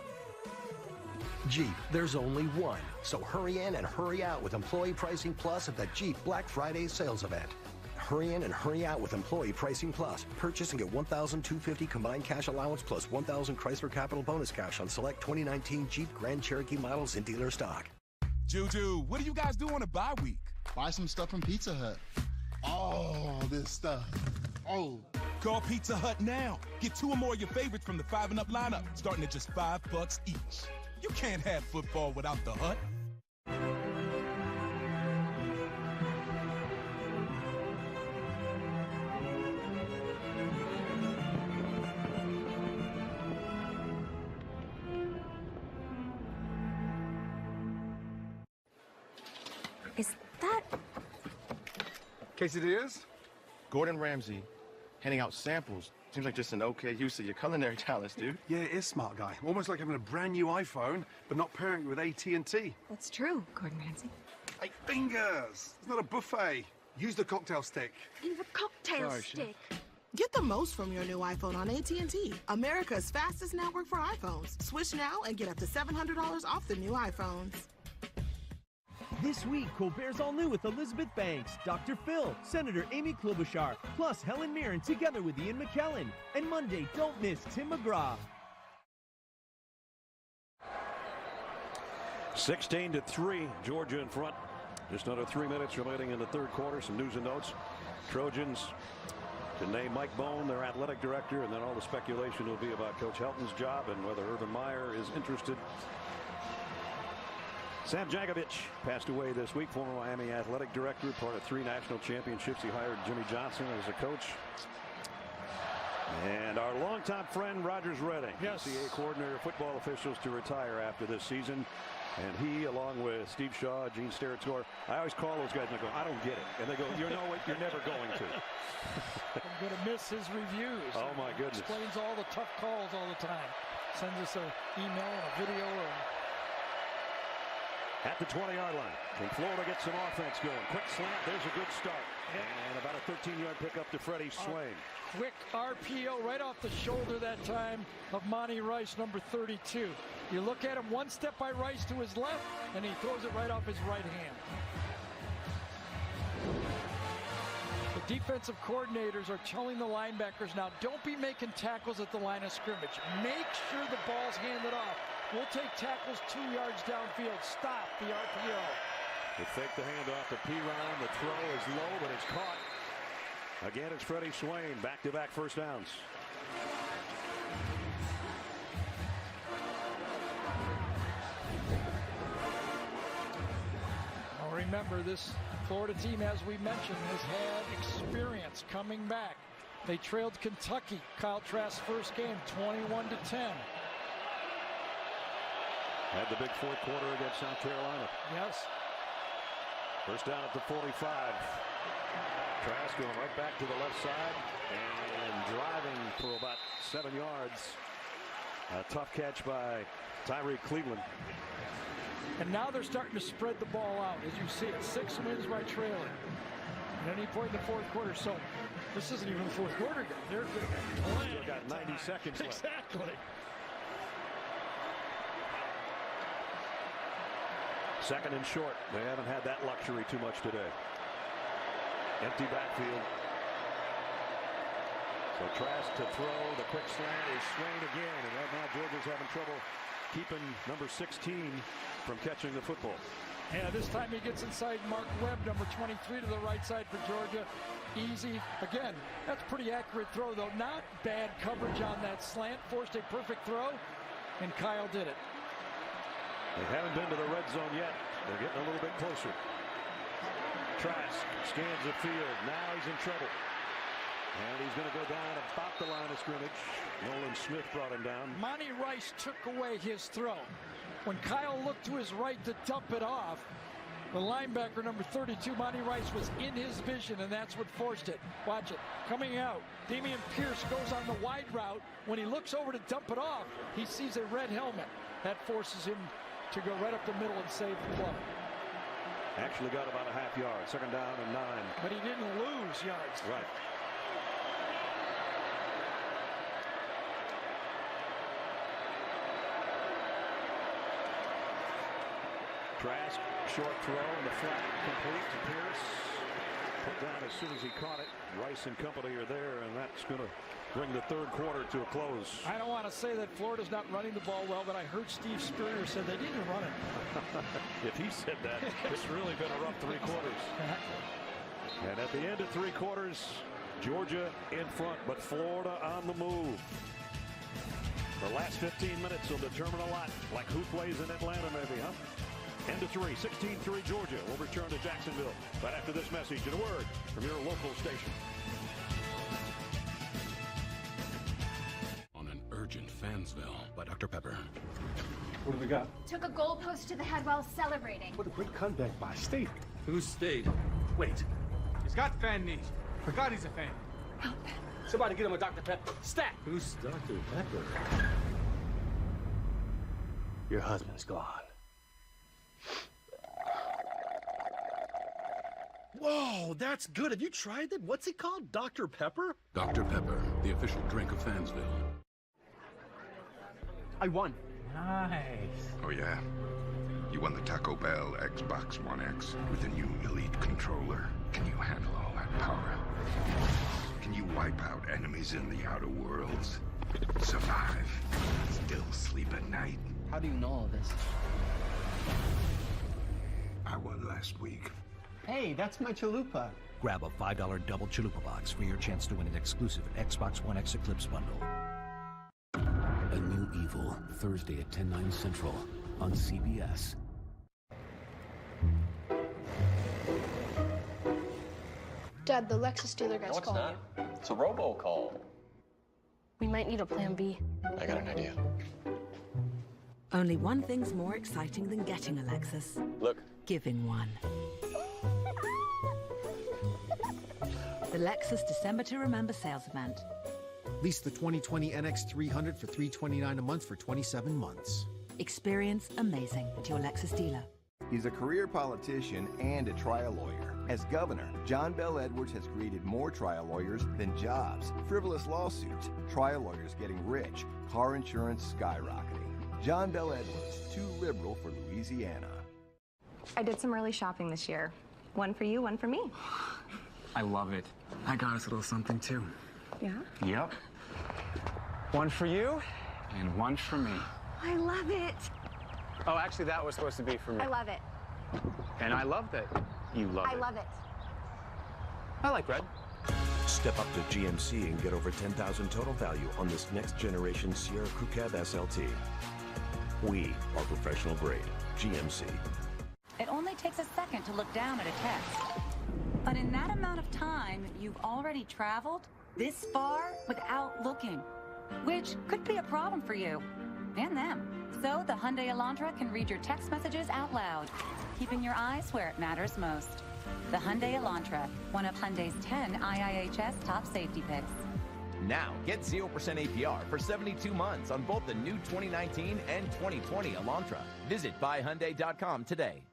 Jeep, there's only one, so hurry in and hurry out with employee pricing plus at the Jeep Black Friday sales event. Hurry in and hurry out with employee pricing plus. Purchase and get $1,250 combined cash allowance plus $1,000 Chrysler Capital bonus cash on select 2019 Jeep Grand Cherokee models in dealer stock. Juju, what do you guys do on a bye week? Buy some stuff from Pizza Hut. Oh, this stuff. Oh. Call Pizza Hut now. Get 2 or more of your favorites from the 5 and Up lineup, starting at just $5 each. You can't have football without the Hut. Is that... Quesadillas? Gordon Ramsay, handing out samples. Seems like just an okay use of your culinary talents, dude. Yeah, it is, smart guy. Almost like having a brand new iPhone, but not pairing it with AT&T. That's true, Gordon Ramsay. Hey, fingers! It's not a buffet. Use the cocktail stick. Leave a cocktail Sorry, stick. Get the most from your new iPhone on AT&T, America's fastest network for iPhones. Switch now and get up to $700 off the new iPhones. This week, Colbert's all new with Elizabeth Banks, Dr. Phil, Senator Amy Klobuchar, plus Helen Mirren together with Ian McKellen. And Monday, don't miss Tim McGraw. 16-3, Georgia in front. Just under 3 minutes remaining in the third quarter. Some news and notes. Trojans to name Mike Bone their athletic director, and then all the speculation will be about Coach Helton's job and whether Urban Meyer is interested. Sam Jankovic passed away this week, former Miami athletic director, part of 3 national championships. He hired Jimmy Johnson as a coach. And our longtime friend Rogers Redding, NCAA coordinator, football officials to retire after this season. And he, along with Steve Shaw, Gene Steratore, I always call those guys and I go, I don't get it. And they go, you know what, you're never going to. I'm going to miss his reviews. Oh, my goodness. Explains all the tough calls all the time. Sends us an email and a video. At the 20-yard line, and Florida gets some offense going. Quick slant, there's a good start. And about a 13-yard pickup to Freddie Swain. Quick RPO right off the shoulder that time of Monty Rice, number 32. You look at him, one step by Rice to his left, and he throws it right off his right hand. The defensive coordinators are telling the linebackers now, don't be making tackles at the line of scrimmage. Make sure the ball's handed off. We'll take tackles 2 yards downfield. Stop the RPO. They fake the handoff to Piron. The throw is low, but it's caught. Again, it's Freddie Swain. Back-to-back first downs. Now remember, this Florida team, as we mentioned, has had experience coming back. They trailed Kentucky, Kyle Trask's first game, 21-10. Had the big fourth quarter against South Carolina. Yes. First down at the 45. Trask going right back to the left side and driving for about 7 yards. A tough catch by Tyree Cleveland. And now they're starting to spread the ball out, as you see it. 6 wins by trailing at any point in the fourth quarter. So this isn't even the fourth quarter yet. They're still got 90 seconds left. Exactly. Second and short. They haven't had that luxury too much today. Empty backfield. So Trask to throw. The quick slant is Swain again. And right now Georgia's having trouble keeping number 16 from catching the football. Yeah, this time he gets inside Mark Webb, number 23, to the right side for Georgia. Easy. Again, that's pretty accurate throw, though. Not bad coverage on that slant. Forced a perfect throw, and Kyle did it. They haven't been to the red zone yet. They're getting a little bit closer. Trask scans the field. Now he's in trouble. And he's going to go down about the line of scrimmage. Nolan Smith brought him down. Monty Rice took away his throw. When Kyle looked to his right to dump it off, the linebacker, number 32, Monty Rice, was in his vision, and that's what forced it. Watch it. Coming out, Damian Pierce goes on the wide route. When he looks over to dump it off, he sees a red helmet. That forces him to go right up the middle and save the play. Actually got about a half yard. Second down and 9. But he didn't lose yards. Right. Trask, short throw, and the flat complete to Pierce. Put down as soon as he caught it. Rice and company are there, and that's going to bring the third quarter to a close. I don't want to say that Florida's not running the ball well, but I heard Steve Spurrier said they didn't run it. If he said that, it's really been a rough 3 quarters. And at the end of 3 quarters, Georgia in front, but Florida on the move. The last 15 minutes will determine a lot, like who plays in Atlanta maybe, huh? End of 3, 16-3 Georgia. We'll return to Jacksonville right after this message and a word from your local station. On an urgent Fansville by Dr. Pepper. What do we got? Took a goalpost to the head while celebrating. What a great comeback by State. Who's State? Wait. He's got fan knees. Forgot he's a fan. Help. Somebody get him a Dr. Pepper. Stat. Who's Dr. Pepper? Your husband's gone. Whoa, that's good. Have you tried it? What's it called? Dr. Pepper? Dr. Pepper, the official drink of Fansville. I won. Nice. Oh, yeah? You won the Taco Bell Xbox One X with the new Elite controller. Can you handle all that power? Can you wipe out enemies in the Outer Worlds? Survive? Still sleep at night? How do you know all this? I won last week. Hey, that's my chalupa. Grab a $5 double chalupa box for your chance to win an exclusive Xbox One X Eclipse bundle. A New Evil, Thursday at 10/9 Central on CBS. Dad, the Lexus dealer guy's calling. No, it's not. It's a robocall. We might need a plan B. I got an idea. Only one thing's more exciting than getting a Lexus. Look. Giving one. The Lexus December to Remember sales event. Lease the 2020 NX300 for $329 a month for 27 months. Experience amazing at your Lexus dealer. He's a career politician and a trial lawyer. As governor, John Bel Edwards has created more trial lawyers than jobs. Frivolous lawsuits, trial lawyers getting rich, car insurance skyrocketing. John Bel Edwards, too liberal for Louisiana. I did some early shopping this year. One for you, one for me. I love it. I got us a little something too. Yeah? Yep. One for you and one for me. I love it. Oh, actually, that was supposed to be for me. I love it. And I love that you love it. I love it. I like red. Step up to GMC and get over $10,000 total value on this next generation Sierra Crew Cab SLT. We are professional grade. GMC. It only takes a second to look down at a text. But in that amount of time, you've already traveled this far without looking, which could be a problem for you and them. So the Hyundai Elantra can read your text messages out loud, keeping your eyes where it matters most. The Hyundai Elantra, one of Hyundai's 10 IIHS top safety picks. Now, get 0% APR for 72 months on both the new 2019 and 2020 Elantra. Visit buyhyundai.com today.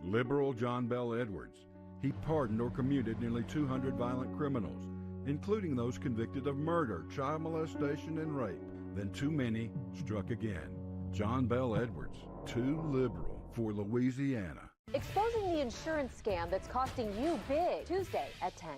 Liberal John Bel Edwards. He pardoned or commuted nearly 200 violent criminals, including those convicted of murder, child molestation, and rape. Then too many struck again. John Bel Edwards, too liberal for Louisiana. Exposing the insurance scam that's costing you big. Tuesday at 10.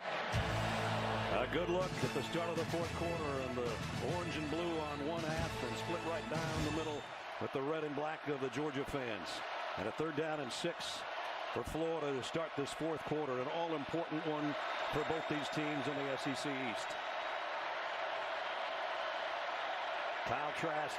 A good look at the start of the fourth quarter, and the orange and blue on one half and split right down the middle with the red and black of the Georgia fans. And a 3rd down and 6 for Florida to start this fourth quarter, an all-important one for both these teams in the SEC East. Kyle Trask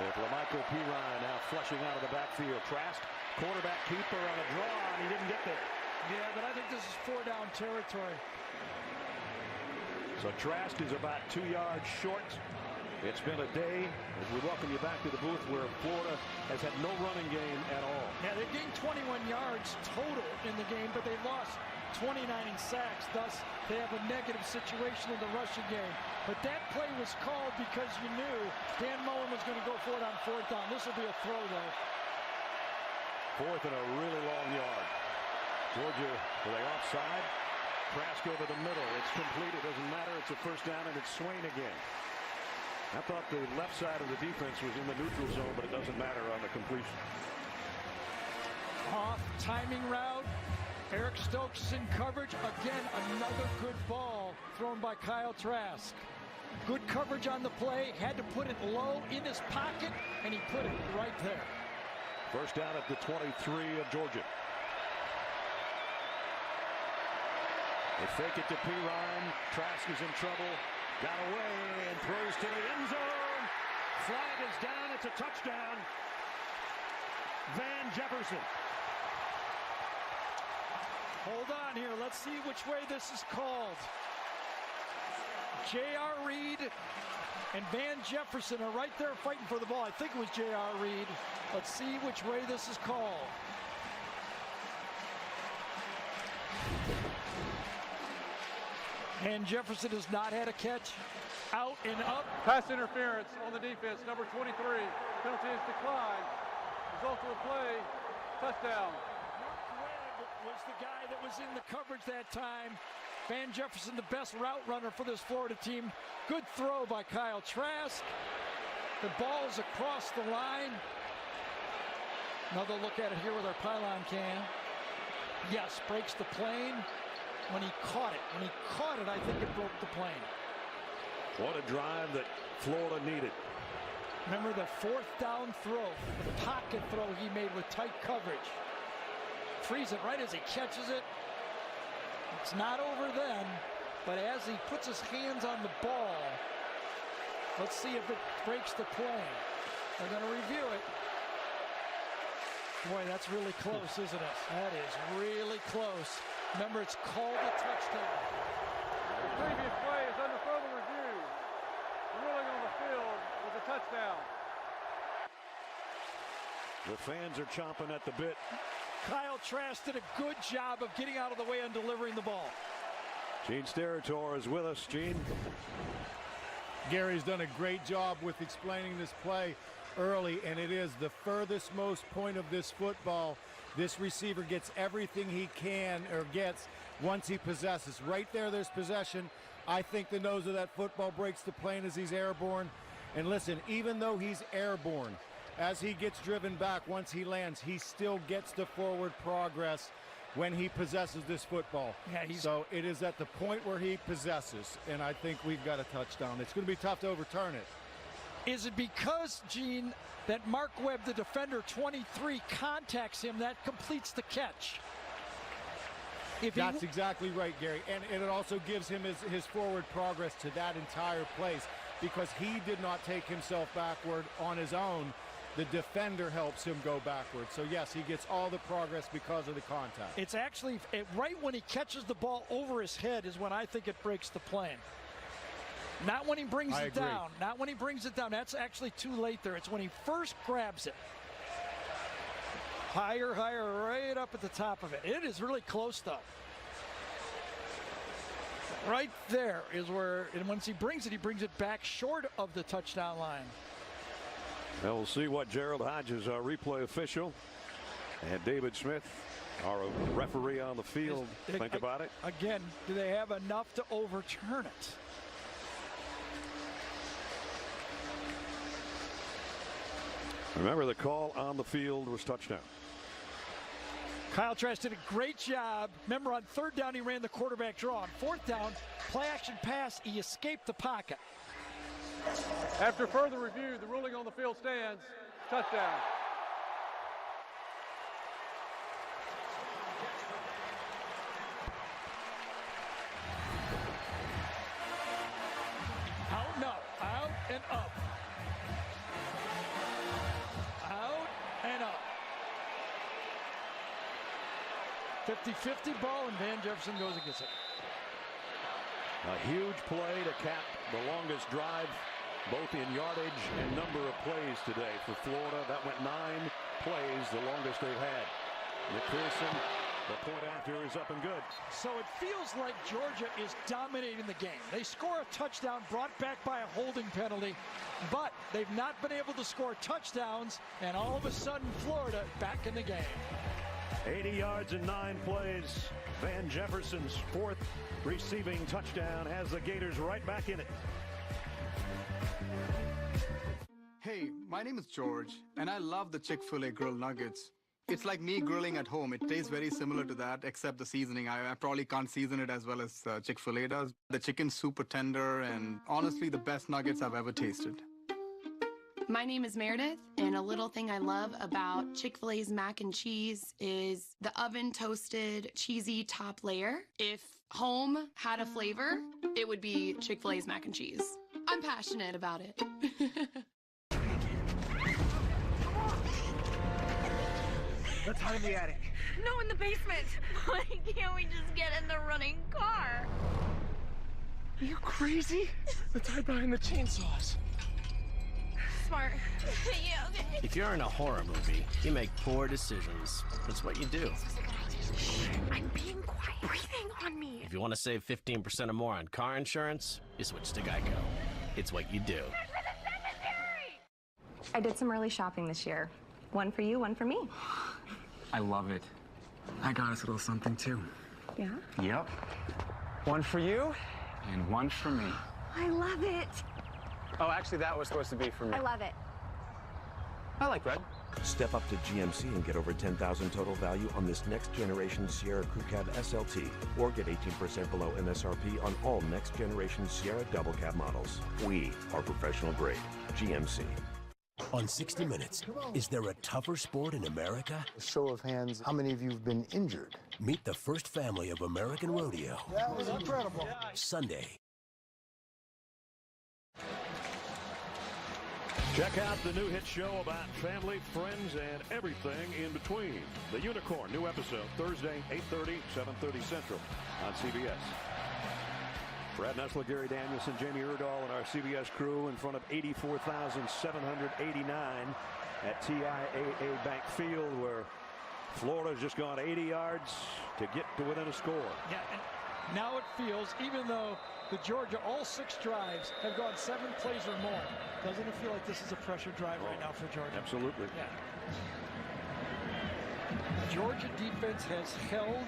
with Lamichael Pirine now flushing out of the backfield. Trask, quarterback keeper on a draw, and he didn't get there. Yeah, but I think this is 4-down territory. So Trask is about 2 yards short. It's been a day as we welcome you back to the booth where Florida has had no running game at all. Yeah, they gained 21 yards total in the game, but they lost 29 in sacks. Thus, they have a negative situation in the rushing game. But that play was called because you knew Dan Mullen was going to go for it on 4th down. This will be a throw, though. 4th and a really long yard. Georgia, are they offside? Trask over the middle. It's complete. It doesn't matter. It's a 1st down, and it's Swain again. I thought the left side of the defense was in the neutral zone, but it doesn't matter on the completion. Off timing route. Eric Stokes in coverage. Again, another good ball thrown by Kyle Trask. Good coverage on the play. Had to put it low in his pocket, and he put it right there. 1st down at the 23 of Georgia. They fake it to Pirine. Trask is in trouble. Got away and throws to the end zone. Flag is down. It's a touchdown. Van Jefferson. Hold on here. Let's see which way this is called. J.R. Reed and Van Jefferson are right there fighting for the ball. I think it was J.R. Reed. Let's see which way this is called. And Jefferson has not had a catch. Out and up. Pass interference on the defense, number 23. Penalty is declined. Result of the play, touchdown. Mark Webb was the guy that was in the coverage that time. Van Jefferson, the best route runner for this Florida team. Good throw by Kyle Trask. The ball is across the line. Another look at it here with our pylon cam. Yes, breaks the plane. When he caught it, I think it broke the plane. What a drive that Florida needed. Remember the 4th down throw, the pocket throw he made with tight coverage. frees it right as he catches it. It's not over then, but as he puts his hands on the ball, let's see if it breaks the play. They're going to review it. Boy, that's really close, isn't it? That is really close. Remember, it's called a touchdown. The previous play is under further review. The ruling on the field was a touchdown. The fans are chomping at the bit. Kyle Trask did a good job of getting out of the way and delivering the ball. Gene Steratore is with us. Gene. Gary's done a great job with explaining this play early, and it is the furthest most point of this football. This receiver gets everything he can or gets once he possesses. Right there's possession. I think the nose of that football breaks the plane as he's airborne. And listen, even though he's airborne, as he gets driven back once he lands, he still gets the forward progress when he possesses this football. Yeah, so it is at the point where he possesses, and I think we've got a touchdown. It's going to be tough to overturn it. Is it because, Gene, that Mark Webb, the defender, 23, contacts him, that completes the catch? That's exactly right, Gary. And it also gives him his forward progress to that entire place because he did not take himself backward on his own. The defender helps him go backward. So, yes, he gets all the progress because of the contact. It's actually right when he catches the ball over his head is when I think it breaks the plane. Not when he brings it down. Not when he brings it down. That's actually too late there. It's when he first grabs it. Higher, right up at the top of it. It is really close, though. Right there is where, and once he brings it back short of the touchdown line. Now we'll see what Gerald Hodges, our replay official, and David Smith, our referee on the field, think about it. Again, do they have enough to overturn it? Remember, the call on the field was touchdown. Kyle Trask did a great job. Remember, on third down, he ran the quarterback draw. On fourth down, play action pass, he escaped the pocket. After further review, the ruling on the field stands. Touchdown. Out and up. Out and up. 50-50 ball, and Van Jefferson goes and gets it. A huge play to cap the longest drive, both in yardage and number of plays today for Florida. That went 9 plays, the longest they've had. McPherson, the point after, is up and good. So it feels like Georgia is dominating the game. They score a touchdown brought back by a holding penalty, but they've not been able to score touchdowns, and all of a sudden Florida back in the game. 80 yards and 9 plays. Van Jefferson's 4th receiving touchdown has the Gators right back in it. Hey, my name is George, and I love the Chick-fil-A grilled nuggets. It's like me grilling at home. It tastes very similar to that, except the seasoning. I probably can't season it as well as Chick-fil-A does. The chicken's super tender, and honestly, the best nuggets I've ever tasted. My name is Meredith, and a little thing I love about Chick-fil-A's mac and cheese is the oven-toasted, cheesy top layer. If home had a flavor, it would be Chick-fil-A's mac and cheese. I'm passionate about it. Let's hide in the attic. No, in the basement. Why can't we just get in the running car? Are you crazy? Let's hide behind the chainsaws. Smart. Yeah, okay. If you're in a horror movie, you make poor decisions. That's what you do. Shh, I'm being quiet. Breathing on me. If you want to save 15% or more on car insurance, you switch to Geico. It's what you do. I did some early shopping this year. One for you, one for me. I love it. I got us a little something too. Yeah? Yep. One for you and one for me. I love it. Oh, actually, that was supposed to be for me. I love it. I like red. Step up to GMC and get over $10,000 total value on this next generation Sierra Crew Cab SLT, or get 18% below MSRP on all next generation Sierra double cab models. We are professional grade. GMC. On 60 Minutes, is there a tougher sport in America? Show of hands, how many of you have been injured? Meet the first family of American rodeo. That was incredible. Sunday. Check out the new hit show about family, friends, and everything in between. The Unicorn, new episode, Thursday, 8:30, 7:30 Central on CBS. Brad Nessler, Gary Danielson, Jamie Erdahl, and our CBS crew in front of 84,789 at TIAA Bank Field, where Florida's just gone 80 yards to get to within a score. Yeah, and now it feels, even though the Georgia, all 6 drives have gone 7 plays or more, doesn't it feel like this is a pressure drive right now for Georgia? Absolutely. Yeah. The Georgia defense has held,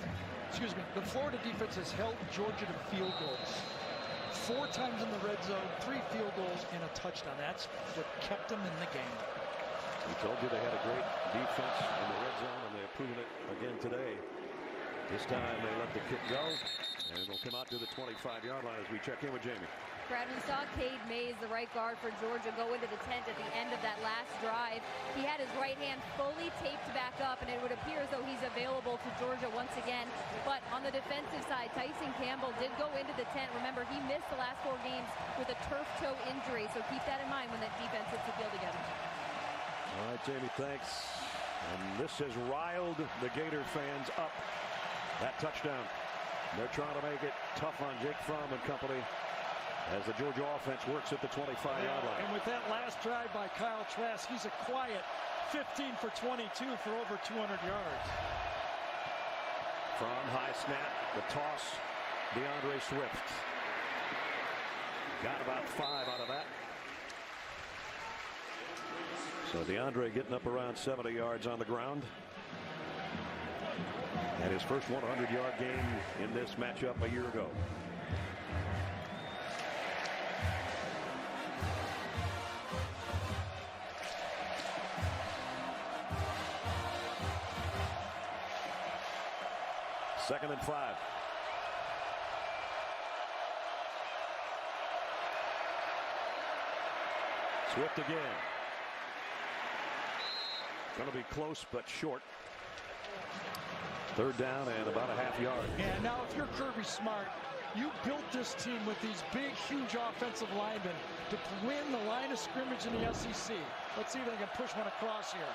the Florida defense has held Georgia to field goals 4 times in the red zone, 3 field goals, and a touchdown. That's what kept them in the game. We told you they had a great defense in the red zone, and they have proven it again today. This time they let the kick go, and it'll come out to the 25-yard line as we check in with Jamie. Brad, we saw Cade Mays, the right guard for Georgia, go into the tent at the end of that last drive. He had his right hand fully taped back up, and it would appear as though he's available to Georgia once again. But on the defensive side, Tyson Campbell did go into the tent. Remember, he missed the last 4 games with a turf toe injury, so keep that in mind when that defense hits the field again. All right, Jamie, thanks. And this has riled the Gator fans up. That touchdown. They're trying to make it tough on Jake Fromm and company as the Georgia offense works at the 25-yard line. And with that last drive by Kyle Trask, he's a quiet 15 for 22 for over 200 yards. Fromm, high snap, the toss, DeAndre Swift. Got about 5 out of that. So DeAndre getting up around 70 yards on the ground. And his first 100-yard game in this matchup a year ago. Second and 5. Swift again. Going to be close but short. 3rd down and about a half yard. And now if you're Kirby Smart, you built this team with these big, huge offensive linemen to win the line of scrimmage in the SEC. Let's see if they can push one across here.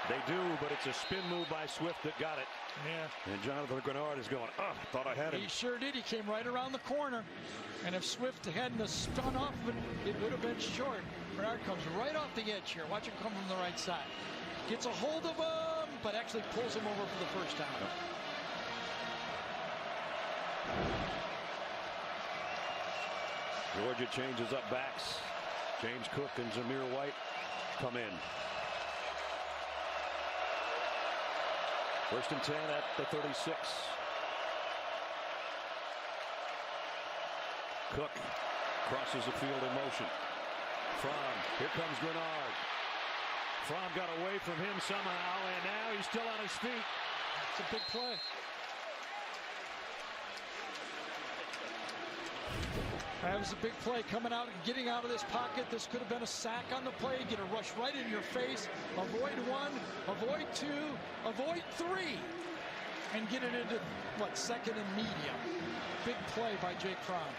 They do, but it's a spin move by Swift that got it. Yeah. And Jonathan Grenard is going, oh, thought I had him. He sure did. He came right around the corner. And if Swift hadn't spun off, it would have been short. Grenard comes right off the edge here. Watch him come from the right side. Gets a hold of him, but actually pulls him over for the first down. Georgia changes up backs. James Cook and Zamir White come in. 1st and 10 at the 36. Cook crosses the field in motion. Fromm, here comes Grenard. Fromm got away from him somehow, and now he's still on his feet. It's a big play. That was a big play coming out and getting out of this pocket. This could have been a sack on the play. Get a rush right in your face. Avoid 1, avoid 2, avoid 3. And get it into, what, 2nd and medium. Big play by Jake Fromm.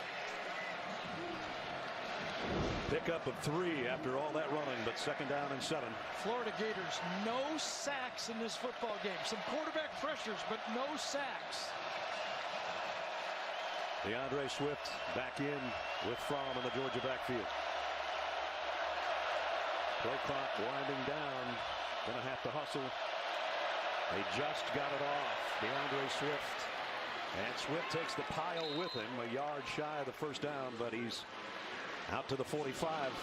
Pickup of 3 after all that running, but 2nd down and 7. Florida Gators, no sacks in this football game. Some quarterback pressures, but no sacks. DeAndre Swift back in with Fromm in the Georgia backfield. Play clock winding down. Gonna have to hustle. They just got it off. DeAndre Swift. And Swift takes the pile with him, a yard shy of the first down, but he's out to the 45.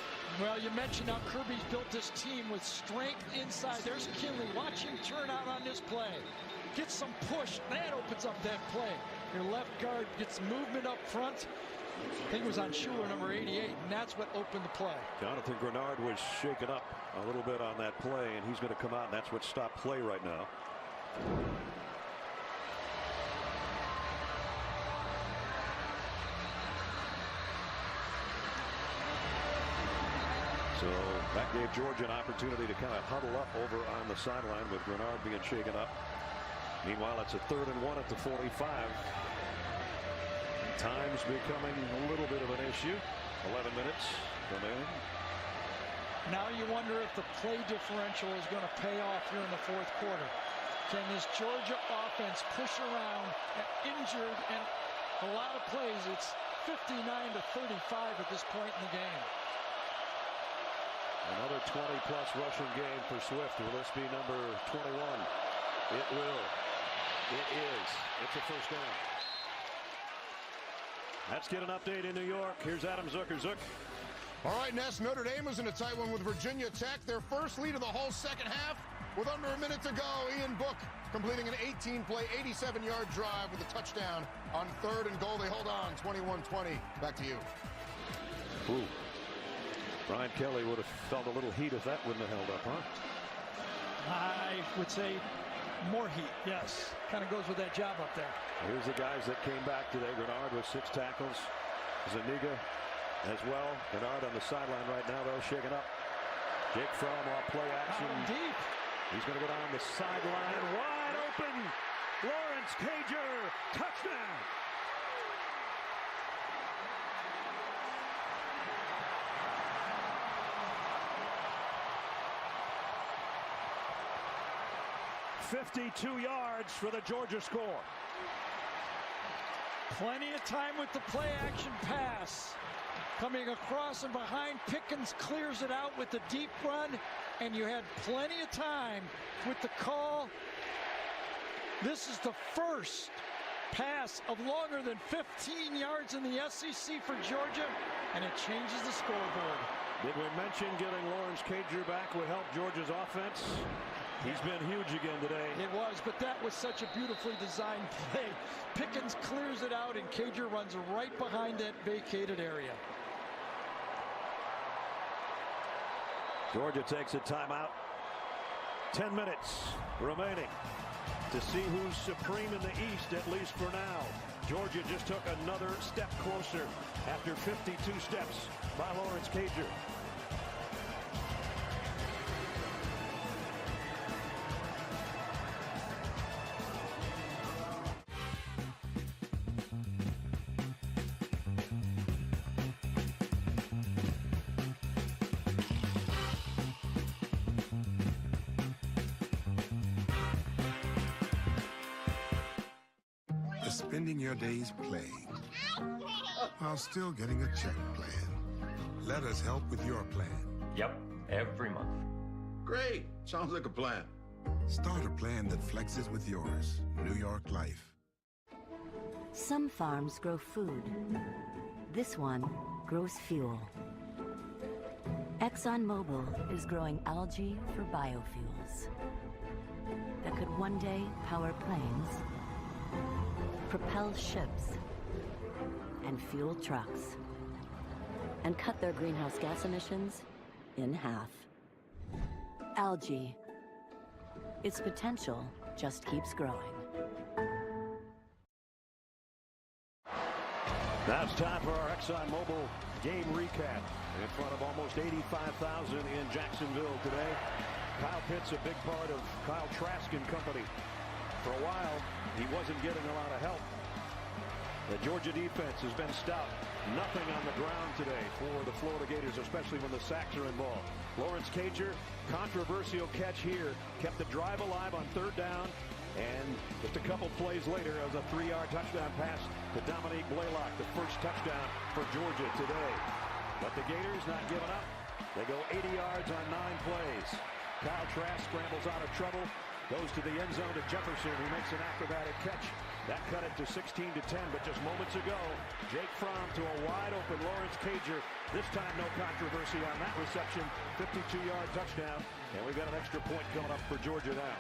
Well, you mentioned how Kirby's built this team with strength inside. There's Kinley. Watch him turn out on this play. Get some push. That opens up that play. Your left guard gets movement up front. I think it was on Schuler, number 88, and that's what opened the play. Jonathan Grenard was shaken up a little bit on that play, and he's going to come out, and that's what stopped play right now. So that gave Georgia an opportunity to kind of huddle up over on the sideline with Grenard being shaken up. Meanwhile, it's a 3rd and 1 at the 45. Time's becoming a little bit of an issue. 11 minutes remaining. Now you wonder if the play differential is going to pay off here in the 4th quarter. Can this Georgia offense push around injured and a lot of plays? It's 59-35 at this point in the game. Another 20-plus rushing game for Swift. Will this be number 21? It will. It is. It's a first down. Let's get an update in New York. Here's Adam Zucker. Zook. All right, Ness, Notre Dame was in a tight one with Virginia Tech. Their first lead of the whole second half with under a minute to go. Ian Book completing an 18-play, 87-yard drive with a touchdown on 3rd and goal. They hold on, 21-20. Back to you. Ooh. Brian Kelly would have felt a little heat if that wouldn't have held up, huh? I would say more heat, yes. Kind of goes with that job up there. Here's the guys that came back today. Grenard with 6 tackles. Zuniga as well. Grenard on the sideline right now, though, shaken up. Jake Fromm off play action. Deep. He's going to go down the sideline. Wide open. Lawrence Cager. Touchdown. .52 yards for the Georgia score. Plenty of time with the play action pass. Coming across and behind, Pickens clears it out with the deep run, and you had plenty of time with the call. This is the first pass of longer than 15 yards in the SEC for Georgia, and it changes the scoreboard. Did we mention getting Lawrence Cager back would help Georgia's offense? He's been huge again today. It was, but that was such a beautifully designed play. Pickens clears it out, and Cager runs right behind that vacated area. Georgia takes a timeout. 10 minutes remaining to see who's supreme in the East, at least for now. Georgia just took another step closer after 52 steps by Lawrence Cager. Spending your days playing while still getting a check plan. Let us help with your plan. Yep, every month. Great. Sounds like a plan. Start a plan that flexes with yours. New York Life. Some farms grow food. This one grows fuel. ExxonMobil is growing algae for biofuels that could one day power planes, propel ships, and fuel trucks, and cut their greenhouse gas emissions in half. Algae. Its potential just keeps growing. Now it's time for our ExxonMobil game recap in front of almost 85,000 in Jacksonville today. Kyle Pitt's a big part of Kyle Trask and company. For a while, he wasn't getting a lot of help. The Georgia defense has been stout. Nothing on the ground today for the Florida Gators, especially when the sacks are involved. Lawrence Cager, controversial catch here, kept the drive alive on 3rd down. And just a couple plays later, it was a 3-yard touchdown pass to Dominique Blaylock, the first touchdown for Georgia today. But the Gators not giving up. They go 80 yards on 9 plays. Kyle Trask scrambles out of trouble, goes to the end zone to Jefferson, who makes an acrobatic catch. That cut it to 16-10, but just moments ago, Jake Fromm to a wide-open Lawrence Cager. This time, no controversy on that reception. 52-yard touchdown, and we've got an extra point coming up for Georgia now.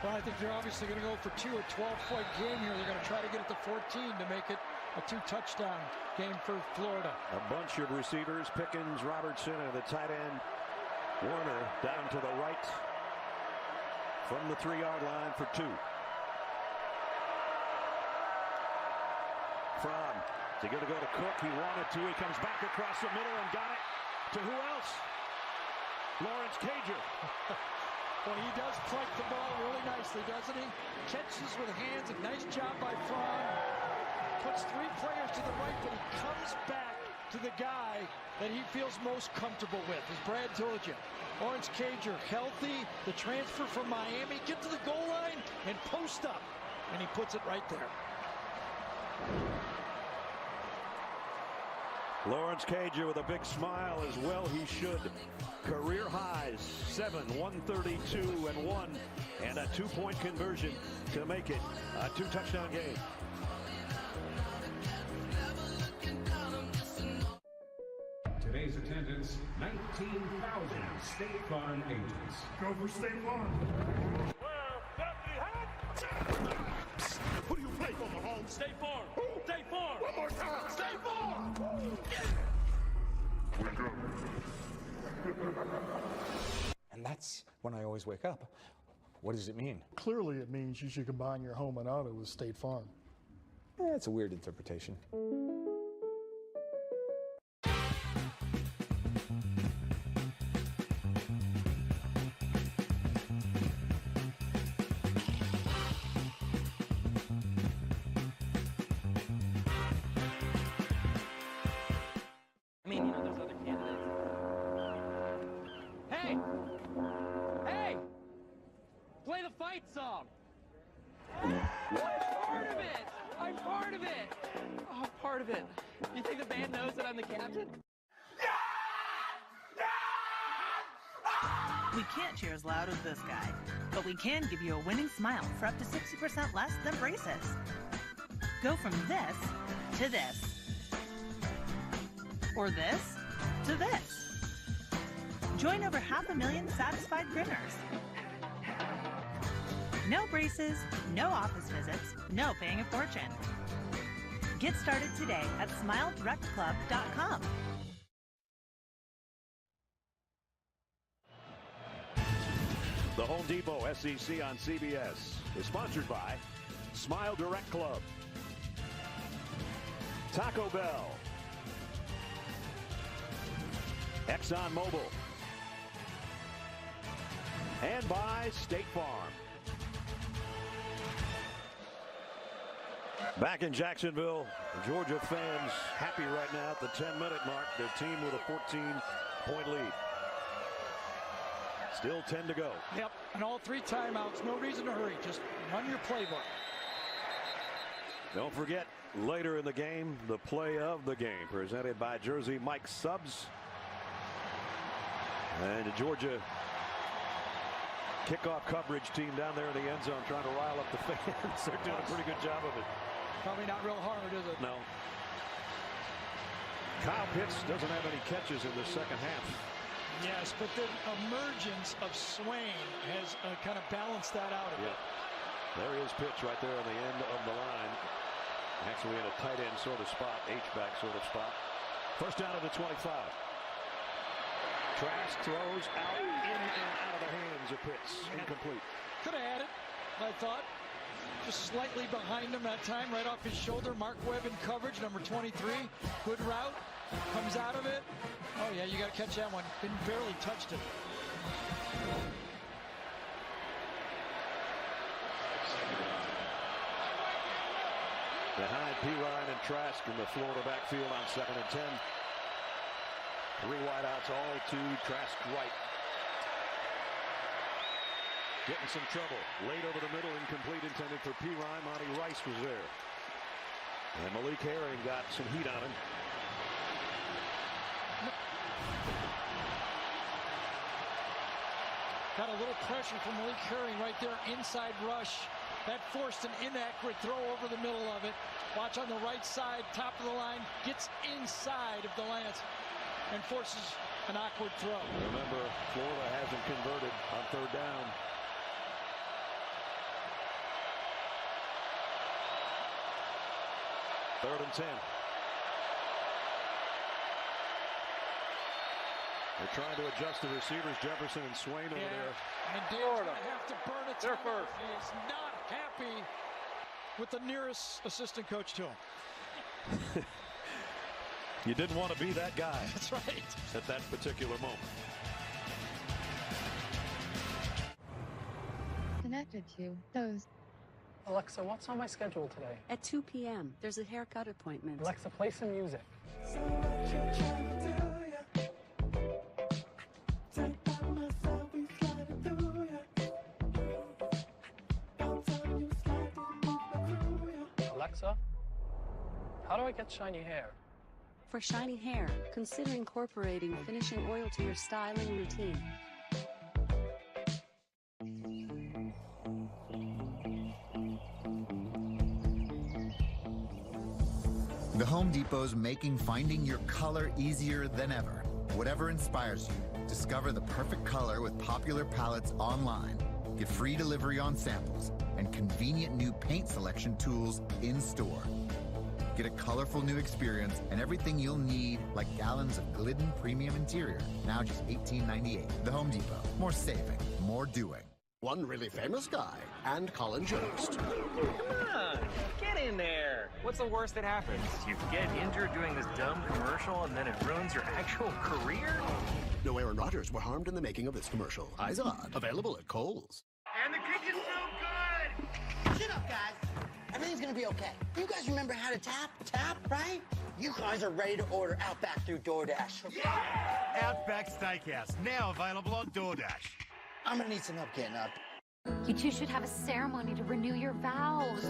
Well, I think they're obviously going to go for 2, a 12-point game here. They're going to try to get it to 14 to make it a 2-touchdown game for Florida. A bunch of receivers, Pickens, Robertson, and the tight end, Warner, down to the right from the 3-yard line for 2. Fromm, is he going to go to Cook? He wanted to. He comes back across the middle and got it to who else? Lawrence Cager. Well, he does plug the ball really nicely, doesn't he? Catches with hands, a nice job by Fromm. Puts 3 players to the right, but he comes back to the guy that he feels most comfortable with, as Brad told you. Lawrence Cager, healthy, the transfer from Miami, get to the goal line and post up, and he puts it right there. Lawrence Cager with a big smile as well he should. Career highs, 7, 132 and 1, and a 2-point conversion to make it a 2-touchdown game. Today's attendance, 19,000 State Farm agents. Go for State Farm. Who do you play for, Mahomes? State Farm. Who? State Farm. One more time. State Farm. Wake up. And that's when I always wake up. What does it mean? Clearly, it means you should combine your home and auto with State Farm. It's a weird interpretation. I mean, you know, there's other candidates. Hey! Hey! Play the fight song! I'm part of it! I'm part of it! Oh, part of it. You think the band knows that I'm the captain? We can't cheer as loud as this guy, but we can give you a winning smile for up to 60% less than braces. Go from this to this. Or this to this. Join over 500,000 satisfied grinners. No braces, no office visits, no paying a fortune. Get started today at SmileDirectClub.com. The Home Depot SEC on CBS is sponsored by Smile Direct Club, Taco Bell, ExxonMobil, and by State Farm. Back in Jacksonville, Georgia fans happy right now at the 10-minute mark. Their team with a 14-point lead. Still 10 to go. Yep, and all 3 timeouts. No reason to hurry. Just run your playbook. Don't forget, later in the game, the play of the game, presented by Jersey Mike Subs. And the Georgia kickoff coverage team down there in the end zone trying to rile up the fans. They're doing a pretty good job of it. Probably not real hard, is it? No. Kyle Pitts doesn't have any catches in the second half. Yes, but the emergence of Swain has kind of balanced that out a bit. There is Pitts right there on the end of the line. Actually in a tight end sort of spot, H-back sort of spot. First down at the 25. Trask throws out, in and out of the hands of Pitts. Incomplete. Could have had it, I thought. Just slightly behind him that time, right off his shoulder. Mark Webb in coverage, number 23. Good route. Comes out of it. Oh, yeah, you got to catch that one. Barely touched it. Behind Pirine and Trask in the Florida backfield on 2nd and 10. 3 wideouts, all to Trask right. Getting some trouble. Late over the middle, incomplete, intended for Pirine. Monty Rice was there. And Malik Herring got some heat on him. Got a little pressure from Malik Herring right there, inside rush. That forced an inaccurate throw over the middle of it. Watch on the right side, top of the line, gets inside of the Lance and forces an awkward throw. Remember, Florida hasn't converted on 3rd down. Third and 10. They're trying to adjust the receivers, Jefferson and Swain over there. And Dale's going to have to burn a timeout. He is not happy with the nearest assistant coach to him. You didn't want to be that guy. That's right. At that particular moment. attracted to. Those. Alexa, what's on my schedule today? At 2 p.m., there's a haircut appointment. Alexa, play some music. Alexa, how do I get shiny hair? For shiny hair, consider incorporating finishing oil to your styling routine. The Home Depot's making finding your color easier than ever. Whatever inspires you, discover the perfect color with popular palettes online. Get free delivery on samples and convenient new paint selection tools in store. Get a colorful new experience and everything you'll need, like gallons of Glidden Premium Interior, now just $18.98. The Home Depot. More saving, more doing. One really famous guy, and Colin Jost. Come on, get in there. What's the worst that happens? You get injured doing this dumb commercial and then it ruins your actual career? No Aaron Rodgers were harmed in the making of this commercial. Eyes on. Available at Kohl's. And the kitchen's so good! Shut up, guys. Everything's gonna be okay. You guys remember how to tap, right? You guys are ready to order Outback through DoorDash. Yeah! Outback Steakhouse, now available on DoorDash. I'm gonna need some help getting up. You two should have a ceremony to renew your vows.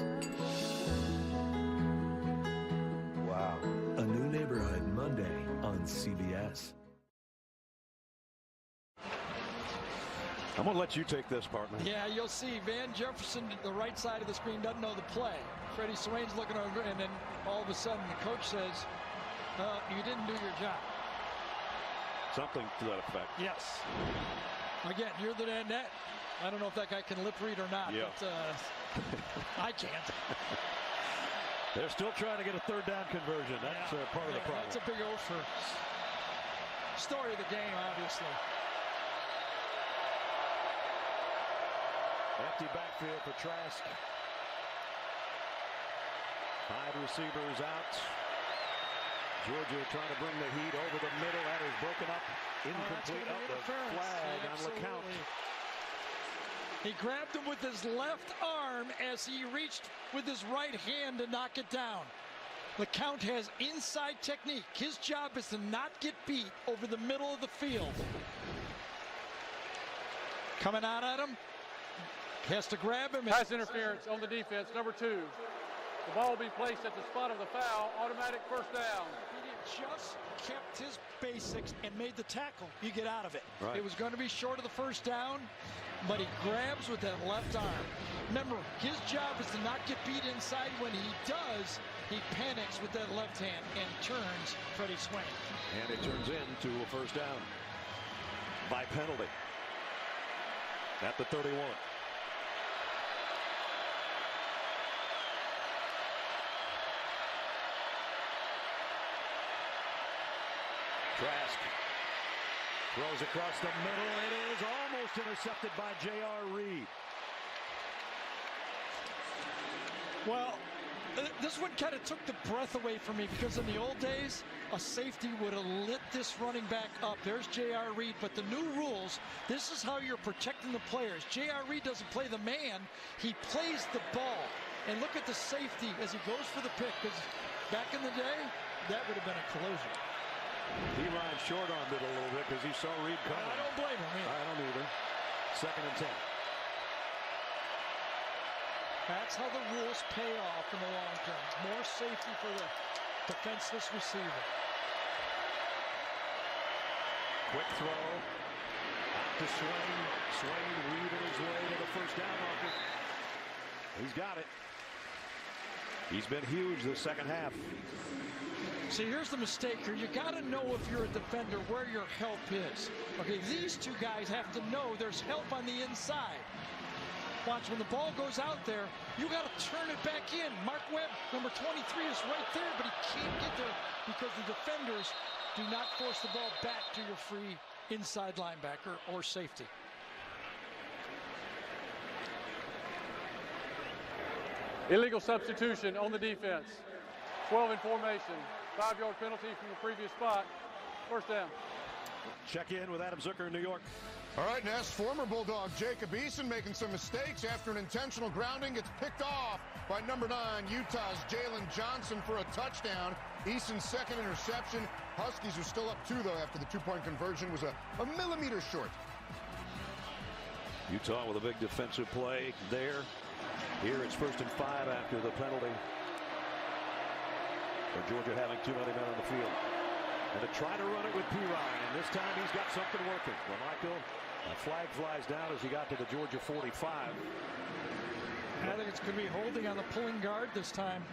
Wow. A New Neighborhood Monday on CBS. I'm going to let you take this, partner. Yeah, you'll see Van Jefferson, the right side of the screen, doesn't know the play. Freddie Swain's looking over, and then all of a sudden the coach says, you didn't do your job. Something to that effect. Yes. Again, you're the net. I don't know if that guy can lip read or not, but I can't. They're still trying to get a third down conversion. That's part of the problem. That's a big O for story of the game, obviously. Empty backfield for Trask. 5 receivers out. Georgia trying to bring the heat over the middle. That is broken up. Incomplete. The flag on LeCount. He grabbed him with his left arm as he reached with his right hand to knock it down. LeCount has inside technique. His job is to not get beat over the middle of the field. Coming out at him. Has to grab him. Pass interference on the defense, number 2. The ball will be placed at the spot of the foul. Automatic first down. He just kept his basics and made the tackle. You get out of it. Right. It was going to be short of the first down, but he grabs with that left arm. Remember, his job is to not get beat inside. When he does, he panics with that left hand and turns Freddie Swain. And it turns into a first down by penalty at the 31. Trask throws across the middle. It is almost intercepted by J.R. Reed. Well, this one kind of took the breath away from me because in the old days, a safety would have lit this running back up. There's J.R. Reed, but the new rules, this is how you're protecting the players. J.R. Reed doesn't play the man, he plays the ball. And look at the safety as he goes for the pick, because back in the day, that would have been a collision. He ran short on it a little bit because he saw Reed coming. I don't blame him either. I don't either. 2nd and 10. That's how the rules pay off in the long term. More safety for the defenseless receiver. Quick throw. Out to Swain. Swain weaving his way to the first down marker. He's got it. He's been huge this second half. See, here's the mistake here. You got to know if you're a defender where your help is. Okay, these two guys have to know there's help on the inside. Watch, when the ball goes out there, you got to turn it back in. Mark Webb, number 23, is right there, but he can't get there because the defenders do not force the ball back to your free inside linebacker or safety. Illegal substitution on the defense. 12 in formation. 5-yard penalty from the previous spot. First down. Check in with Adam Zucker in New York. All right, Ness, former Bulldog Jacob Eason making some mistakes after an intentional grounding gets picked off by number 9, Utah's Jalen Johnson for a touchdown. Eason's second interception. Huskies are still up 2, though, after the 2-point conversion was a millimeter short. Utah with a big defensive play there. Here it's 1st and 5 after the penalty. For Georgia having too many men on the field. And to try to run it with Pirine, and this time he's got something working. Well, Michael, a flag flies down as he got to the Georgia 45. I think it's going to be holding on the pulling guard this time.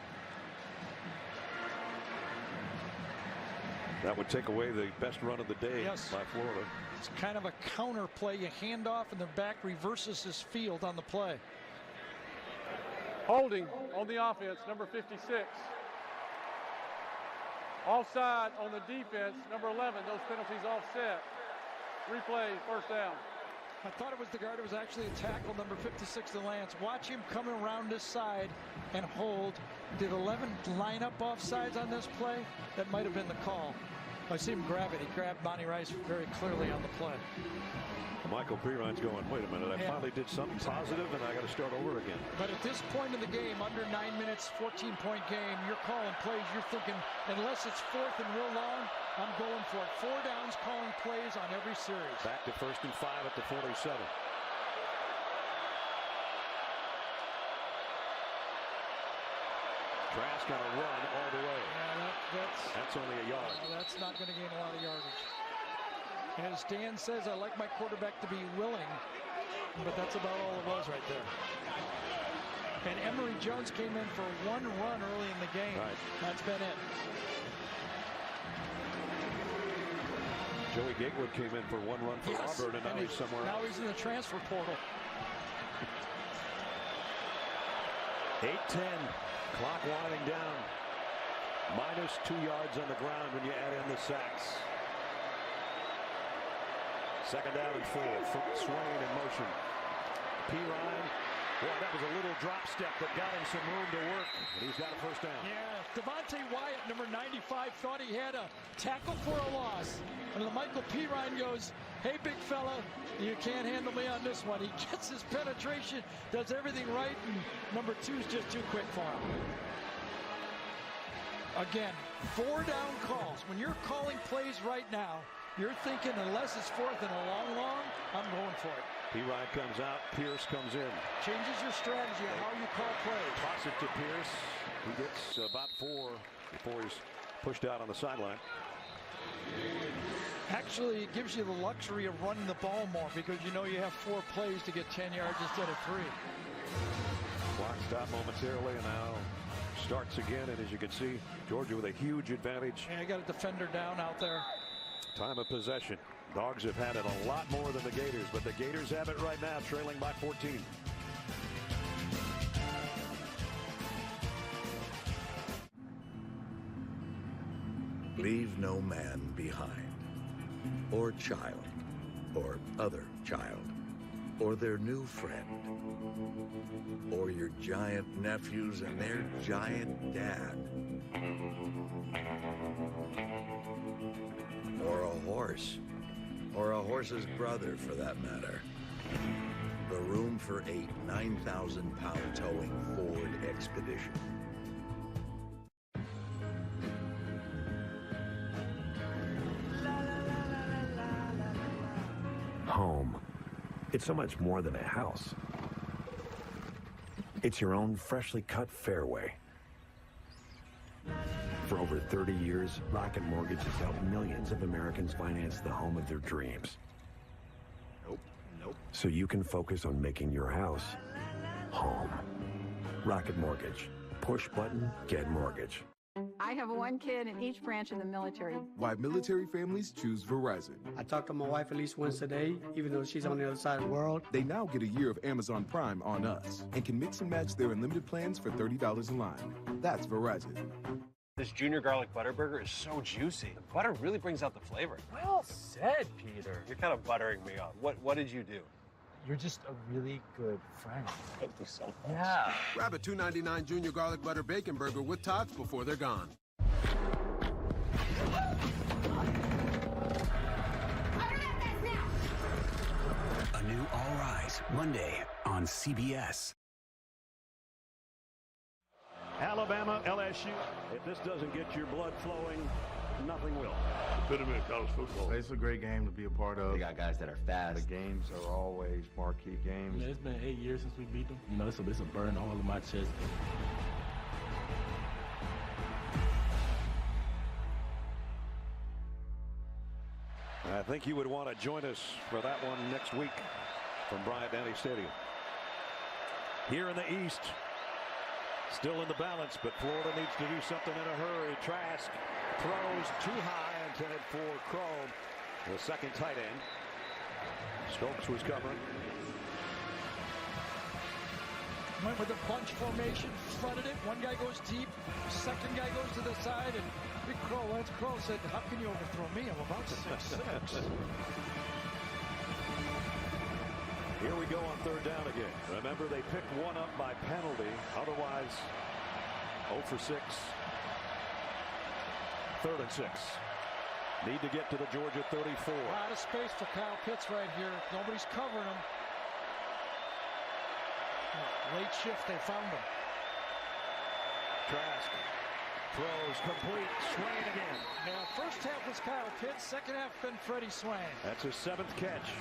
That would take away the best run of the day by Florida. It's kind of a counter play. You hand off and the back reverses his field on the play. Holding on the offense, number 56. Offside on the defense, number 11. Those penalties offset. Replay, first down. I thought it was the guard. It was actually a tackle, number 56 to Lance. Watch him coming around this side and hold. Did 11 line up offsides on this play? That might have been the call. I see him grab it. He grabbed Monty Rice very clearly on the play. Michael Pirine's going, wait a minute, I finally did something positive and I got to start over again. But at this point in the game, under 9 minutes, 14-point game, you're calling plays. You're thinking, unless it's 4th and real long, I'm going for it. 4 downs, calling plays on every series. Back to 1st and 5 at the 47. Trask got to run all the way. Yeah, that's only a yard. That's not going to gain a lot of yardage. As Dan says, I like my quarterback to be willing, but that's about all it was right there. And Emory Jones came in for 1 run early in the game. Right. That's been it. Joey Gatewood came in for 1 run for Auburn, and now he's somewhere else. Now he's in the transfer portal. 8-10. Clock winding down. Minus 2 yards on the ground when you add in the sacks. 2nd down and 4. Swain in motion. Pirine. Boy, that was a little drop step that got him some room to work. And he's got a 1st down. Yeah, Devontae Wyatt, number 95, thought he had a tackle for a loss. And Michael Pirine goes, hey, big fella, you can't handle me on this one. He gets his penetration, does everything right, and number 2 is just too quick for him. Again, 4 down calls. When you're calling plays right now, you're thinking, unless it's 4th and a long, I'm going for it. Pirine comes out, Pierce comes in. Changes your strategy on how you call plays. Toss it to Pierce. He gets about 4 before he's pushed out on the sideline. Actually, it gives you the luxury of running the ball more because you know you have 4 plays to get 10 yards instead of 3. Clock stopped momentarily and now starts again. And as you can see, Georgia with a huge advantage. Yeah, you got a defender down out there. Time of possession. Dogs have had it a lot more than the Gators, but the Gators have it right now, trailing by 14. Leave no man behind, or child, or other child, or their new friend, or your giant nephews and their giant dad, or a horse, or a horse's brother for that matter. The room for 8 9,000-pound towing Ford Expedition. Home. It's so much more than a house. It's your own freshly cut fairway. For over 30 years, Rocket Mortgage has helped millions of Americans finance the home of their dreams. Nope. So you can focus on making your house home. Rocket Mortgage. Push button, get mortgage. I have 1 kid in each branch of the military. Why military families choose Verizon. I talk to my wife at least once a day, even though she's on the other side of the world. They now get a year of Amazon Prime on us and can mix and match their unlimited plans for $30 a line. That's Verizon. This junior garlic butter burger is so juicy. The butter really brings out the flavor. Well said, Peter. You're kind of buttering me up. What did you do? You're just a really good friend. Thank you so much. Yeah. Grab a $2.99 junior garlic butter bacon burger with tots before they're gone. Monday on CBS. Alabama, LSU. If this doesn't get your blood flowing, nothing will. Epitome of college football. It's a great game to be a part of. They got guys that are fast. The games are always marquee games. It's been 8 years since we beat them. It's a burden all of my chest. I think you would want to join us for that one next week from Bryant-Denny Stadium. Here in the East, still in the balance, but Florida needs to do something in a hurry. Trask throws too high, intended for Chrome, the second tight end. Stokes was covering. Went with a bunch formation, fronted it. One guy goes deep, second guy goes to the side, and Big Crow, Lance Crow said, how can you overthrow me? I'm about 6'6". Here we go on third down again. Remember, they picked one up by penalty. Otherwise, 0 for 6. 3rd and 6. Need to get to the Georgia 34. Out of space for Kyle Pitts right here. Nobody's covering him. Late shift, they found him. Trask throws complete. Swain again. Now, first half was Kyle Pitts. Second half been Freddie Swain. That's his 7th catch.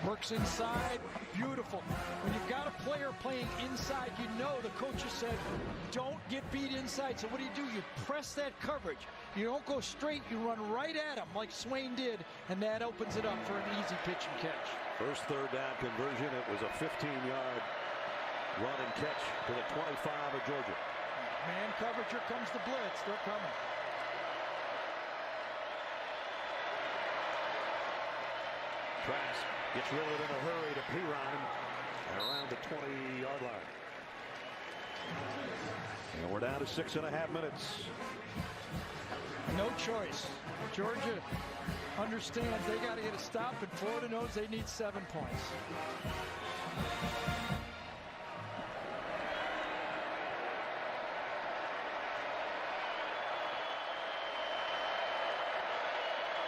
Works inside, beautiful. When you've got a player playing inside, you know the coaches said, don't get beat inside. So what do? You press that coverage. You don't go straight, you run right at him like Swain did, and that opens it up for an easy pitch and catch. First third down conversion, it was a 15-yard run and catch to the 25 of Georgia. Man coverage, here comes the blitz. They're coming. Trask gets rid of it in a hurry to Pirine and around the 20-yard line. And we're down to 6.5 minutes. No choice. Georgia understands they got to get a stop, and Florida knows they need 7 points.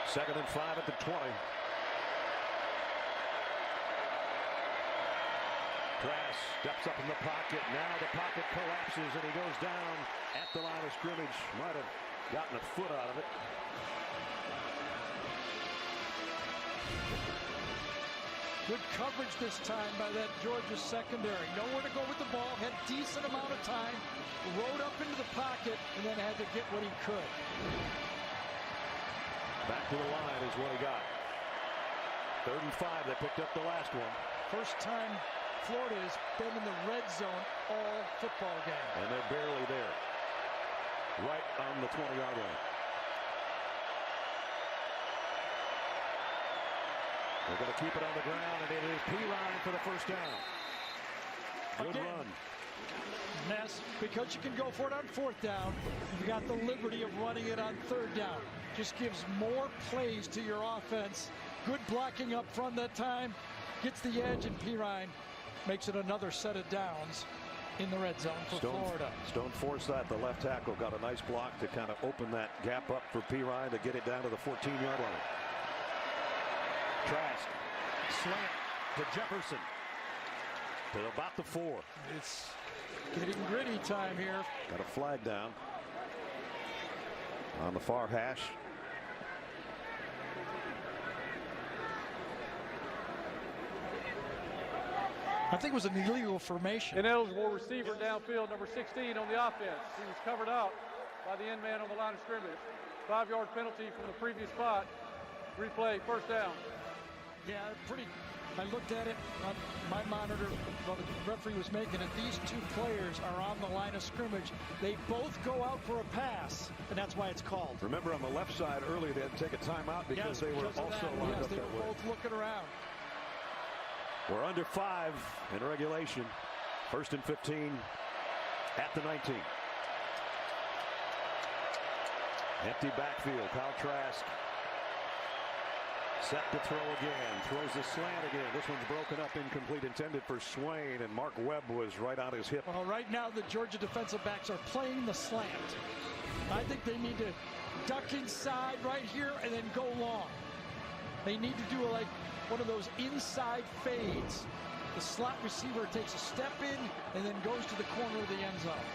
Second and 5 at the 20. Trask steps up in the pocket. Now the pocket collapses and he goes down at the line of scrimmage. Might have gotten a foot out of it. Good coverage this time by that Georgia secondary. Nowhere to go with the ball. Had decent amount of time. Rode up into the pocket and then had to get what he could. Back to the line is what he got. 3rd and 5. They picked up the last one. First time Florida has been in the red zone all football game. And they're barely there. Right on the 20-yard line. They're going to keep it on the ground, and it is Pirine for the first down. Good run. Ness, because you can go for it on 4th down, you've got the liberty of running it on 3rd down. Just gives more plays to your offense. Good blocking up front that time. Gets the edge, and Pirine makes it another set of downs in the red zone for Florida. Stone forced that. The left tackle got a nice block to kind of open that gap up for Pirine to get it down to the 14-yard line. Trask, slant to Jefferson. To about the 4. It's getting gritty time here. Got a flag down on the far hash. I think it was an illegal formation. Ineligible receiver downfield, number 16 on the offense. He was covered out by the end man on the line of scrimmage. 5-yard penalty from the previous spot. Replay, first down. Yeah, pretty. I looked at it on my monitor while the referee was making it. These two players are on the line of scrimmage. They both go out for a pass, and that's why it's called. Remember, on the left side earlier, they had to take a timeout because they were also lined up they that were way. both looking around. We're under 5 in regulation. 1st and 15 at the 19. Empty backfield. Kyle Trask set to throw again. Throws the slant again. This one's broken up, incomplete, intended for Swain, and Mark Webb was right on his hip. Well, right now the Georgia defensive backs are playing the slant. I think they need to duck inside right here and then go long. They need to do like one of those inside fades. The slot receiver takes a step in and then goes to the corner of the end zone.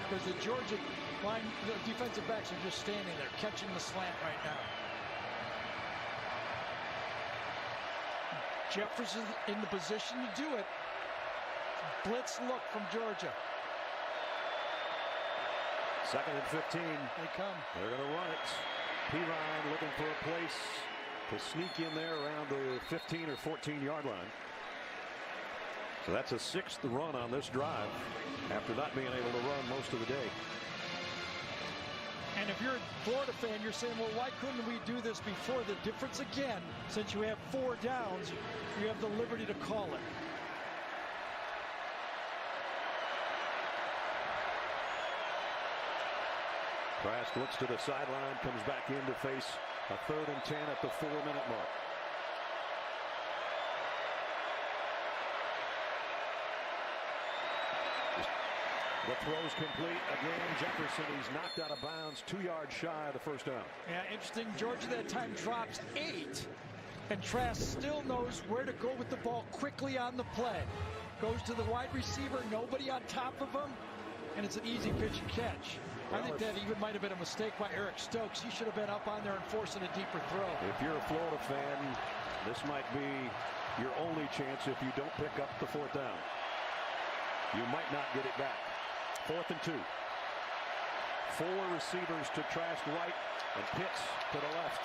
Because the Georgia line, the defensive backs are just standing there catching the slant right now. Jefferson in the position to do it. Blitz look from Georgia. 2nd and 15. They come. They're going to run it. Pirine looking for a place to sneak in there around the 15 or 14-yard line. So that's a 6th run on this drive after not being able to run most of the day. And if you're a Florida fan, you're saying, well, why couldn't we do this before? The difference again, since you have 4 downs, you have the liberty to call it. Trask looks to the sideline, comes back in to face a 3rd and 10 at the 4-minute mark. The throw's complete. Again, Jefferson, he's knocked out of bounds, 2 yards shy of the first down. Yeah, interesting. Georgia that time drops 8. And Trask still knows where to go with the ball quickly on the play. Goes to the wide receiver, nobody on top of him, and it's an easy pitch and catch. I think that even might have been a mistake by Eric Stokes. He should have been up on there and forcing a deeper throw. If you're a Florida fan, this might be your only chance if you don't pick up the 4th down. You might not get it back. 4th and 2. 4 receivers to Trask right and Pitts to the left.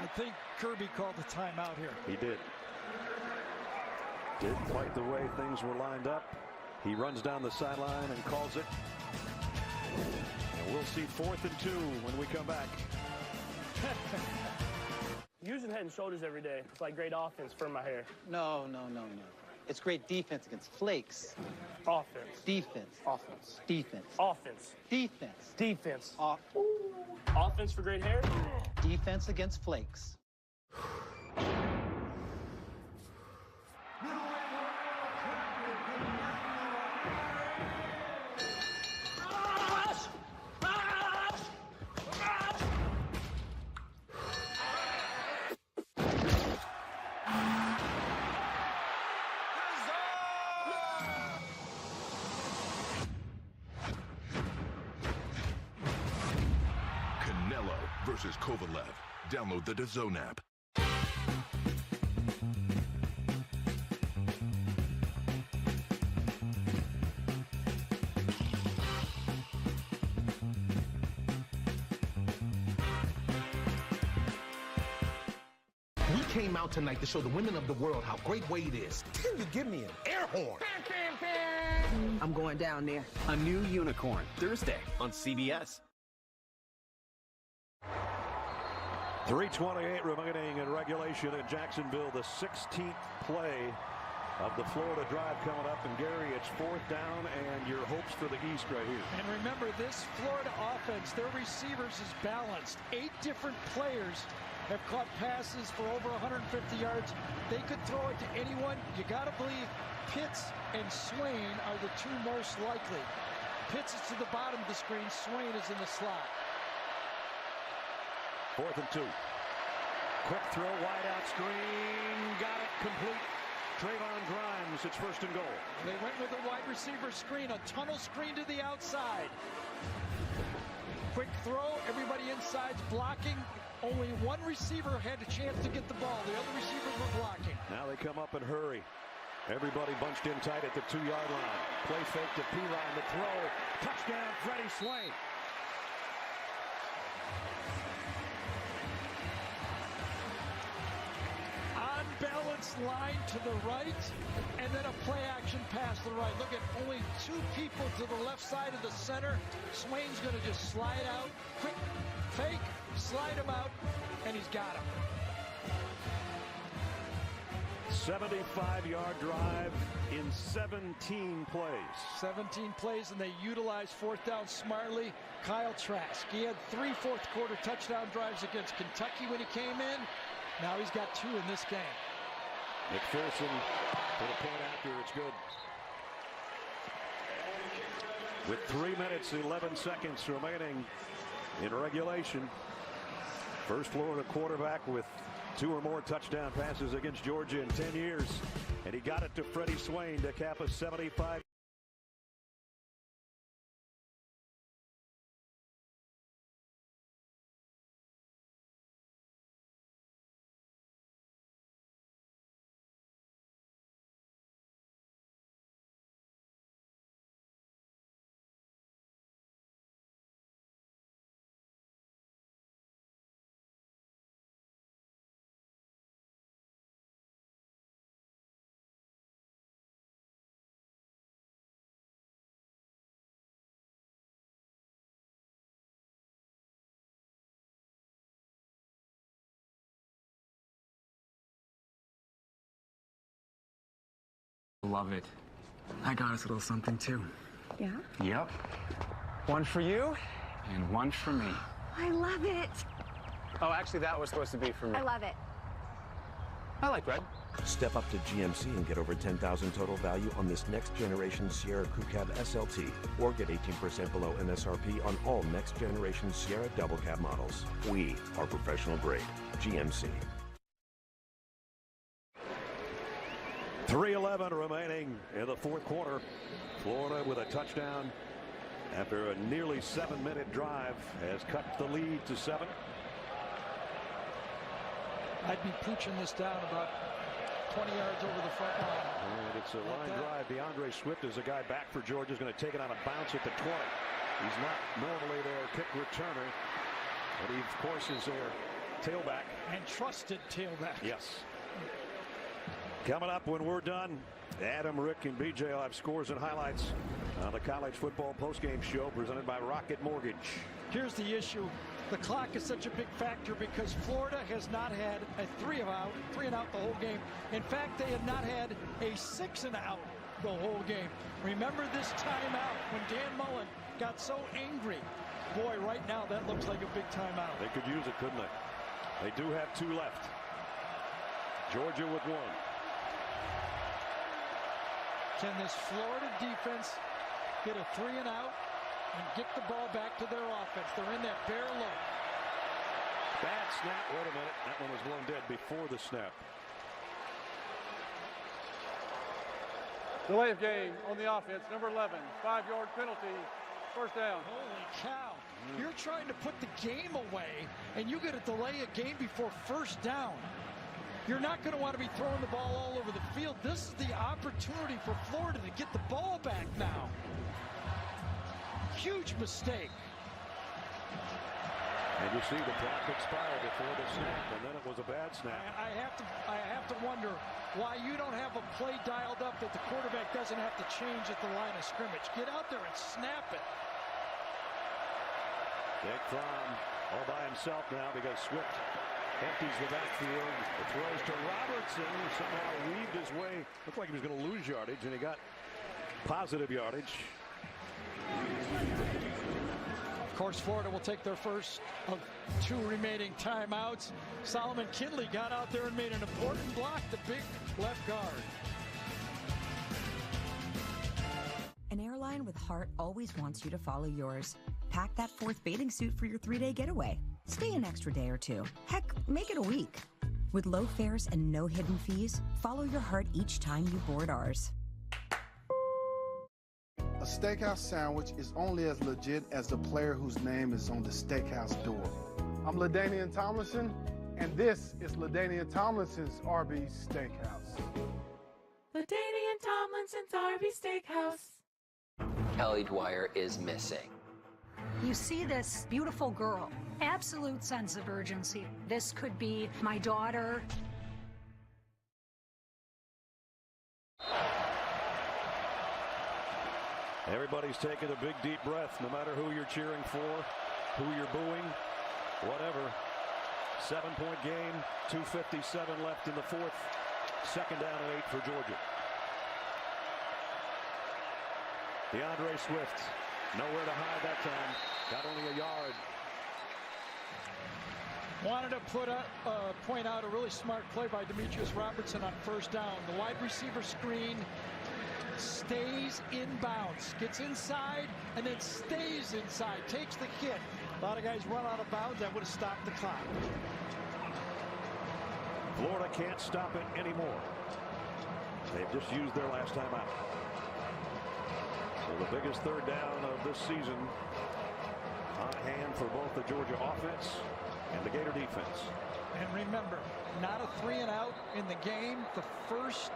I think Kirby called the timeout here. He did. Didn't quite the way things were lined up. He runs down the sideline and calls it. And we'll see 4th and 2 when we come back. Using Head and Shoulders every day. It's like great offense for my hair. No. It's great defense against flakes. Offense. Defense. Offense. Defense. Offense. Defense. Defense. Offense for great hair. Defense against flakes. Versus Kovalev. Download the DAZN app. We came out tonight to show the women of the world how great Wade is. Can you give me an air horn? I'm going down there. A new unicorn, Thursday on CBS. 3:28 remaining in regulation in Jacksonville. The 16th play of the Florida drive coming up. And Gary, it's 4th down and your hopes for the East right here. And remember, this Florida offense, their receivers is balanced. 8 different players have caught passes for over 150 yards. They could throw it to anyone. You got to believe Pitts and Swain are the 2 most likely. Pitts is to the bottom of the screen. Swain is in the slot. 4th and 2. Quick throw, wide out screen. Got it complete. Trayvon Grimes, it's 1st and goal. They went with a wide receiver screen, a tunnel screen to the outside. Quick throw, everybody inside's blocking. Only one receiver had a chance to get the ball. The other receivers were blocking. Now they come up and hurry. Everybody bunched in tight at the 2-yard line. Play fake to Pirine, the throw. Touchdown, Freddie Swain. Balanced line to the right, and then a play action pass to the right. Look at only 2 people to the left side of the center. Swain's going to just slide out, quick fake, slide him out, and he's got him. 75-yard drive in 17 plays. 17 plays, and they utilized 4th down smartly. Kyle Trask, he had 3 fourth-quarter touchdown drives against Kentucky when he came in. Now he's got 2 in this game. McPherson for the point after. It's good. With 3 minutes, 11 seconds remaining in regulation. First Florida quarterback with 2 or more touchdown passes against Georgia in 10 years. And he got it to Freddie Swain to cap a 75. Love it. I got us a little something too. Yeah? Yep. One for you and one for me. I love it. Oh, actually, that was supposed to be for me. I love it. I like red. Step up to GMC and get over $10,000 total value on this next generation Sierra Crew Cab SLT, or get 18% below MSRP on all next generation Sierra double cab models. We are professional grade. GMC. 3:11 remaining in the fourth quarter. Florida with a touchdown after a nearly 7-minute drive has cut the lead to 7. I'd be pooching this down about 20 yards over the front line. And it's a line drive. DeAndre Swift is a guy back for Georgia. Is going to take it on a bounce at the 20. He's not normally their kick returner, but he, of course, is their tailback. And trusted tailback. Yes. Coming up when we're done, Adam, Rick, and BJ will have scores and highlights on the college football postgame show presented by Rocket Mortgage. Here's the issue. The clock is such a big factor because Florida has not had a 3 and out the whole game. In fact, they have not had a 6 and out the whole game. Remember this timeout when Dan Mullen got so angry. Boy, right now that looks like a big timeout. They could use it, couldn't they? They do have 2 left. Georgia with 1. Can this Florida defense get a 3 and out and get the ball back to their offense? They're in that bare low. Bad snap. Wait a minute. That one was blown dead before the snap. Delay of game on the offense, number 11, 5-yard penalty, first down. Holy cow. You're trying to put the game away, and you get a delay of game before first down. You're not going to want to be throwing the ball all over the field. This is the opportunity for Florida to get the ball back now. Huge mistake. And you see the clock expire before the snap, and then it was a bad snap. I have to wonder why you don't have a play dialed up that the quarterback doesn't have to change at the line of scrimmage. Get out there and snap it. Jake Fromm all by himself now because Swift empties the backfield. It throws to Robertson, who somehow weaved his way. Looked like he was going to lose yardage, and he got positive yardage. Of course, Florida will take their first of 2 remaining timeouts. Solomon Kindley got out there and made an important block, the big left guard. An airline with heart always wants you to follow yours. Pack that 4th bathing suit for your 3-day getaway. Stay an extra day or 2. Heck, make it a week. With low fares and no hidden fees, follow your heart each time you board ours. A steakhouse sandwich is only as legit as the player whose name is on the steakhouse door. I'm LaDainian Tomlinson, and this is LaDainian Tomlinson's Arby's Steakhouse. LaDainian Tomlinson's Arby's Steakhouse. Kelly Dwyer is missing. You see this beautiful girl, absolute sense of urgency. This could be my daughter. Everybody's taking a big deep breath, no matter who you're cheering for, who you're booing, whatever. 7-point game, 2:57 left in the 4th. 2nd down and 8 for Georgia. DeAndre Swift, nowhere to hide that time. Got only a yard. Wanted to point out a really smart play by Demetrius Robertson on first down. The wide receiver screen stays inbounds, gets inside, and then stays inside, takes the hit, A lot of guys run out of bounds. That would have stopped the clock. Florida can't stop it anymore. They've just used their last time out. So the biggest third down of this season on hand for both the Georgia offense and the Gator defense. And remember, not a 3-and-out in the game. The first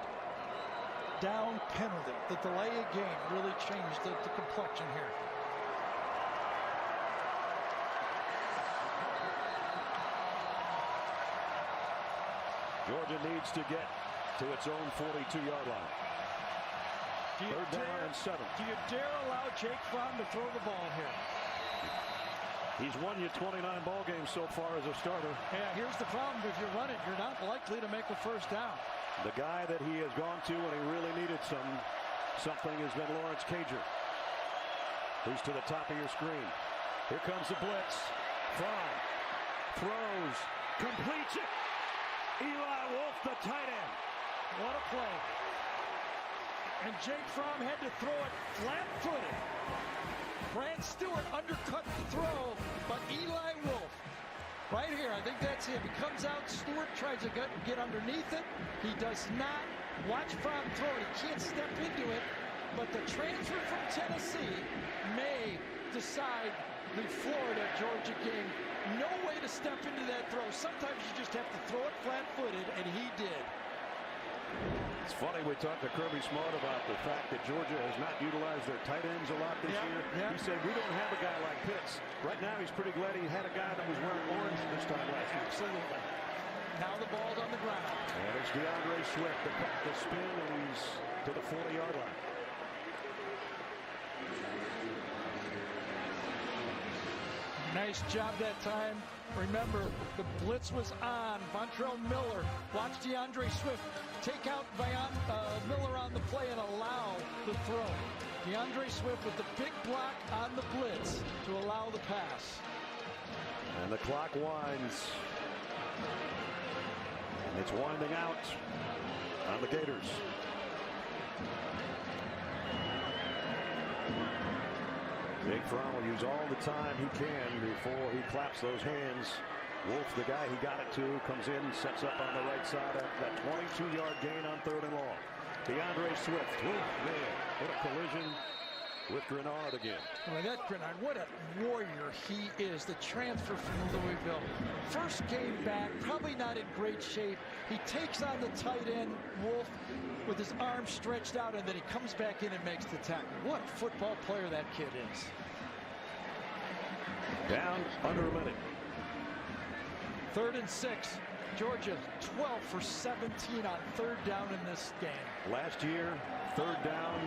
down penalty, the delay of game, really changed the complexion here. Georgia needs to get to its own 42-yard line. Third down and 7. Do you dare allow Jake Fromm to throw the ball here? He's won you 29 ball games so far as a starter. Yeah, here's the problem. If you run it, you're not likely to make a first down. The guy that he has gone to when he really needed something has been Lawrence Cager, who's to the top of your screen. Here comes the blitz. Fromm throws, completes it. Eli Wolf, the tight end. What a play. And Jake Fromm had to throw it flat-footed. Grant Stewart undercut the throw, but Eli Wolf, right here, I think that's him. He comes out, Stewart tries to get underneath it. He does not. Watch Fromm throw it. He can't step into it, but the transfer from Tennessee may decide the Florida-Georgia game. No way to step into that throw. Sometimes you just have to throw it flat-footed, and he did. It's funny, we talked to Kirby Smart about the fact that Georgia has not utilized their tight ends a lot this year. He said, we don't have a guy like Pitts. Right now, he's pretty glad he had a guy that was wearing orange this time last year. Absolutely. Now the ball's on the ground. And it's DeAndre Swift, the spin, and he's to the 40-yard line. Nice job that time. Remember, the blitz was on. Vontrell Miller. Watch DeAndre Swift take out Miller on the play and allow the throw. DeAndre Swift with the big block on the blitz to allow the pass. And the clock winds. And it's winding out on the Gators. Jake Fromm will use all the time he can before he claps those hands. Wolf, the guy he got it to, comes in, sets up on the right side of that 22-yard gain on 3rd and long. DeAndre Swift, man, what a collision with Grenard again. Boy, that Grenard, what a warrior he is, the transfer from Louisville. First game back, probably not in great shape. He takes on the tight end, Wolf, with his arms stretched out, and then he comes back in and makes the tackle. What a football player that kid is. Down under a minute. 3rd and 6. Georgia 12 for 17 on 3rd down in this game. Last year, 3rd down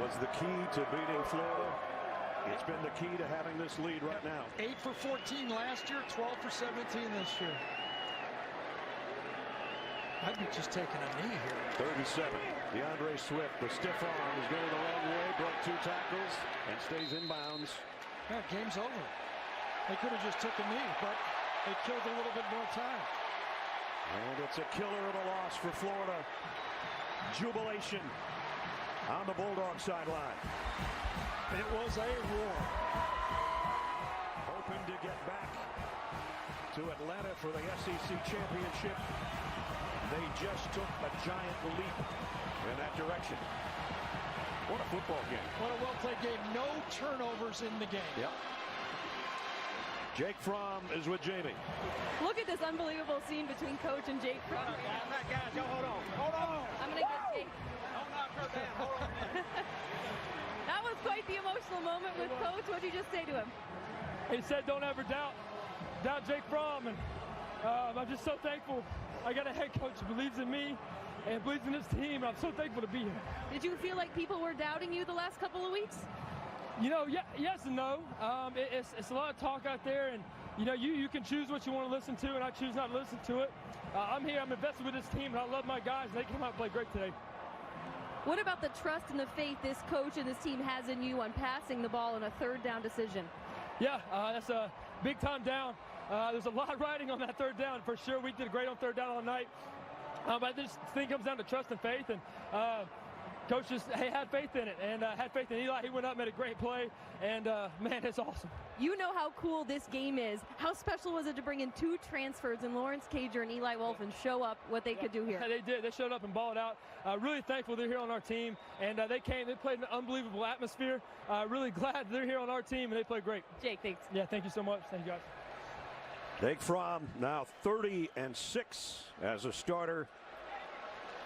was the key to beating Florida. It's been the key to having this lead right now. 8 for 14 last year, 12 for 17 this year. I'd be just taking a knee here. 3rd and 7. DeAndre Swift, the stiff arm, is going the wrong way, broke 2 tackles, and stays in bounds. Yeah, game's over. They could have just took a knee, but they killed a little bit more time. And it's a killer of a loss for Florida. Jubilation on the Bulldog sideline. It was a roar. Hoping to get back to Atlanta for the SEC championship. They just took a giant leap in that direction. What a football game. What a well-played game. No turnovers in the game. Yep. Jake Fromm is with Jamie. Look at this unbelievable scene between Coach and Jake Fromm. Guys, y'all hold on. Hold on. I'm going to get Jake. Don't knock her down. Hold on. That was quite the emotional moment with Coach. What did you just say to him? He said, don't ever doubt Jake Fromm. And I'm just so thankful. I got a head coach who believes in me and believes in this team. I'm so thankful to be here. Did you feel like people were doubting you the last couple of weeks? You know, yes and no. It's a lot of talk out there, and you know, you can choose what you want to listen to, and I choose not to listen to it. I'm here. I'm invested with this team, and I love my guys, and they came out and played great today. What about the trust and the faith this coach and this team has in you on passing the ball in a 3rd down decision? Yeah, that's a big time down. There's a lot riding on that 3rd down for sure. We did great on 3rd down all night. But I just think it comes down to trust and faith, and Coach just had faith in it and had faith in Eli. He went up, made a great play, and man, it's awesome. You know how cool this game is. How special was it to bring in 2 transfers and Lawrence Cager and Eli Wolf and show up what they could do here? Yeah, they did. They showed up and balled out. Really thankful they're here on our team, and they played an unbelievable atmosphere. Really glad they're here on our team, and they played great. Jake, thanks. Yeah, thank you so much. Thank you, guys. Jake Fromm now 30-6 as a starter.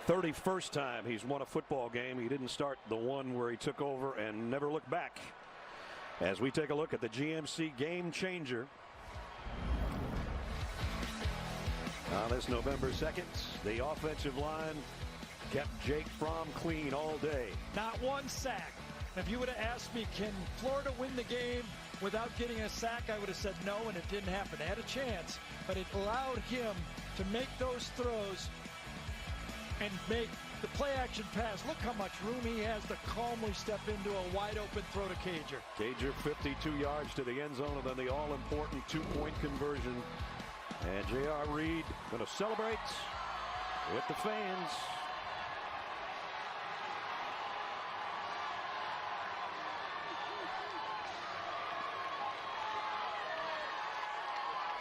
31st time he's won a football game. He didn't start the one where he took over and never looked back. As we take a look at the GMC game changer on this November 2nd, the offensive line kept Jake Fromm clean all day. Not one sack. If you would have asked me, can Florida win the game without getting a sack, I would have said no, and it didn't happen. They had a chance, but it allowed him to make those throws and make the play-action pass. Look how much room he has to calmly step into a wide-open throw to Cager. Cager 52 yards to the end zone, and then the all-important 2-point conversion. And J.R. Reed going to celebrate with the fans.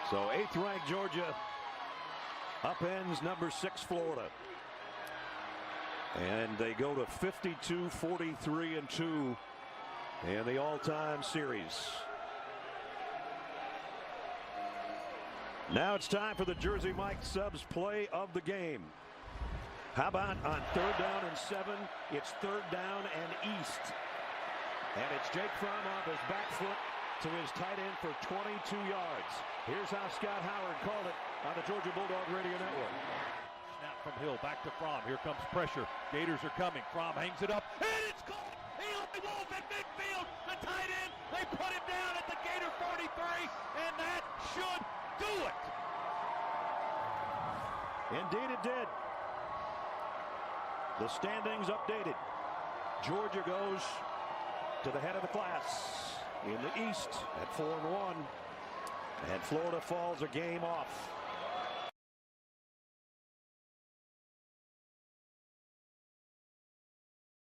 So 8th-ranked Georgia upends number 6 Florida. And they go to 52, 43, and 2 in the all-time series. Now it's time for the Jersey Mike Subs play of the game. How about on 3rd down and 7? It's 3rd down and east. And it's Jake Fromm off his back foot to his tight end for 22 yards. Here's how Scott Howard called it on the Georgia Bulldog Radio Network. Snap from Hill, back to Fromm. Here comes pressure. Gators are coming. Fromm hangs it up, and it's caught. Eli Wolf at midfield. The tight end, they put him down at the Gator 43, and that should do it. Indeed it did. The standings updated. Georgia goes to the head of the class in the East at 4-1, and Florida falls a game off.